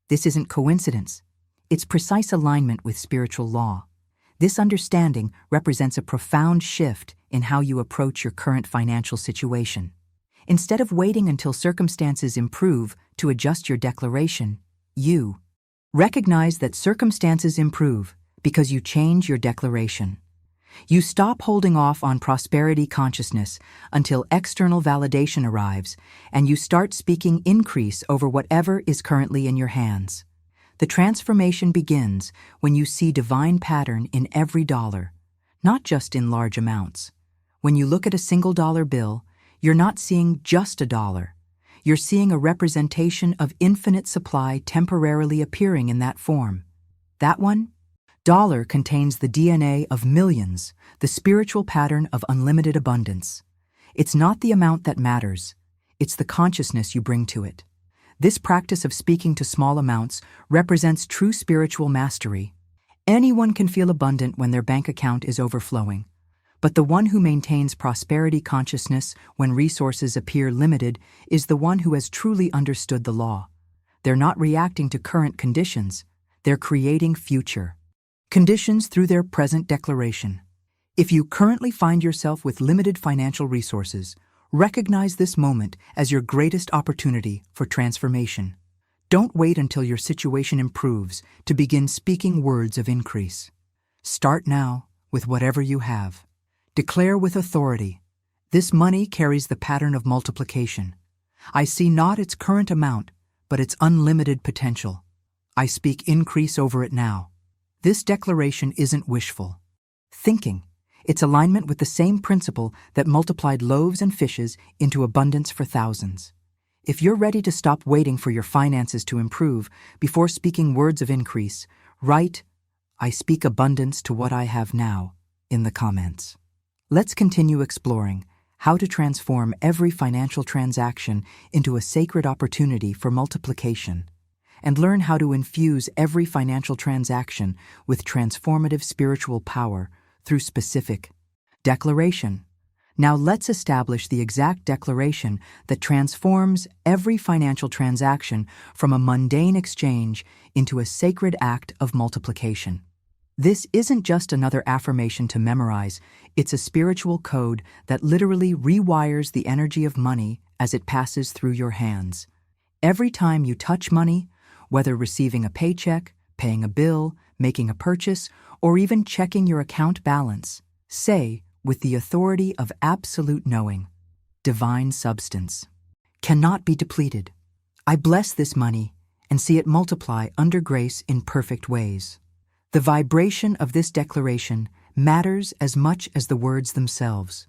This isn't coincidence. It's precise alignment with spiritual law. This understanding represents a profound shift in how you approach your current financial situation. Instead of waiting until circumstances improve to adjust your declaration, you recognize that circumstances improve because you change your declaration. You stop holding off on prosperity consciousness until external validation arrives, and you start speaking increase over whatever is currently in your hands. The transformation begins when you see divine pattern in every dollar, not just in large amounts. When you look at a single dollar bill, you're not seeing just a dollar. You're seeing a representation of infinite supply temporarily appearing in that form. That one? Dollar contains the DNA of millions, the spiritual pattern of unlimited abundance. It's not the amount that matters, it's the consciousness you bring to it. This practice of speaking to small amounts represents true spiritual mastery. Anyone can feel abundant when their bank account is overflowing. But the one who maintains prosperity consciousness when resources appear limited is the one who has truly understood the law. They're not reacting to current conditions, they're creating future conditions through their present declaration. If you currently find yourself with limited financial resources, recognize this moment as your greatest opportunity for transformation. Don't wait until your situation improves to begin speaking words of increase. Start now with whatever you have. Declare with authority, this money carries the pattern of multiplication. I see not its current amount, but its unlimited potential. I speak increase over it now. This declaration isn't wishful thinking. It's alignment with the same principle that multiplied loaves and fishes into abundance for thousands. If you're ready to stop waiting for your finances to improve before speaking words of increase, write, I speak abundance to what I have now, in the comments. Let's continue exploring how to transform every financial transaction into a sacred opportunity for multiplication, and learn how to infuse every financial transaction with transformative spiritual power through specific declaration. Now let's establish the exact declaration that transforms every financial transaction from a mundane exchange into a sacred act of multiplication. This isn't just another affirmation to memorize, it's a spiritual code that literally rewires the energy of money as it passes through your hands. Every time you touch money, whether receiving a paycheck, paying a bill, making a purchase, or even checking your account balance, say, with the authority of absolute knowing, divine substance cannot be depleted. I bless this money, and see it multiply under grace in perfect ways. The vibration of this declaration matters as much as the words themselves.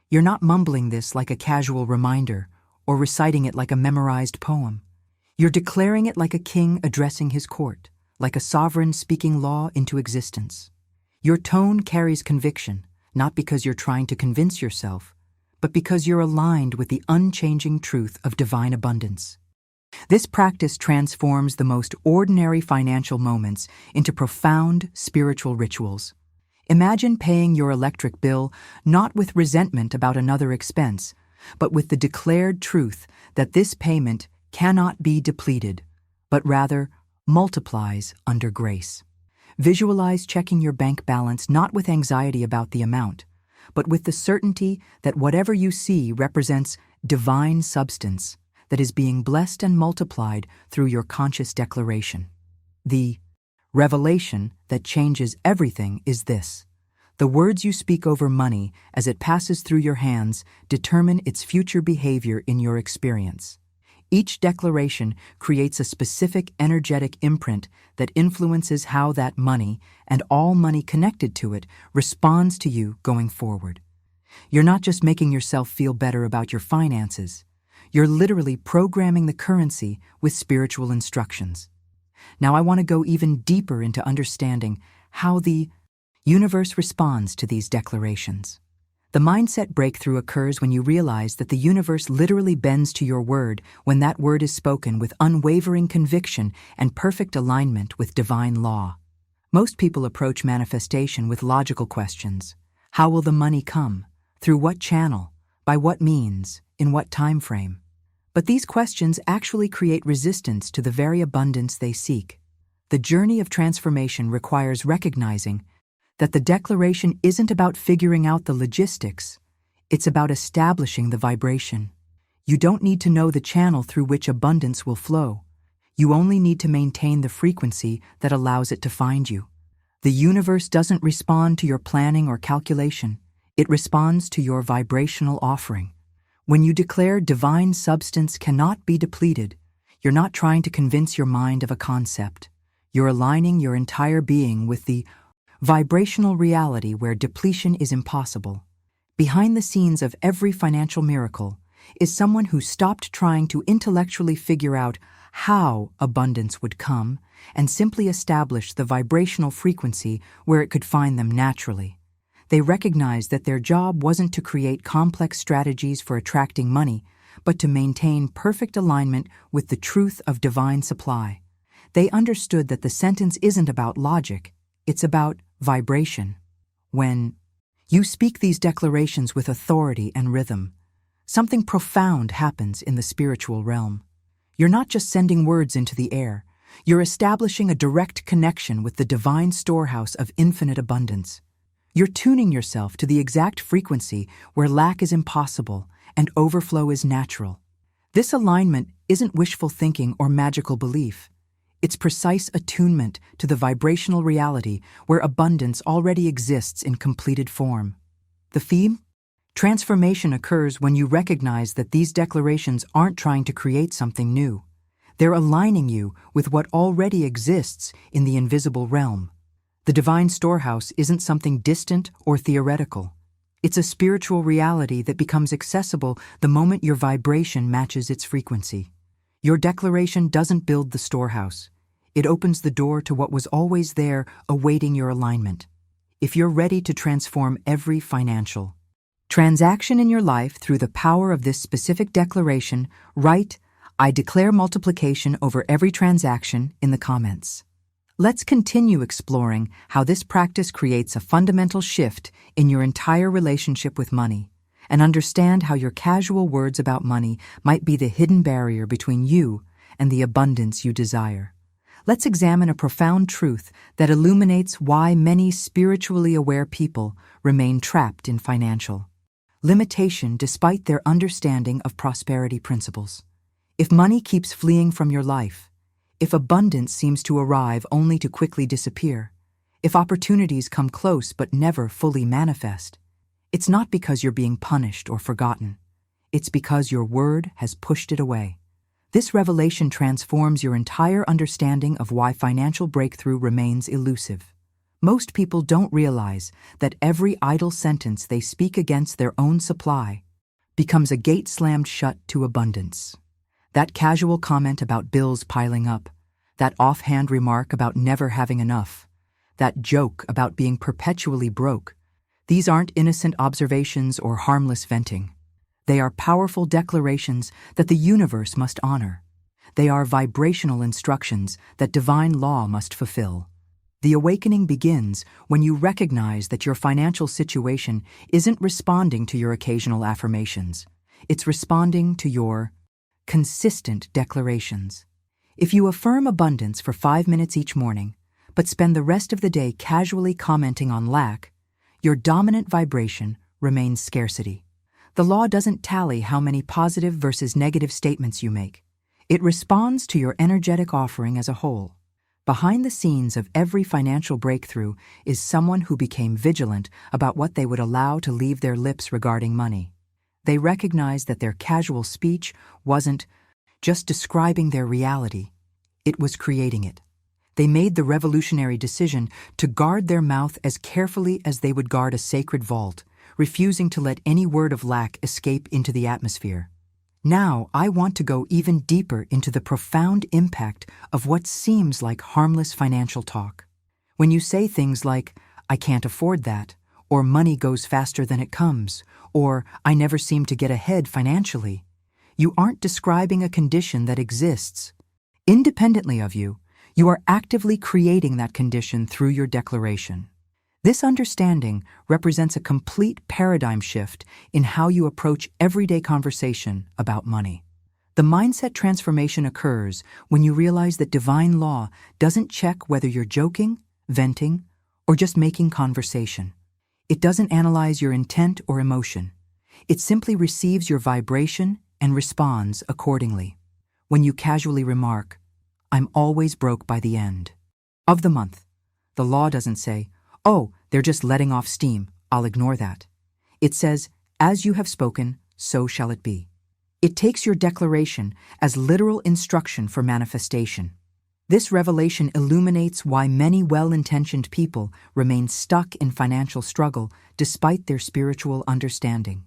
You're not mumbling this like a casual reminder or reciting it like a memorized poem. You're declaring it like a king addressing his court, like a sovereign speaking law into existence. Your tone carries conviction, not because you're trying to convince yourself, but because you're aligned with the unchanging truth of divine abundance. This practice transforms the most ordinary financial moments into profound spiritual rituals. Imagine paying your electric bill not with resentment about another expense, but with the declared truth that this payment cannot be depleted, but rather multiplies under grace. Visualize checking your bank balance not with anxiety about the amount, but with the certainty that whatever you see represents divine substance that is being blessed and multiplied through your conscious declaration. The revelation that changes everything is this: the words you speak over money as it passes through your hands determine its future behavior in your experience. Each declaration creates a specific energetic imprint that influences how that money, and all money connected to it, responds to you going forward. You're not just making yourself feel better about your finances. You're literally programming the currency with spiritual instructions. Now I want to go even deeper into understanding how the universe responds to these declarations. The mindset breakthrough occurs when you realize that the universe literally bends to your word when that word is spoken with unwavering conviction and perfect alignment with divine law. Most people approach manifestation with logical questions. How will the money come? Through what channel? By what means? In what time frame? But these questions actually create resistance to the very abundance they seek. The journey of transformation requires recognizing that the declaration isn't about figuring out the logistics, it's about establishing the vibration. You don't need to know the channel through which abundance will flow. You only need to maintain the frequency that allows it to find you. The universe doesn't respond to your planning or calculation. It responds to your vibrational offering. When you declare divine substance cannot be depleted, you're not trying to convince your mind of a concept. You're aligning your entire being with the vibrational reality where depletion is impossible. Behind the scenes of every financial miracle is someone who stopped trying to intellectually figure out how abundance would come and simply established the vibrational frequency where it could find them naturally. They recognized that their job wasn't to create complex strategies for attracting money, but to maintain perfect alignment with the truth of divine supply. They understood that the sentence isn't about logic, it's about vibration. When you speak these declarations with authority and rhythm, something profound happens in the spiritual realm. You're not just sending words into the air, you're establishing a direct connection with the divine storehouse of infinite abundance. You're tuning yourself to the exact frequency where lack is impossible and overflow is natural. This alignment isn't wishful thinking or magical belief. It's precise attunement to the vibrational reality where abundance already exists in completed form. The theme? Transformation occurs when you recognize that these declarations aren't trying to create something new. They're aligning you with what already exists in the invisible realm. The divine storehouse isn't something distant or theoretical. It's a spiritual reality that becomes accessible the moment your vibration matches its frequency. Your declaration doesn't build the storehouse. It opens the door to what was always there, awaiting your alignment. If you're ready to transform every financial transaction in your life through the power of this specific declaration, write, "I declare multiplication over every transaction" in the comments. Let's continue exploring how this practice creates a fundamental shift in your entire relationship with money, and understand how your casual words about money might be the hidden barrier between you and the abundance you desire. Let's examine a profound truth that illuminates why many spiritually aware people remain trapped in financial limitation despite their understanding of prosperity principles. If money keeps fleeing from your life, if abundance seems to arrive only to quickly disappear, if opportunities come close but never fully manifest, it's not because you're being punished or forgotten. It's because your word has pushed it away. This revelation transforms your entire understanding of why financial breakthrough remains elusive. Most people don't realize that every idle sentence they speak against their own supply becomes a gate slammed shut to abundance. That casual comment about bills piling up, that offhand remark about never having enough, that joke about being perpetually broke, these aren't innocent observations or harmless venting. They are powerful declarations that the universe must honor. They are vibrational instructions that divine law must fulfill. The awakening begins when you recognize that your financial situation isn't responding to your occasional affirmations. It's responding to your consistent declarations. If you affirm abundance for 5 minutes each morning, but spend the rest of the day casually commenting on lack, your dominant vibration remains scarcity. The law doesn't tally how many positive versus negative statements you make. It responds to your energetic offering as a whole. Behind the scenes of every financial breakthrough is someone who became vigilant about what they would allow to leave their lips regarding money. They recognized that their casual speech wasn't just describing their reality, it was creating it. They made the revolutionary decision to guard their mouth as carefully as they would guard a sacred vault, refusing to let any word of lack escape into the atmosphere. Now, I want to go even deeper into the profound impact of what seems like harmless financial talk. When you say things like, "I can't afford that," or "money goes faster than it comes," or "I never seem to get ahead financially," you aren't describing a condition that exists. Independently of you, you are actively creating that condition through your declaration. This understanding represents a complete paradigm shift in how you approach everyday conversation about money. The mindset transformation occurs when you realize that divine law doesn't check whether you're joking, venting, or just making conversation. It doesn't analyze your intent or emotion. It simply receives your vibration and responds accordingly. When you casually remark, "I'm always broke by the end of the month," the law doesn't say, "Oh, they're just letting off steam, I'll ignore that." It says, "As you have spoken, so shall it be." It takes your declaration as literal instruction for manifestation. This revelation illuminates why many well-intentioned people remain stuck in financial struggle despite their spiritual understanding.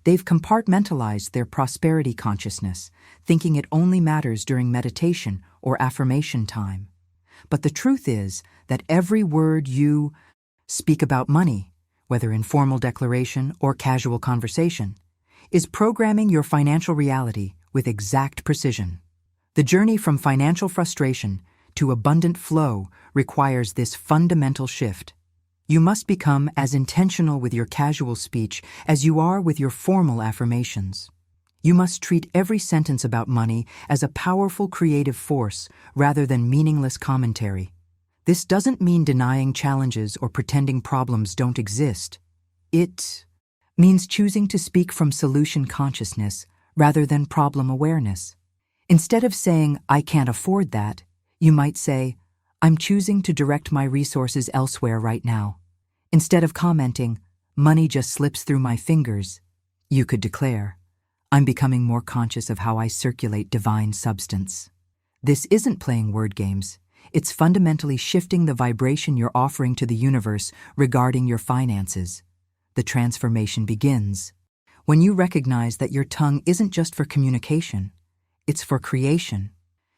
They've compartmentalized their prosperity consciousness, thinking it only matters during meditation or affirmation time. But the truth is that every word you speak about money, whether in formal declaration or casual conversation, is programming your financial reality with exact precision. The journey from financial frustration to abundant flow requires this fundamental shift. You must become as intentional with your casual speech as you are with your formal affirmations. You must treat every sentence about money as a powerful creative force rather than meaningless commentary. This doesn't mean denying challenges or pretending problems don't exist. It means choosing to speak from solution consciousness rather than problem awareness. Instead of saying, "I can't afford that," you might say, "I'm choosing to direct my resources elsewhere right now." Instead of commenting, "Money just slips through my fingers," you could declare, "I'm becoming more conscious of how I circulate divine substance." This isn't playing word games. It's fundamentally shifting the vibration you're offering to the universe regarding your finances. The transformation begins when you recognize that your tongue isn't just for communication, it's for creation.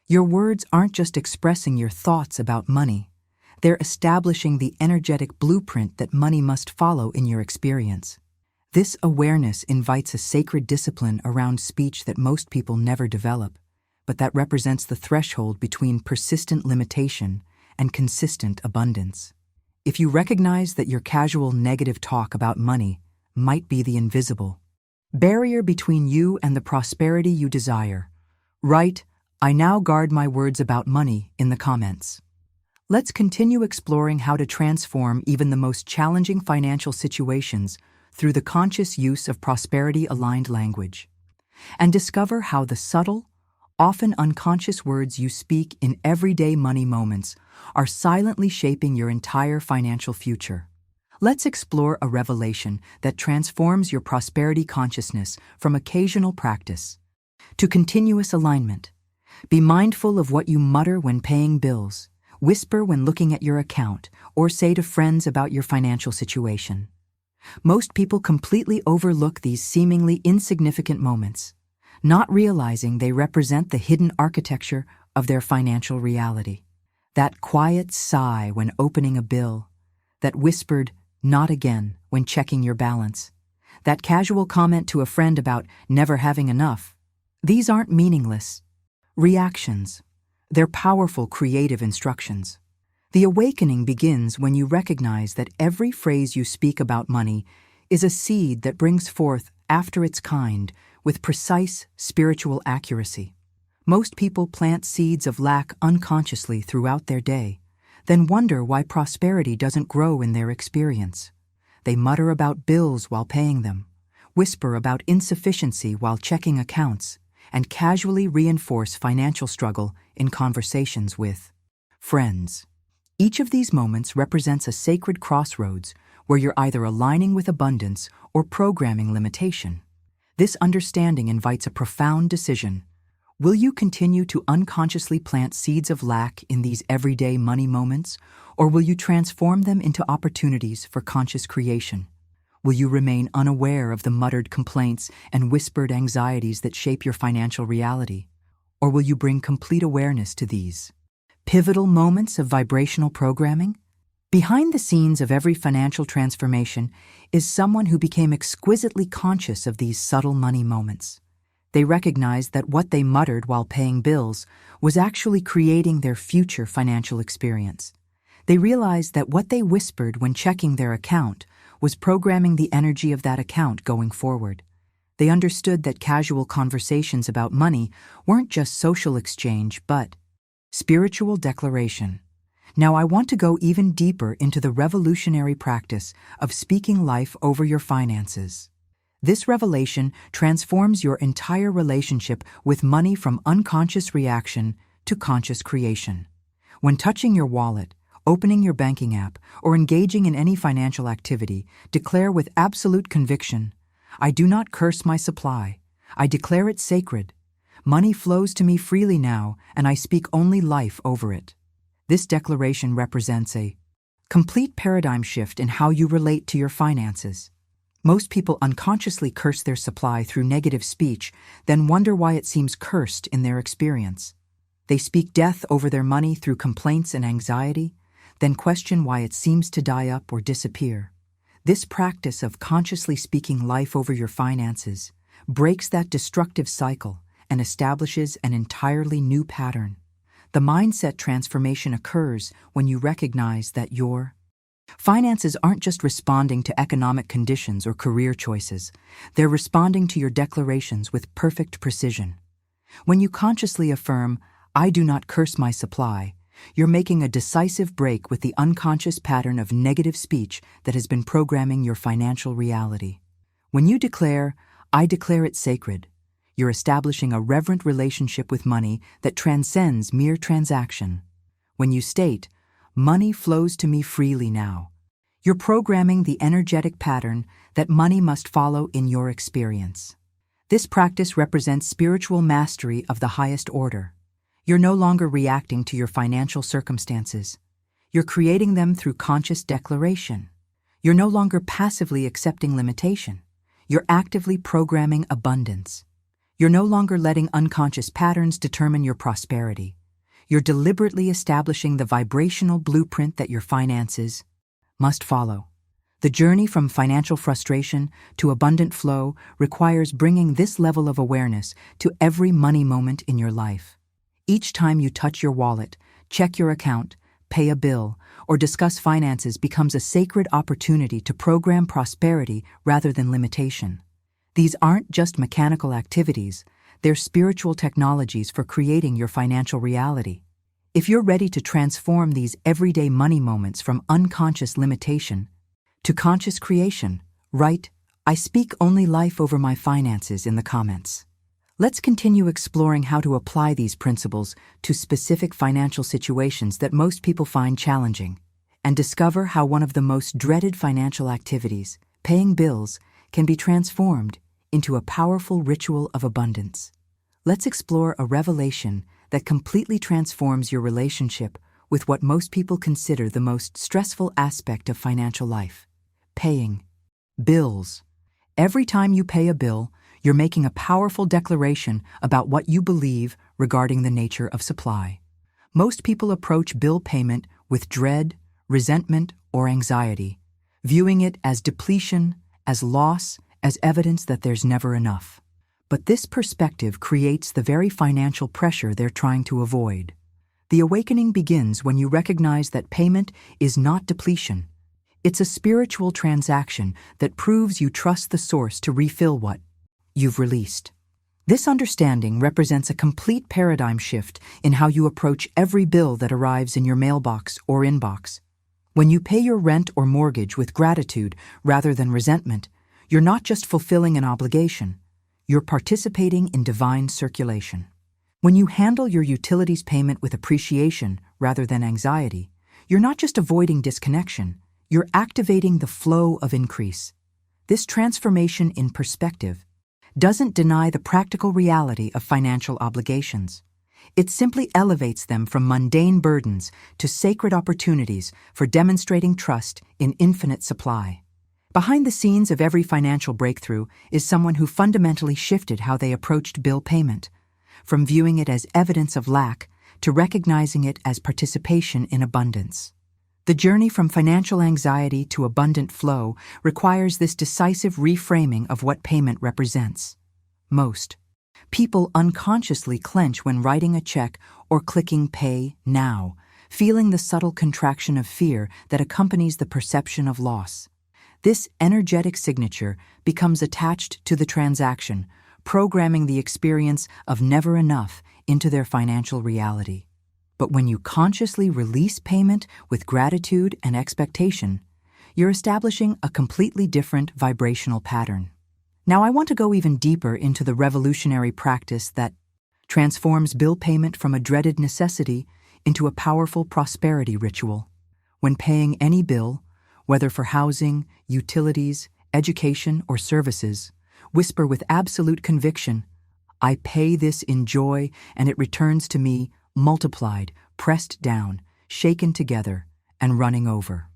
Your words aren't just expressing your thoughts about money, they're establishing the energetic blueprint that money must follow in your experience. This awareness invites a sacred discipline around speech that most people never develop, but that represents the threshold between persistent limitation and consistent abundance. If you recognize that your casual negative talk about money might be the invisible barrier between you and the prosperity you desire, write, "I now guard my words about money" in the comments. Let's continue exploring how to transform even the most challenging financial situations through the conscious use of prosperity-aligned language, and discover how the subtle, often unconscious words you speak in everyday money moments are silently shaping your entire financial future. Let's explore a revelation that transforms your prosperity consciousness from occasional practice to continuous alignment, Be mindful of what you mutter when paying bills, whisper when looking at your account, or say to friends about your financial situation. Most people completely overlook these seemingly insignificant moments, not realizing they represent the hidden architecture of their financial reality. That quiet sigh when opening a bill, that whispered, "not again," when checking your balance, that casual comment to a friend about never having enough. These aren't meaningless reactions. They're powerful creative instructions. The awakening begins when you recognize that every phrase you speak about money is a seed that brings forth after its kind with precise spiritual accuracy. Most people plant seeds of lack unconsciously throughout their day, then wonder why prosperity doesn't grow in their experience. They mutter about bills while paying them, whisper about insufficiency while checking accounts, and casually reinforce financial struggle in conversations with friends. Each of these moments represents a sacred crossroads where you're either aligning with abundance or programming limitation. This understanding invites a profound decision. Will you continue to unconsciously plant seeds of lack in these everyday money moments, or will you transform them into opportunities for conscious creation? Will you remain unaware of the muttered complaints and whispered anxieties that shape your financial reality? Or will you bring complete awareness to these pivotal moments of vibrational programming? Behind the scenes of every financial transformation is someone who became exquisitely conscious of these subtle money moments. They recognized that what they muttered while paying bills was actually creating their future financial experience. They realized that what they whispered when checking their account was programming the energy of that account going forward. They understood that casual conversations about money weren't just social exchange, but spiritual declaration. Now I want to go even deeper into the revolutionary practice of speaking life over your finances. This revelation transforms your entire relationship with money from unconscious reaction to conscious creation. When touching your wallet, opening your banking app, or engaging in any financial activity, declare with absolute conviction, "I do not curse my supply. I declare it sacred. Money flows to me freely now, and I speak only life over it." This declaration represents a complete paradigm shift in how you relate to your finances. Most people unconsciously curse their supply through negative speech, then wonder why it seems cursed in their experience. They speak death over their money through complaints and anxiety, then question why it seems to die up or disappear. This practice of consciously speaking life over your finances breaks that destructive cycle and establishes an entirely new pattern. The mindset transformation occurs when you recognize that your finances aren't just responding to economic conditions or career choices. They're responding to your declarations with perfect precision. When you consciously affirm, "I do not curse my supply," you're making a decisive break with the unconscious pattern of negative speech that has been programming your financial reality. When you declare, "I declare it sacred," you're establishing a reverent relationship with money that transcends mere transaction. When you state, "Money flows to me freely now," you're programming the energetic pattern that money must follow in your experience. This practice represents spiritual mastery of the highest order. You're no longer reacting to your financial circumstances. You're creating them through conscious declaration. You're no longer passively accepting limitation. You're actively programming abundance. You're no longer letting unconscious patterns determine your prosperity. You're deliberately establishing the vibrational blueprint that your finances must follow. The journey from financial frustration to abundant flow requires bringing this level of awareness to every money moment in your life. Each time you touch your wallet, check your account, pay a bill, or discuss finances becomes a sacred opportunity to program prosperity rather than limitation. These aren't just mechanical activities, they're spiritual technologies for creating your financial reality. If you're ready to transform these everyday money moments from unconscious limitation to conscious creation, write, "I speak only life over my finances" in the comments. Let's continue exploring how to apply these principles to specific financial situations that most people find challenging, and discover how one of the most dreaded financial activities, paying bills, can be transformed into a powerful ritual of abundance. Let's explore a revelation that completely transforms your relationship with what most people consider the most stressful aspect of financial life: paying bills. Every time you pay a bill, you're making a powerful declaration about what you believe regarding the nature of supply. Most people approach bill payment with dread, resentment, or anxiety, viewing it as depletion, as loss, as evidence that there's never enough. But this perspective creates the very financial pressure they're trying to avoid. The awakening begins when you recognize that payment is not depletion. It's a spiritual transaction that proves you trust the source to refill what you've released. This understanding represents a complete paradigm shift in how you approach every bill that arrives in your mailbox or inbox. When you pay your rent or mortgage with gratitude rather than resentment, you're not just fulfilling an obligation, you're participating in divine circulation. When you handle your utilities payment with appreciation rather than anxiety, you're not just avoiding disconnection, you're activating the flow of increase. This transformation in perspective doesn't deny the practical reality of financial obligations. It simply elevates them from mundane burdens to sacred opportunities for demonstrating trust in infinite supply. Behind the scenes of every financial breakthrough is someone who fundamentally shifted how they approached bill payment, from viewing it as evidence of lack to recognizing it as participation in abundance. The journey from financial anxiety to abundant flow requires this decisive reframing of what payment represents. Most people unconsciously clench when writing a check or clicking Pay Now, feeling the subtle contraction of fear that accompanies the perception of loss. This energetic signature becomes attached to the transaction, programming the experience of never enough into their financial reality. But when you consciously release payment with gratitude and expectation, you're establishing a completely different vibrational pattern. Now I want to go even deeper into the revolutionary practice that transforms bill payment from a dreaded necessity into a powerful prosperity ritual. When paying any bill, whether for housing, utilities, education, or services, whisper with absolute conviction, "I pay this in joy, and it returns to me multiplied, pressed down, shaken together, and running over."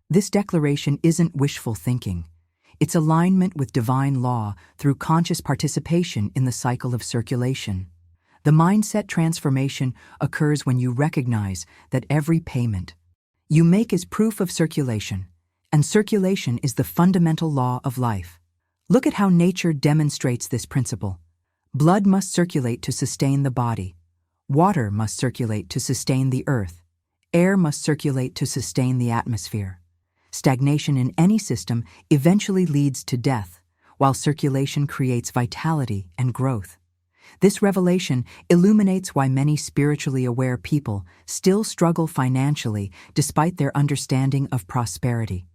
This declaration isn't wishful thinking. It's alignment with divine law through conscious participation in the cycle of circulation. The mindset transformation occurs when you recognize that every payment you make is proof of circulation, and circulation is the fundamental law of life. Look at how nature demonstrates this principle. Blood must circulate to sustain the body. Water must circulate to sustain the earth. Air must circulate to sustain the atmosphere. Stagnation in any system eventually leads to death, while circulation creates vitality and growth. This revelation illuminates why many spiritually aware people still struggle financially despite their understanding of prosperity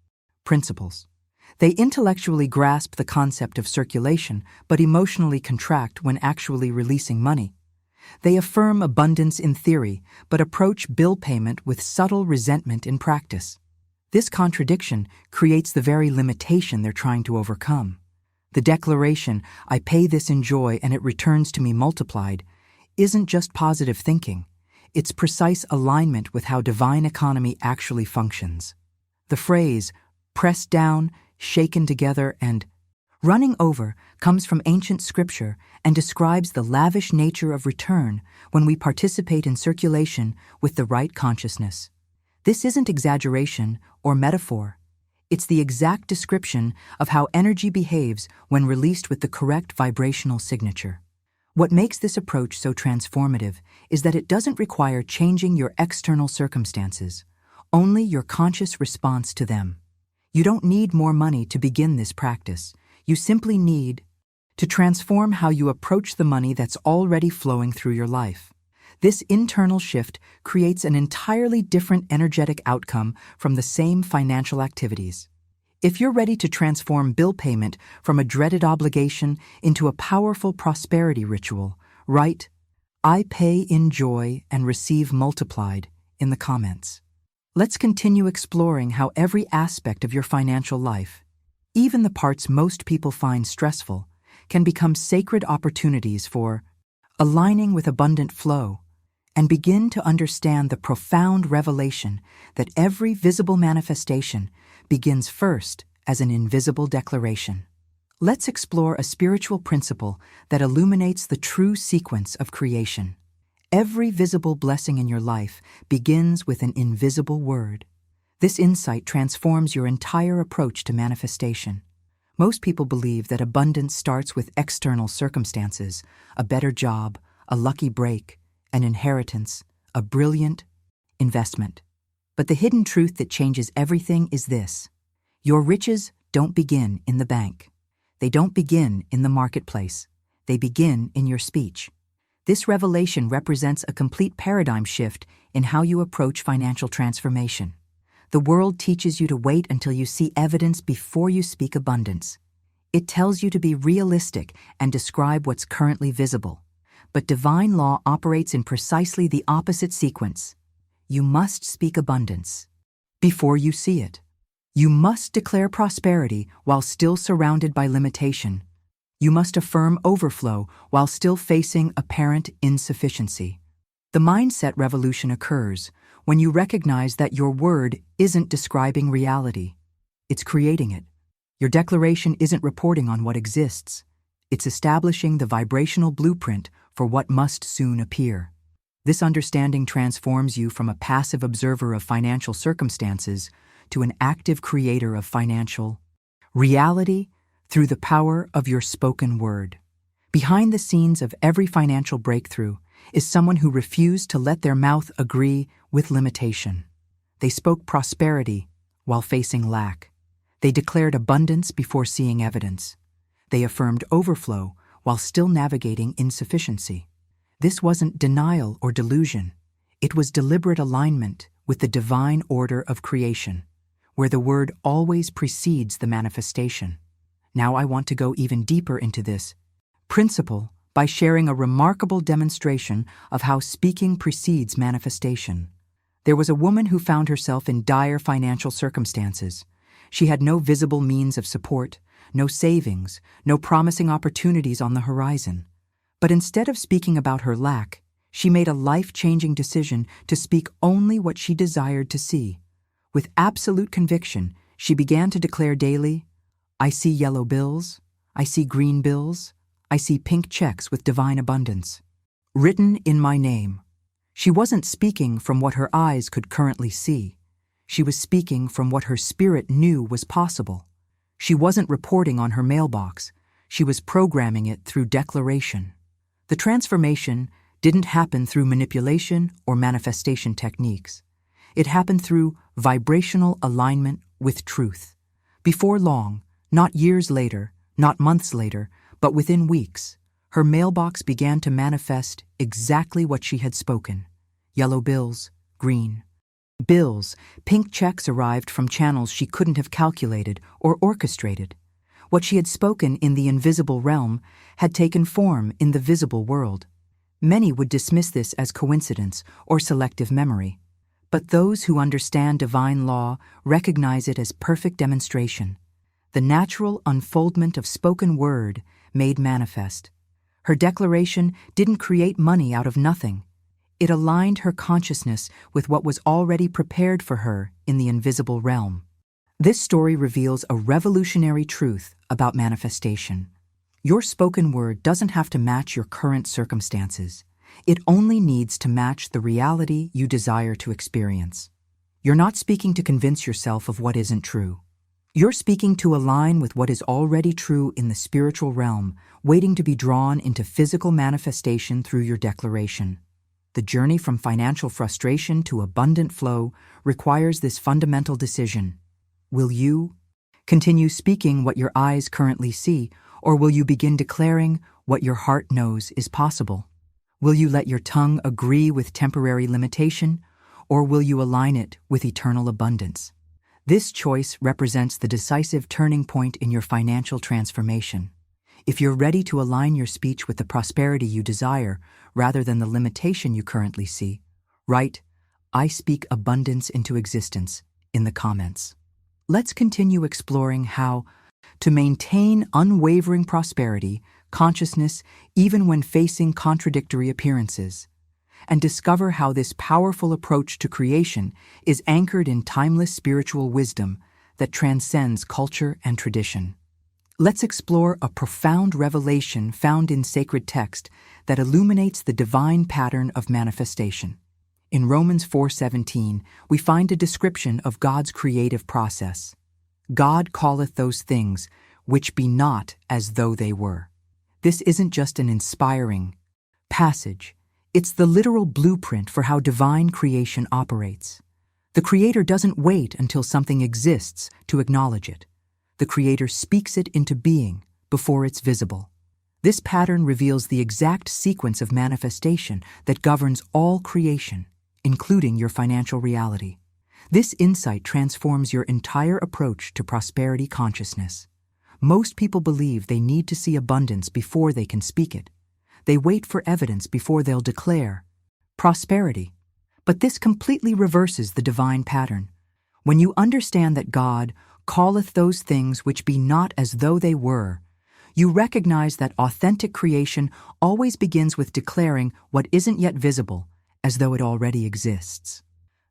principles. They intellectually grasp the concept of circulation, but emotionally contract when actually releasing money. They affirm abundance in theory, but approach bill payment with subtle resentment in practice. This contradiction creates the very limitation they're trying to overcome. The declaration, "I pay this in joy and it returns to me multiplied," isn't just positive thinking. It's precise alignment with how divine economy actually functions. The phrase, "pressed down, shaken together, and running over," comes from ancient scripture and describes the lavish nature of return when we participate in circulation with the right consciousness. This isn't exaggeration or metaphor. It's the exact description of how energy behaves when released with the correct vibrational signature. What makes this approach so transformative is that it doesn't require changing your external circumstances, only your conscious response to them. You don't need more money to begin this practice. You simply need to transform how you approach the money that's already flowing through your life. This internal shift creates an entirely different energetic outcome from the same financial activities. If you're ready to transform bill payment from a dreaded obligation into a powerful prosperity ritual, write, "I pay in joy and receive multiplied" in the comments. Let's continue exploring how every aspect of your financial life, even the parts most people find stressful, can become sacred opportunities for aligning with abundant flow, and begin to understand the profound revelation that every visible manifestation begins first as an invisible declaration. Let's explore a spiritual principle that illuminates the true sequence of creation. Every visible blessing in your life begins with an invisible word. This insight transforms your entire approach to manifestation. Most people believe that abundance starts with external circumstances, a better job, a lucky break, an inheritance, a brilliant investment. But the hidden truth that changes everything is this: your riches don't begin in the bank. They don't begin in the marketplace. They begin in your speech. This revelation represents a complete paradigm shift in how you approach financial transformation. The world teaches you to wait until you see evidence before you speak abundance. It tells you to be realistic and describe what's currently visible. But divine law operates in precisely the opposite sequence. You must speak abundance before you see it. You must declare prosperity while still surrounded by limitation. You must affirm overflow while still facing apparent insufficiency. The mindset revolution occurs when you recognize that your word isn't describing reality. It's creating it. Your declaration isn't reporting on what exists. It's establishing the vibrational blueprint for what must soon appear. This understanding transforms you from a passive observer of financial circumstances to an active creator of financial reality through the power of your spoken word. Behind the scenes of every financial breakthrough is someone who refused to let their mouth agree with limitation. They spoke prosperity while facing lack. They declared abundance before seeing evidence. They affirmed overflow while still navigating insufficiency. This wasn't denial or delusion. It was deliberate alignment with the divine order of creation, where the word always precedes the manifestation. Now I want to go even deeper into this principle by sharing a remarkable demonstration of how speaking precedes manifestation. There was a woman who found herself in dire financial circumstances. She had no visible means of support, no savings, no promising opportunities on the horizon. But instead of speaking about her lack, she made a life-changing decision to speak only what she desired to see. With absolute conviction, she began to declare daily, "I see yellow bills, I see green bills, I see pink checks with divine abundance, written in my name." She wasn't speaking from what her eyes could currently see. She was speaking from what her spirit knew was possible. She wasn't reporting on her mailbox. She was programming it through declaration. The transformation didn't happen through manipulation or manifestation techniques. It happened through vibrational alignment with truth. Before long, not years later, not months later, but within weeks, her mailbox began to manifest exactly what she had spoken. Yellow bills, green bills, pink checks arrived from channels she couldn't have calculated or orchestrated. What she had spoken in the invisible realm had taken form in the visible world. Many would dismiss this as coincidence or selective memory. But those who understand divine law recognize it as perfect demonstration, the natural unfoldment of spoken word made manifest. Her declaration didn't create money out of nothing. It aligned her consciousness with what was already prepared for her in the invisible realm. This story reveals a revolutionary truth about manifestation. Your spoken word doesn't have to match your current circumstances. It only needs to match the reality you desire to experience. You're not speaking to convince yourself of what isn't true. You're speaking to align with what is already true in the spiritual realm, waiting to be drawn into physical manifestation through your declaration. The journey from financial frustration to abundant flow requires this fundamental decision. Will you continue speaking what your eyes currently see, or will you begin declaring what your heart knows is possible? Will you let your tongue agree with temporary limitation, or will you align it with eternal abundance? This choice represents the decisive turning point in your financial transformation. If you're ready to align your speech with the prosperity you desire rather than the limitation you currently see, write, "I speak abundance into existence," in the comments. Let's continue exploring how to maintain unwavering prosperity, consciousness, even when facing contradictory appearances. and discover how this powerful approach to creation is anchored in timeless spiritual wisdom that transcends culture and tradition. Let's explore a profound revelation found in sacred text that illuminates the divine pattern of manifestation. In Romans 4:17, we find a description of God's creative process. God calleth those things which be not as though they were. This isn't just an inspiring passage, it's the literal blueprint for how divine creation operates. The Creator doesn't wait until something exists to acknowledge it. The Creator speaks it into being before it's visible. This pattern reveals the exact sequence of manifestation that governs all creation, including your financial reality. This insight transforms your entire approach to prosperity consciousness. Most people believe they need to see abundance before they can speak it. They wait for evidence before they'll declare prosperity. But this completely reverses the divine pattern. When you understand that God calleth those things which be not as though they were, you recognize that authentic creation always begins with declaring what isn't yet visible as though it already exists.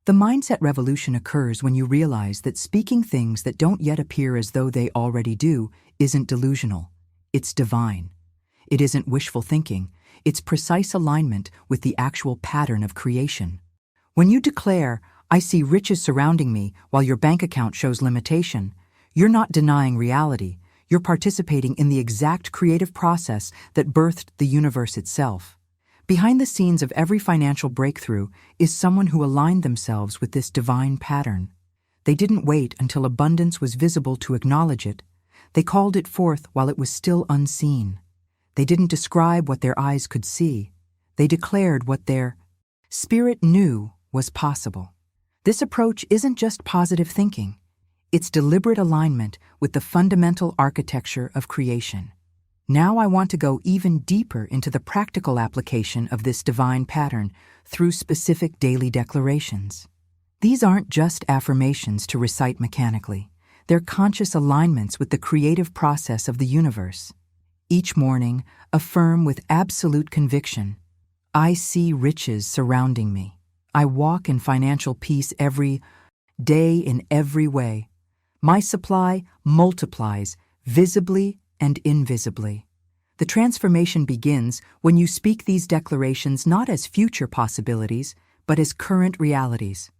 The mindset revolution occurs when you realize that speaking things that don't yet appear as though they already do isn't delusional, it's divine. It isn't wishful thinking, it's precise alignment with the actual pattern of creation. When you declare, "I see riches surrounding me," while your bank account shows limitation, you're not denying reality, you're participating in the exact creative process that birthed the universe itself. Behind the scenes of every financial breakthrough is someone who aligned themselves with this divine pattern. They didn't wait until abundance was visible to acknowledge it. They called it forth while it was still unseen. They didn't describe what their eyes could see. They declared what their spirit knew was possible. This approach isn't just positive thinking. It's deliberate alignment with the fundamental architecture of creation. Now I want to go even deeper into the practical application of this divine pattern through specific daily declarations. These aren't just affirmations to recite mechanically. They're conscious alignments with the creative process of the universe. Each morning, affirm with absolute conviction, "I see riches surrounding me. I walk in financial peace every day in every way. My supply multiplies visibly and invisibly." The transformation begins when you speak these declarations not as future possibilities, but as current realities.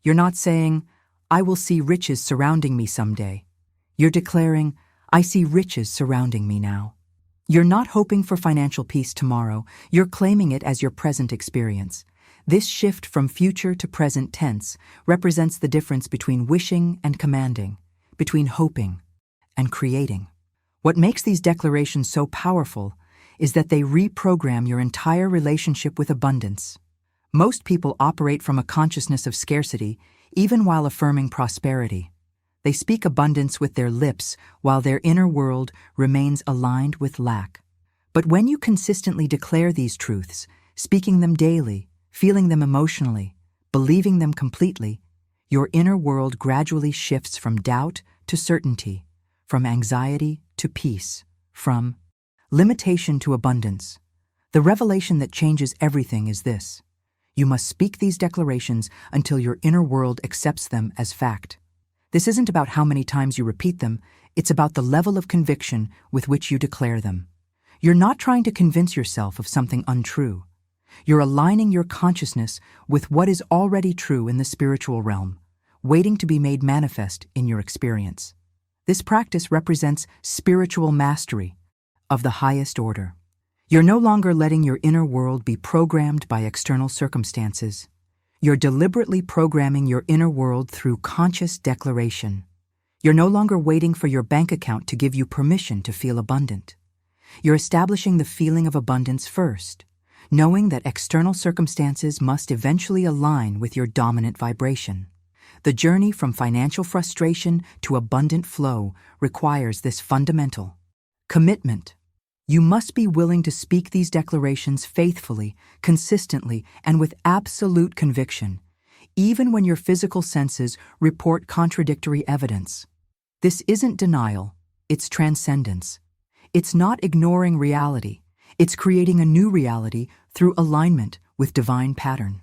You're not saying, "I will see riches surrounding me someday." You're declaring, "I see riches surrounding me now." You're not hoping for financial peace tomorrow, you're claiming it as your present experience. This shift from future to present tense represents the difference between wishing and commanding, between hoping and creating. What makes these declarations so powerful is that they reprogram your entire relationship with abundance. Most people operate from a consciousness of scarcity, even while affirming prosperity. They speak abundance with their lips while their inner world remains aligned with lack. But when you consistently declare these truths, speaking them daily, feeling them emotionally, believing them completely, your inner world gradually shifts from doubt to certainty, from anxiety to peace, from limitation to abundance. The revelation that changes everything is this: you must speak these declarations until your inner world accepts them as fact. This isn't about how many times you repeat them, it's about the level of conviction with which you declare them. You're not trying to convince yourself of something untrue. You're aligning your consciousness with what is already true in the spiritual realm, waiting to be made manifest in your experience. This practice represents spiritual mastery of the highest order. You're no longer letting your inner world be programmed by external circumstances. You're deliberately programming your inner world through conscious declaration. You're no longer waiting for your bank account to give you permission to feel abundant. You're establishing the feeling of abundance first, knowing that external circumstances must eventually align with your dominant vibration. The journey from financial frustration to abundant flow requires this fundamental commitment. You must be willing to speak these declarations faithfully, consistently, and with absolute conviction, even when your physical senses report contradictory evidence. This isn't denial, it's transcendence. It's not ignoring reality, it's creating a new reality through alignment with divine pattern.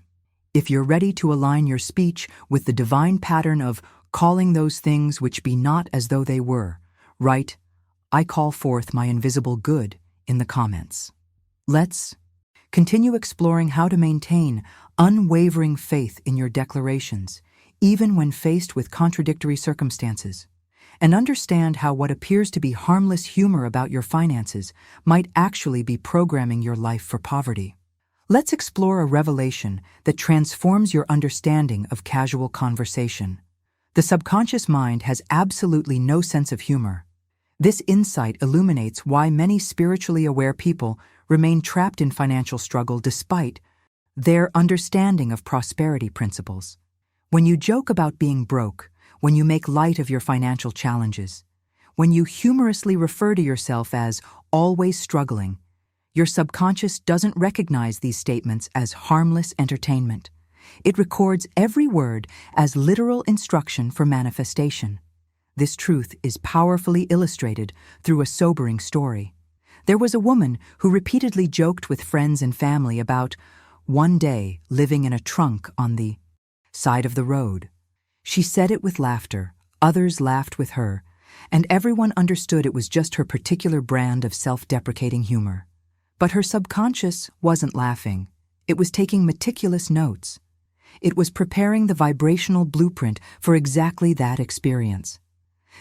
If you're ready to align your speech with the divine pattern of calling those things which be not as though they were, write, "I call forth my invisible good," in the comments. Let's continue exploring how to maintain unwavering faith in your declarations, even when faced with contradictory circumstances, and understand how what appears to be harmless humor about your finances might actually be programming your life for poverty. Let's explore a revelation that transforms your understanding of casual conversation. The subconscious mind has absolutely no sense of humor. This insight illuminates why many spiritually aware people remain trapped in financial struggle despite their understanding of prosperity principles. When you joke about being broke, when you make light of your financial challenges, when you humorously refer to yourself as always struggling, your subconscious doesn't recognize these statements as harmless entertainment. It records every word as literal instruction for manifestation. This truth is powerfully illustrated through a sobering story. There was a woman who repeatedly joked with friends and family about one day living in a trunk on the side of the road. She said it with laughter, others laughed with her, and everyone understood it was just her particular brand of self-deprecating humor. But her subconscious wasn't laughing. It was taking meticulous notes. It was preparing the vibrational blueprint for exactly that experience.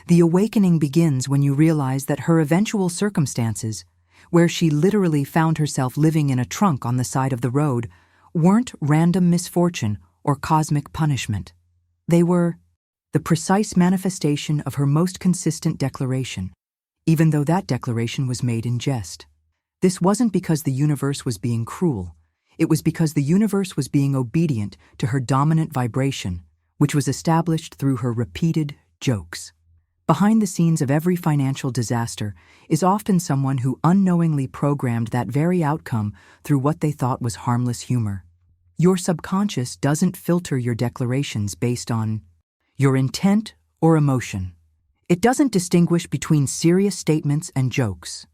The awakening begins when you realize that her eventual circumstances, where she literally found herself living in a trunk on the side of the road, weren't random misfortune or cosmic punishment. They were the precise manifestation of her most consistent declaration, even though that declaration was made in jest. This wasn't because the universe was being cruel. It was because the universe was being obedient to her dominant vibration, which was established through her repeated jokes. Behind the scenes of every financial disaster is often someone who unknowingly programmed that very outcome through what they thought was harmless humor. Your subconscious doesn't filter your declarations based on your intent or emotion. It doesn't distinguish between serious statements and jokes.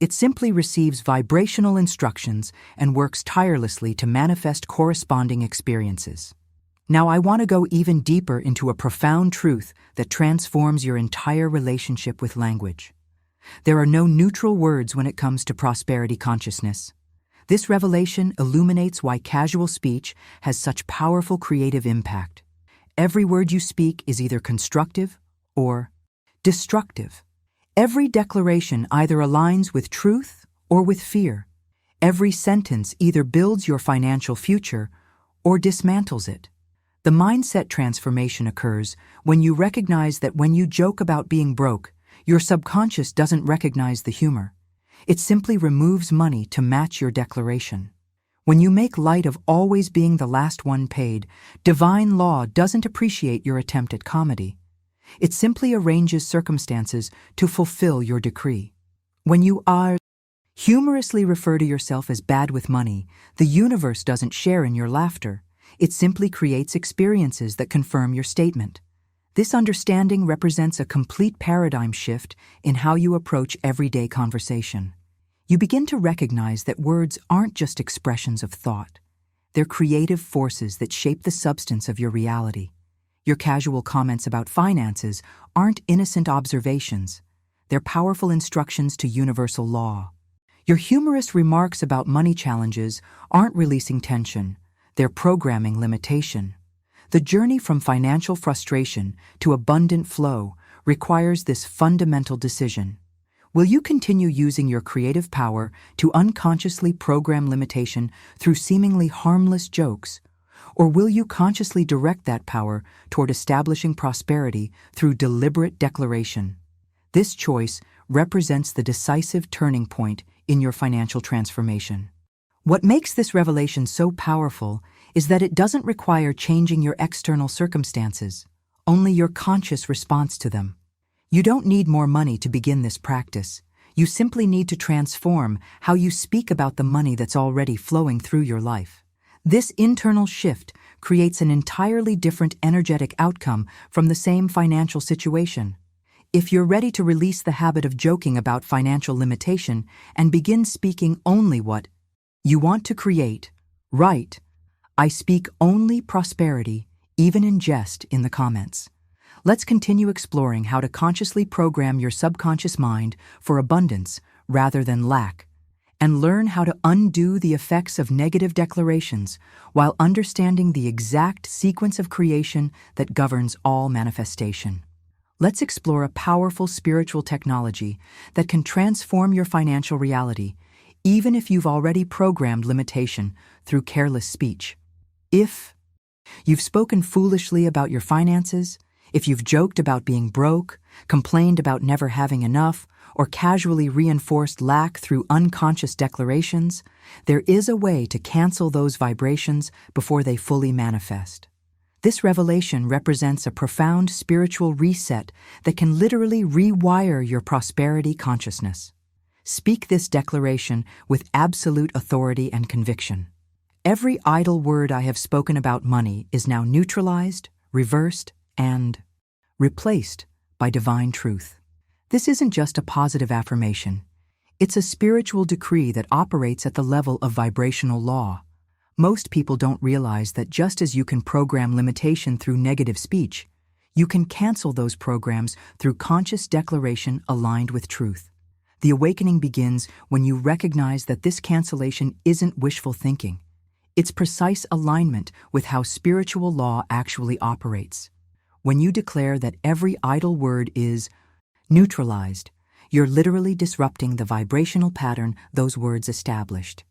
It simply receives vibrational instructions and works tirelessly to manifest corresponding experiences. Now I want to go even deeper into a profound truth that transforms your entire relationship with language. There are no neutral words when it comes to prosperity consciousness. This revelation illuminates why casual speech has such powerful creative impact. Every word you speak is either constructive or destructive. Every declaration either aligns with truth or with fear. Every sentence either builds your financial future or dismantles it. The mindset transformation occurs when you recognize that when you joke about being broke, your subconscious doesn't recognize the humor. It simply removes money to match your declaration. When you make light of always being the last one paid, divine law doesn't appreciate your attempt at comedy. It simply arranges circumstances to fulfill your decree. When you humorously refer to yourself as bad with money, the universe doesn't share in your laughter. It simply creates experiences that confirm your statement. This understanding represents a complete paradigm shift in how you approach everyday conversation. You begin to recognize that words aren't just expressions of thought. They're creative forces that shape the substance of your reality. Your casual comments about finances aren't innocent observations. They're powerful instructions to universal law. Your humorous remarks about money challenges aren't releasing tension. They're programming limitation. The journey from financial frustration to abundant flow requires this fundamental decision. Will you continue using your creative power to unconsciously program limitation through seemingly harmless jokes? Or will you consciously direct that power toward establishing prosperity through deliberate declaration? This choice represents the decisive turning point in your financial transformation. What makes this revelation so powerful is that it doesn't require changing your external circumstances, only your conscious response to them. You don't need more money to begin this practice. You simply need to transform how you speak about the money that's already flowing through your life. This internal shift creates an entirely different energetic outcome from the same financial situation. If you're ready to release the habit of joking about financial limitation and begin speaking only what you want to create, Write, "I speak only prosperity, even in jest," in the comments. Let's continue exploring how to consciously program your subconscious mind for abundance rather than lack, and learn how to undo the effects of negative declarations while understanding the exact sequence of creation that governs all manifestation. Let's explore a powerful spiritual technology that can transform your financial reality, even if you've already programmed limitation through careless speech. If you've spoken foolishly about your finances, if you've joked about being broke, complained about never having enough, or casually reinforced lack through unconscious declarations, there is a way to cancel those vibrations before they fully manifest. This revelation represents a profound spiritual reset that can literally rewire your prosperity consciousness. Speak this declaration with absolute authority and conviction. Every idle word I have spoken about money is now neutralized, reversed, and replaced by divine truth. This isn't just a positive affirmation. It's a spiritual decree that operates at the level of vibrational law. Most people don't realize that just as you can program limitation through negative speech, you can cancel those programs through conscious declaration aligned with truth. The awakening begins when you recognize that this cancellation isn't wishful thinking. It's precise alignment with how spiritual law actually operates. When you declare that every idle word is neutralized, you're literally disrupting the vibrational pattern those words established.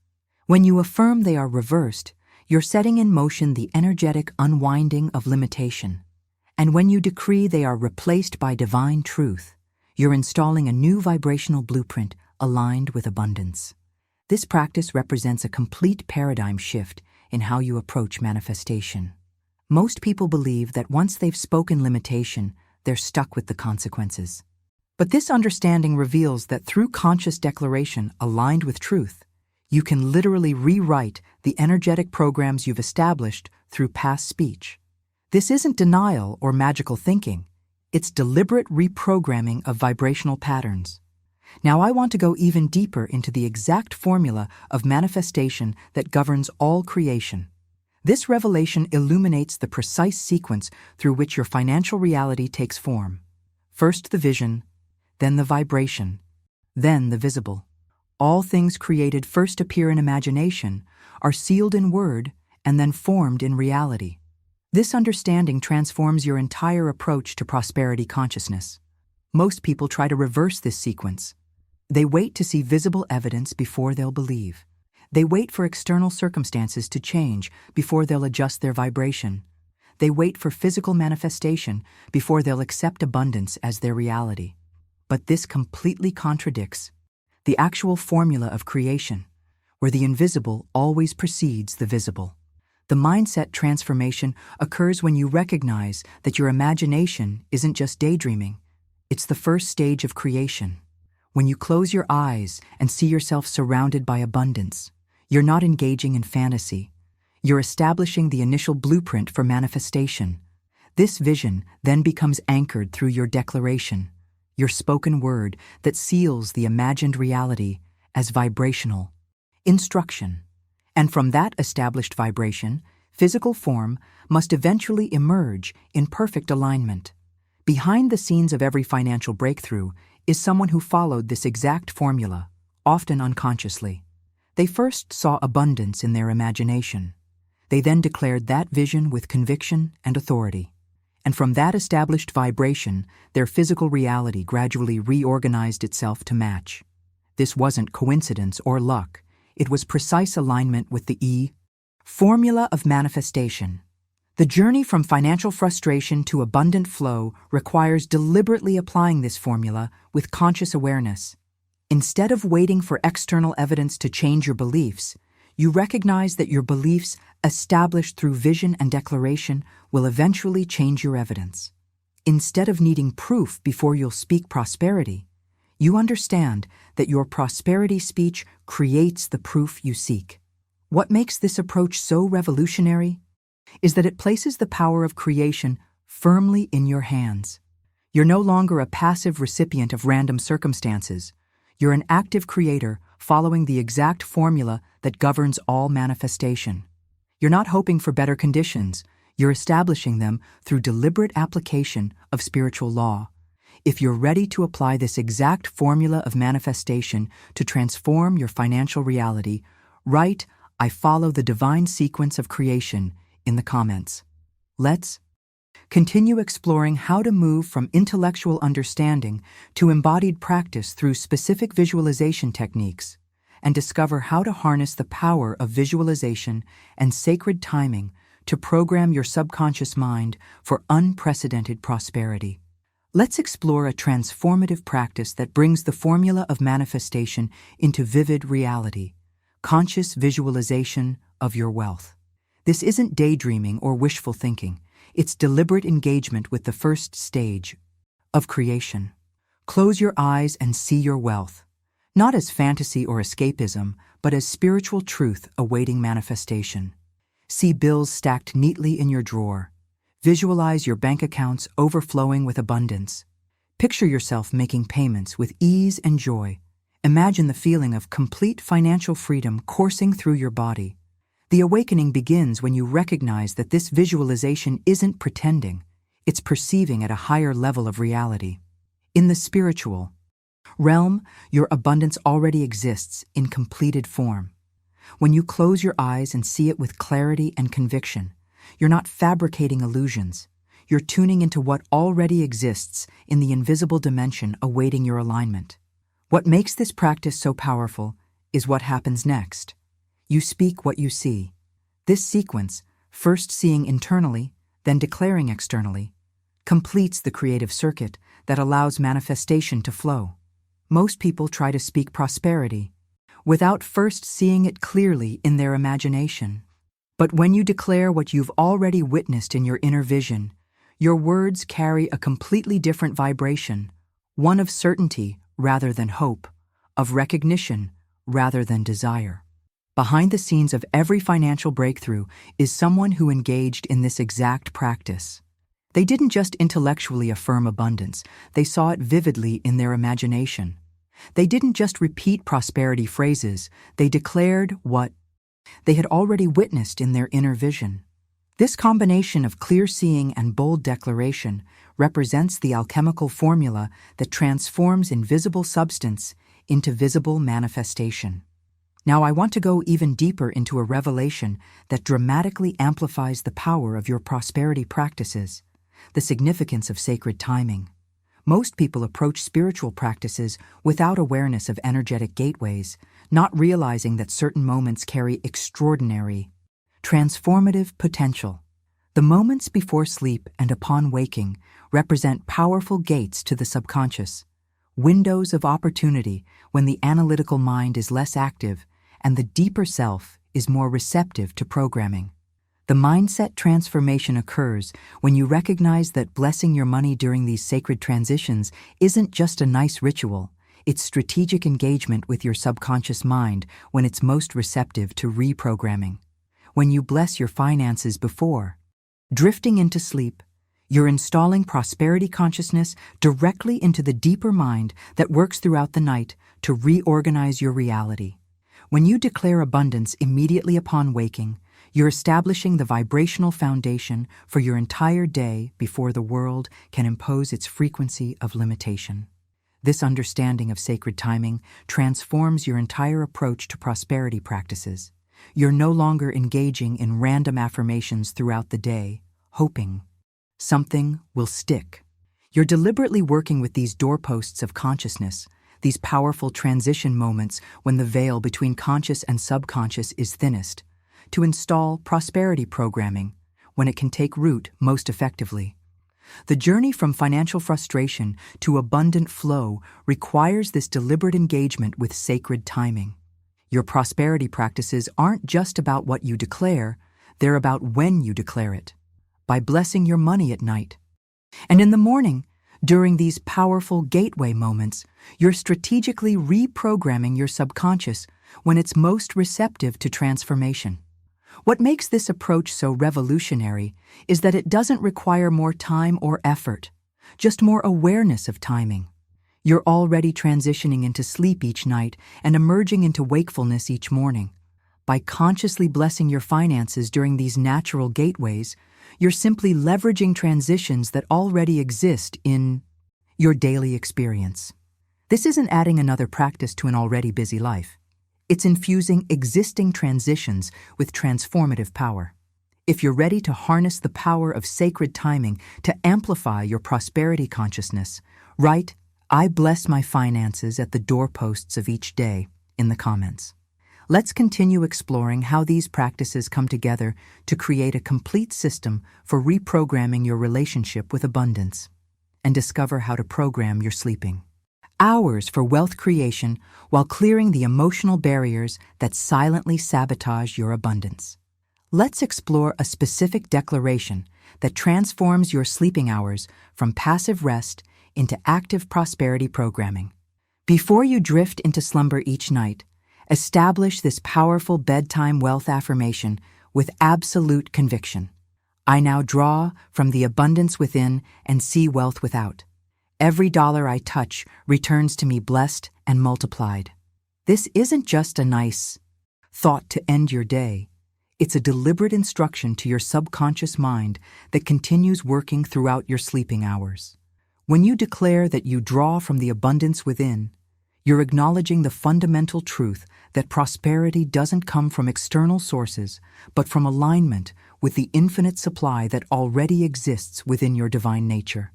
When you affirm they are reversed, you're setting in motion the energetic unwinding of limitation. And when you decree they are replaced by divine truth, you're installing a new vibrational blueprint aligned with abundance. This practice represents a complete paradigm shift in how you approach manifestation. Most people believe that once they've spoken limitation, they're stuck with the consequences. But this understanding reveals that through conscious declaration aligned with truth, you can literally rewrite the energetic programs you've established through past speech. This isn't denial or magical thinking. It's deliberate reprogramming of vibrational patterns. Now I want to go even deeper into the exact formula of manifestation that governs all creation. This revelation illuminates the precise sequence through which your financial reality takes form. First the vision, then the vibration, then the visible. All things created first appear in imagination, are sealed in word, and then formed in reality. This understanding transforms your entire approach to prosperity consciousness. Most people try to reverse this sequence. They wait to see visible evidence before they'll believe. They wait for external circumstances to change before they'll adjust their vibration. They wait for physical manifestation before they'll accept abundance as their reality. But this completely contradicts the actual formula of creation, where the invisible always precedes the visible. The mindset transformation occurs when you recognize that your imagination isn't just daydreaming. It's the first stage of creation. When you close your eyes and see yourself surrounded by abundance, you're not engaging in fantasy. You're establishing the initial blueprint for manifestation. This vision then becomes anchored through your declaration, your spoken word that seals the imagined reality as vibrational instruction. And from that established vibration, physical form must eventually emerge in perfect alignment. Behind the scenes of every financial breakthrough is someone who followed this exact formula, often unconsciously. They first saw abundance in their imagination. They then declared that vision with conviction and authority. And from that established vibration, their physical reality gradually reorganized itself to match. This wasn't coincidence or luck. It was precise alignment with the formula of manifestation. The journey from financial frustration to abundant flow requires deliberately applying this formula with conscious awareness. Instead of waiting for external evidence to change your beliefs, you recognize that your beliefs, established through vision and declaration, will eventually change your evidence. Instead of needing proof before you'll speak prosperity, you understand that your prosperity speech creates the proof you seek. What makes this approach so revolutionary is that it places the power of creation firmly in your hands. You're no longer a passive recipient of random circumstances. You're an active creator, following the exact formula that governs all manifestation. You're not hoping for better conditions, you're establishing them through deliberate application of spiritual law. If you're ready to apply this exact formula of manifestation to transform your financial reality, write, "I follow the divine sequence of creation," in the comments. Let's continue exploring how to move from intellectual understanding to embodied practice through specific visualization techniques, and discover how to harness the power of visualization and sacred timing to program your subconscious mind for unprecedented prosperity. Let's explore a transformative practice that brings the formula of manifestation into vivid reality: conscious visualization of your wealth. This isn't daydreaming or wishful thinking. It's deliberate engagement with the first stage of creation. Close your eyes and see your wealth, not as fantasy or escapism, but as spiritual truth awaiting manifestation. See bills stacked neatly in your drawer. Visualize your bank accounts overflowing with abundance. Picture yourself making payments with ease and joy. Imagine the feeling of complete financial freedom coursing through your body. The awakening begins when you recognize that this visualization isn't pretending, it's perceiving at a higher level of reality. In the spiritual realm, your abundance already exists in completed form. When you close your eyes and see it with clarity and conviction, you're not fabricating illusions. You're tuning into what already exists in the invisible dimension awaiting your alignment. What makes this practice so powerful is what happens next. You speak what you see. This sequence, first seeing internally, then declaring externally, completes the creative circuit that allows manifestation to flow. Most people try to speak prosperity without first seeing it clearly in their imagination. But when you declare what you've already witnessed in your inner vision, your words carry a completely different vibration, one of certainty rather than hope, of recognition rather than desire. Behind the scenes of every financial breakthrough is someone who engaged in this exact practice. They didn't just intellectually affirm abundance, they saw it vividly in their imagination. They didn't just repeat prosperity phrases, they declared what they had already witnessed in their inner vision. This combination of clear seeing and bold declaration represents the alchemical formula that transforms invisible substance into visible manifestation. Now I want to go even deeper into a revelation that dramatically amplifies the power of your prosperity practices: the significance of sacred timing. Most people approach spiritual practices without awareness of energetic gateways, not realizing that certain moments carry extraordinary, transformative potential. The moments before sleep and upon waking represent powerful gates to the subconscious, windows of opportunity when the analytical mind is less active and the deeper self is more receptive to programming. The mindset transformation occurs when you recognize that blessing your money during these sacred transitions isn't just a nice ritual, it's strategic engagement with your subconscious mind when it's most receptive to reprogramming. When you bless your finances before drifting into sleep, you're installing prosperity consciousness directly into the deeper mind that works throughout the night to reorganize your reality. When you declare abundance immediately upon waking, you're establishing the vibrational foundation for your entire day before the world can impose its frequency of limitation. This understanding of sacred timing transforms your entire approach to prosperity practices. You're no longer engaging in random affirmations throughout the day, hoping something will stick. You're deliberately working with these doorposts of consciousness, these powerful transition moments when the veil between conscious and subconscious is thinnest, to install prosperity programming when it can take root most effectively. The journey from financial frustration to abundant flow requires this deliberate engagement with sacred timing. Your prosperity practices aren't just about what you declare, they're about when you declare it, by blessing your money at night. And in the morning, during these powerful gateway moments, you're strategically reprogramming your subconscious when it's most receptive to transformation. What makes this approach so revolutionary is that it doesn't require more time or effort, just more awareness of timing. You're already transitioning into sleep each night and emerging into wakefulness each morning. By consciously blessing your finances during these natural gateways, you're simply leveraging transitions that already exist in your daily experience. This isn't adding another practice to an already busy life. It's infusing existing transitions with transformative power. If you're ready to harness the power of sacred timing to amplify your prosperity consciousness, write, "I bless my finances" at the doorposts of each day in the comments. Let's continue exploring how these practices come together to create a complete system for reprogramming your relationship with abundance, and discover how to program your sleeping hours for wealth creation while clearing the emotional barriers that silently sabotage your abundance. Let's explore a specific declaration that transforms your sleeping hours from passive rest into active prosperity programming. Before you drift into slumber each night, establish this powerful bedtime wealth affirmation with absolute conviction. I now draw from the abundance within and see wealth without. Every dollar I touch returns to me blessed and multiplied. This isn't just a nice thought to end your day. It's a deliberate instruction to your subconscious mind that continues working throughout your sleeping hours. When you declare that you draw from the abundance within, you're acknowledging the fundamental truth that prosperity doesn't come from external sources, but from alignment with the infinite supply that already exists within your divine nature.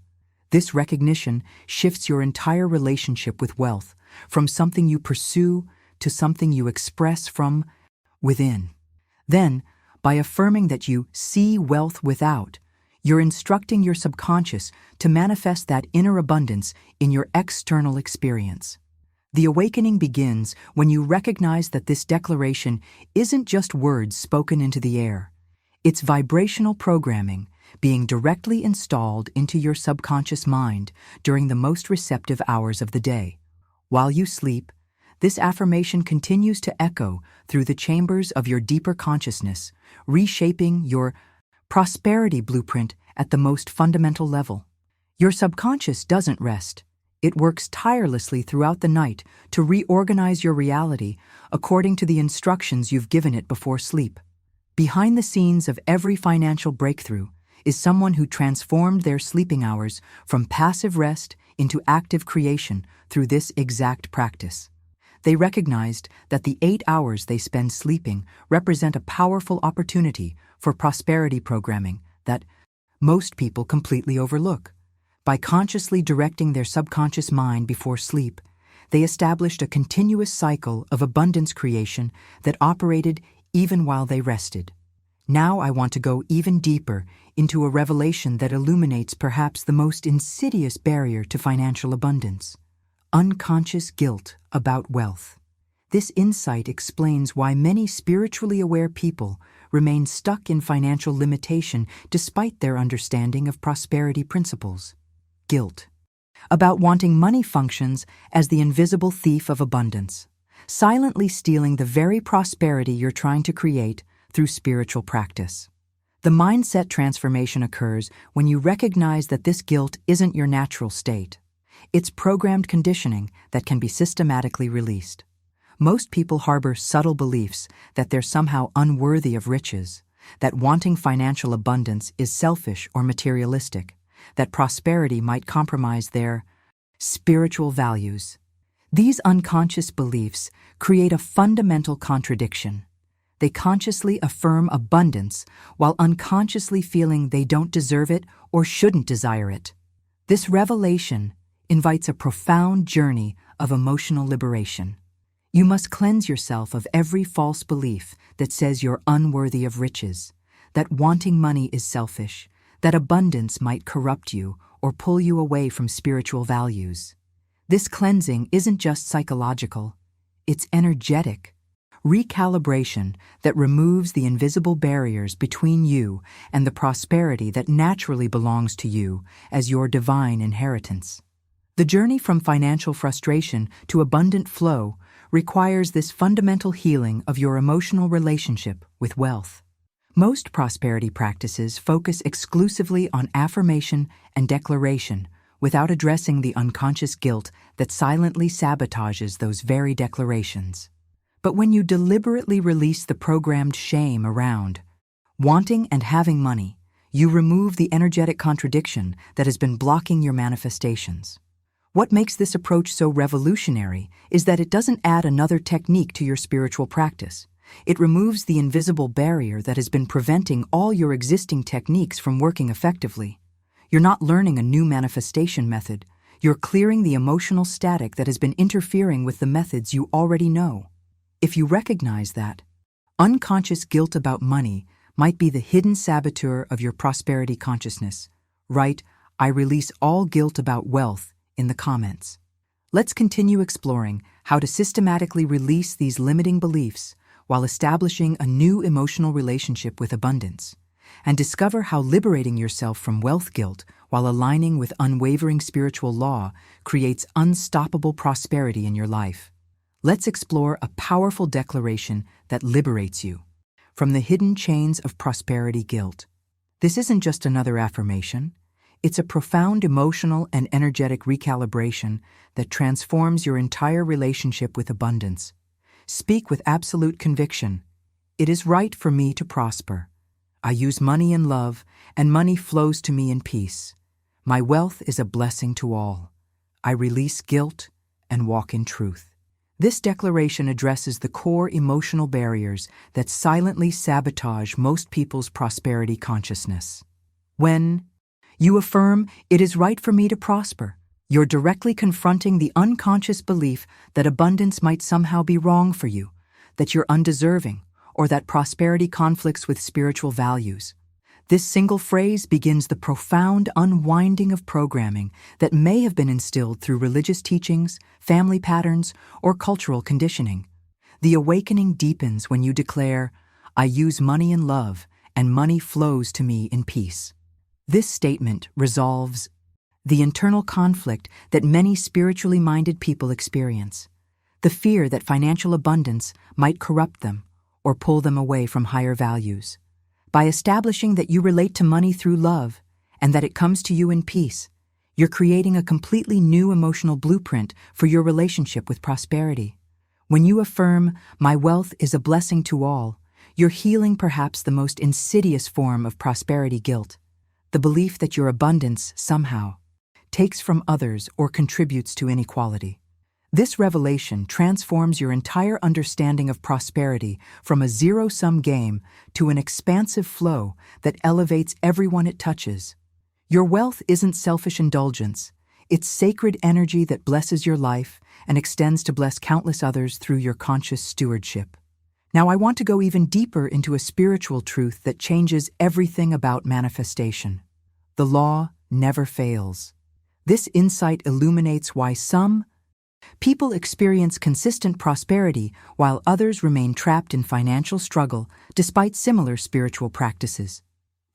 This recognition shifts your entire relationship with wealth from something you pursue to something you express from within. Then, by affirming that you see wealth without, you're instructing your subconscious to manifest that inner abundance in your external experience. The awakening begins when you recognize that this declaration isn't just words spoken into the air. It's vibrational programming being directly installed into your subconscious mind during the most receptive hours of the day. While you sleep, this affirmation continues to echo through the chambers of your deeper consciousness, reshaping your prosperity blueprint at the most fundamental level. Your subconscious doesn't rest. It works tirelessly throughout the night to reorganize your reality according to the instructions you've given it before sleep. Behind the scenes of every financial breakthrough is someone who transformed their sleeping hours from passive rest into active creation through this exact practice. They recognized that the 8 hours they spend sleeping represent a powerful opportunity for prosperity programming that most people completely overlook. By consciously directing their subconscious mind before sleep, they established a continuous cycle of abundance creation that operated even while they rested. Now I want to go even deeper into a revelation that illuminates perhaps the most insidious barrier to financial abundance: unconscious guilt about wealth. This insight explains why many spiritually aware people remain stuck in financial limitation despite their understanding of prosperity principles. Guilt about wanting money functions as the invisible thief of abundance, silently stealing the very prosperity you're trying to create through spiritual practice. The mindset transformation occurs when you recognize that this guilt isn't your natural state. It's programmed conditioning that can be systematically released. Most people harbor subtle beliefs that they're somehow unworthy of riches, that wanting financial abundance is selfish or materialistic, that prosperity might compromise their spiritual values. These unconscious beliefs create a fundamental contradiction. They consciously affirm abundance while unconsciously feeling they don't deserve it or shouldn't desire it. This revelation invites a profound journey of emotional liberation. You must cleanse yourself of every false belief that says you're unworthy of riches, that wanting money is selfish, that abundance might corrupt you or pull you away from spiritual values. This cleansing isn't just psychological, it's energetic. Recalibration that removes the invisible barriers between you and the prosperity that naturally belongs to you as your divine inheritance. The journey from financial frustration to abundant flow requires this fundamental healing of your emotional relationship with wealth. Most prosperity practices focus exclusively on affirmation and declaration without addressing the unconscious guilt that silently sabotages those very declarations. But when you deliberately release the programmed shame around wanting and having money, you remove the energetic contradiction that has been blocking your manifestations. What makes this approach so revolutionary is that it doesn't add another technique to your spiritual practice. It removes the invisible barrier that has been preventing all your existing techniques from working effectively. You're not learning a new manifestation method. You're clearing the emotional static that has been interfering with the methods you already know. If you recognize that, unconscious guilt about money might be the hidden saboteur of your prosperity consciousness. Write, "I release all guilt about wealth," in the comments. Let's continue exploring how to systematically release these limiting beliefs while establishing a new emotional relationship with abundance, and discover how liberating yourself from wealth guilt while aligning with unwavering spiritual law creates unstoppable prosperity in your life. Let's explore a powerful declaration that liberates you from the hidden chains of prosperity guilt. This isn't just another affirmation. It's a profound emotional and energetic recalibration that transforms your entire relationship with abundance. Speak with absolute conviction. It is right for me to prosper. I use money in love, and money flows to me in peace. My wealth is a blessing to all. I release guilt and walk in truth. This declaration addresses the core emotional barriers that silently sabotage most people's prosperity consciousness. When you affirm, "It is right for me to prosper," you're directly confronting the unconscious belief that abundance might somehow be wrong for you, that you're undeserving, or that prosperity conflicts with spiritual values. This single phrase begins the profound unwinding of programming that may have been instilled through religious teachings, family patterns, or cultural conditioning. The awakening deepens when you declare, "I use money in love, and money flows to me in peace." This statement resolves the internal conflict that many spiritually minded people experience, the fear that financial abundance might corrupt them or pull them away from higher values. By establishing that you relate to money through love and that it comes to you in peace, you're creating a completely new emotional blueprint for your relationship with prosperity. When you affirm, "My wealth is a blessing to all," you're healing perhaps the most insidious form of prosperity guilt, the belief that your abundance somehow takes from others or contributes to inequality. This revelation transforms your entire understanding of prosperity from a zero-sum game to an expansive flow that elevates everyone it touches. Your wealth isn't selfish indulgence. It's sacred energy that blesses your life and extends to bless countless others through your conscious stewardship. Now I want to go even deeper into a spiritual truth that changes everything about manifestation. The law never fails. This insight illuminates why some people experience consistent prosperity while others remain trapped in financial struggle despite similar spiritual practices.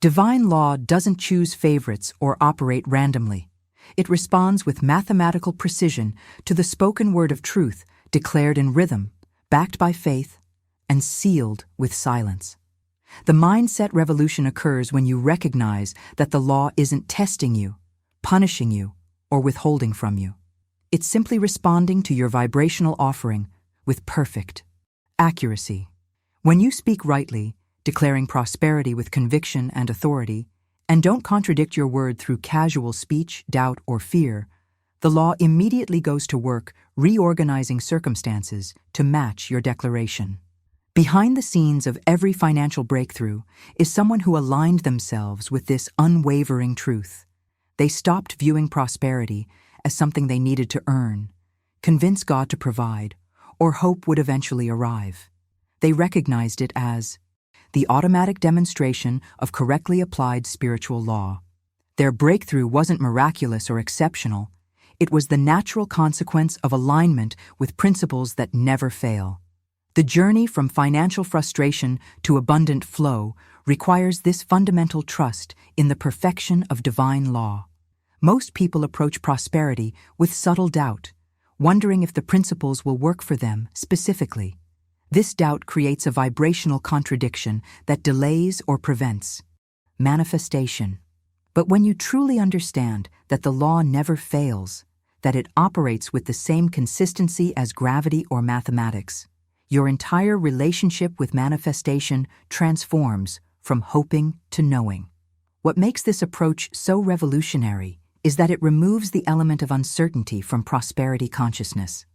Divine law doesn't choose favorites or operate randomly. It responds with mathematical precision to the spoken word of truth declared in rhythm, backed by faith, and sealed with silence. The mindset revolution occurs when you recognize that the law isn't testing you, punishing you, or withholding from you. It's simply responding to your vibrational offering with perfect accuracy. When you speak rightly, declaring prosperity with conviction and authority, and don't contradict your word through casual speech, doubt, or fear, the law immediately goes to work reorganizing circumstances to match your declaration. Behind the scenes of every financial breakthrough is someone who aligned themselves with this unwavering truth. They stopped viewing prosperity as something they needed to earn, convince God to provide, or hope would eventually arrive. They recognized it as the automatic demonstration of correctly applied spiritual law. Their breakthrough wasn't miraculous or exceptional. It was the natural consequence of alignment with principles that never fail. The journey from financial frustration to abundant flow requires this fundamental trust in the perfection of divine law. Most people approach prosperity with subtle doubt, wondering if the principles will work for them specifically. This doubt creates a vibrational contradiction that delays or prevents manifestation. But when you truly understand that the law never fails, that it operates with the same consistency as gravity or mathematics, your entire relationship with manifestation transforms from hoping to knowing. What makes this approach so revolutionary is that it removes the element of uncertainty from prosperity consciousness.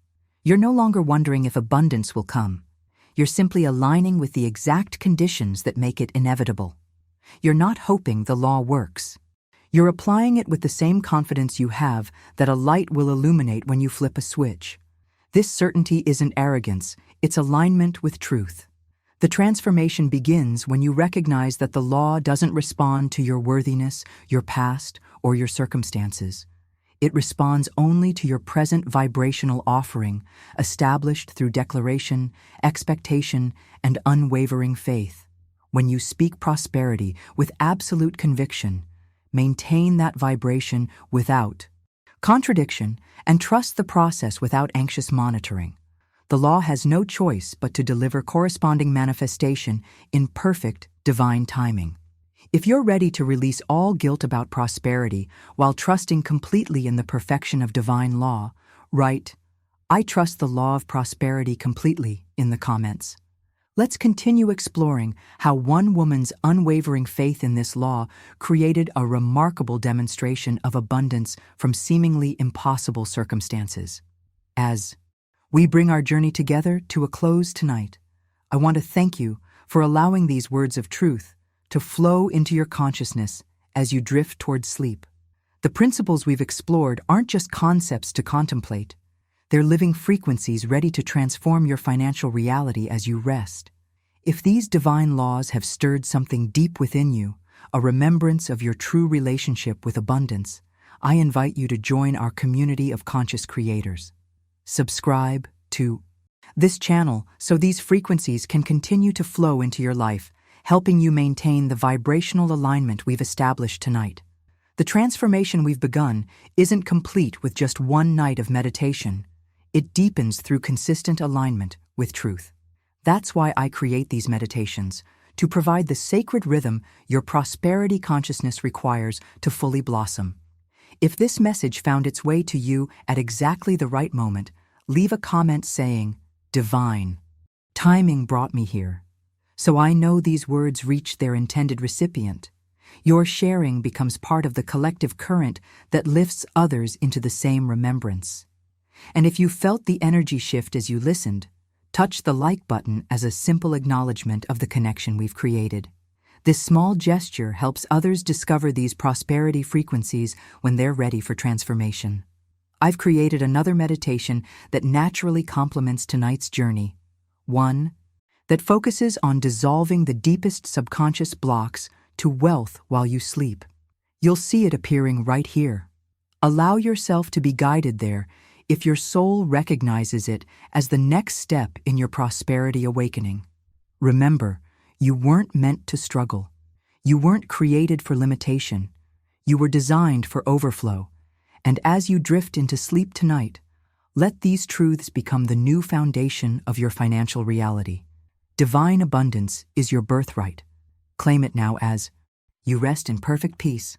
You're no longer wondering if abundance will come. You're simply aligning with the exact conditions that make it inevitable. You're not hoping the law works. You're applying it with the same confidence you have that a light will illuminate when you flip a switch. This certainty isn't arrogance, it's alignment with truth. The transformation begins when you recognize that the law doesn't respond to your worthiness, your past, or your circumstances. It responds only to your present vibrational offering, established through declaration, expectation, and unwavering faith. When you speak prosperity with absolute conviction, maintain that vibration without contradiction and trust the process without anxious monitoring. The law has no choice but to deliver corresponding manifestation in perfect divine timing. If you're ready to release all guilt about prosperity while trusting completely in the perfection of divine law, write, "I trust the law of prosperity completely," in the comments. Let's continue exploring how one woman's unwavering faith in this law created a remarkable demonstration of abundance from seemingly impossible circumstances. As we bring our journey together to a close tonight, I want to thank you for allowing these words of truth to flow into your consciousness as you drift towards sleep. The principles we've explored aren't just concepts to contemplate. They're living frequencies ready to transform your financial reality as you rest. If these divine laws have stirred something deep within you, a remembrance of your true relationship with abundance, I invite you to join our community of conscious creators. Subscribe to this channel so these frequencies can continue to flow into your life, helping you maintain the vibrational alignment we've established tonight. The transformation we've begun isn't complete with just one night of meditation. It deepens through consistent alignment with truth. That's why I create these meditations, to provide the sacred rhythm your prosperity consciousness requires to fully blossom. If this message found its way to you at exactly the right moment, leave a comment saying, "Divine timing brought me here," so I know these words reached their intended recipient. Your sharing becomes part of the collective current that lifts others into the same remembrance. And if you felt the energy shift as you listened, touch the like button as a simple acknowledgement of the connection we've created. This small gesture helps others discover these prosperity frequencies when they're ready for transformation. I've created another meditation that naturally complements tonight's journey. One that focuses on dissolving the deepest subconscious blocks to wealth while you sleep. You'll see it appearing right here. Allow yourself to be guided there if your soul recognizes it as the next step in your prosperity awakening. Remember, you weren't meant to struggle. You weren't created for limitation. You were designed for overflow. And as you drift into sleep tonight, let these truths become the new foundation of your financial reality. Divine abundance is your birthright. Claim it now as you rest in perfect peace.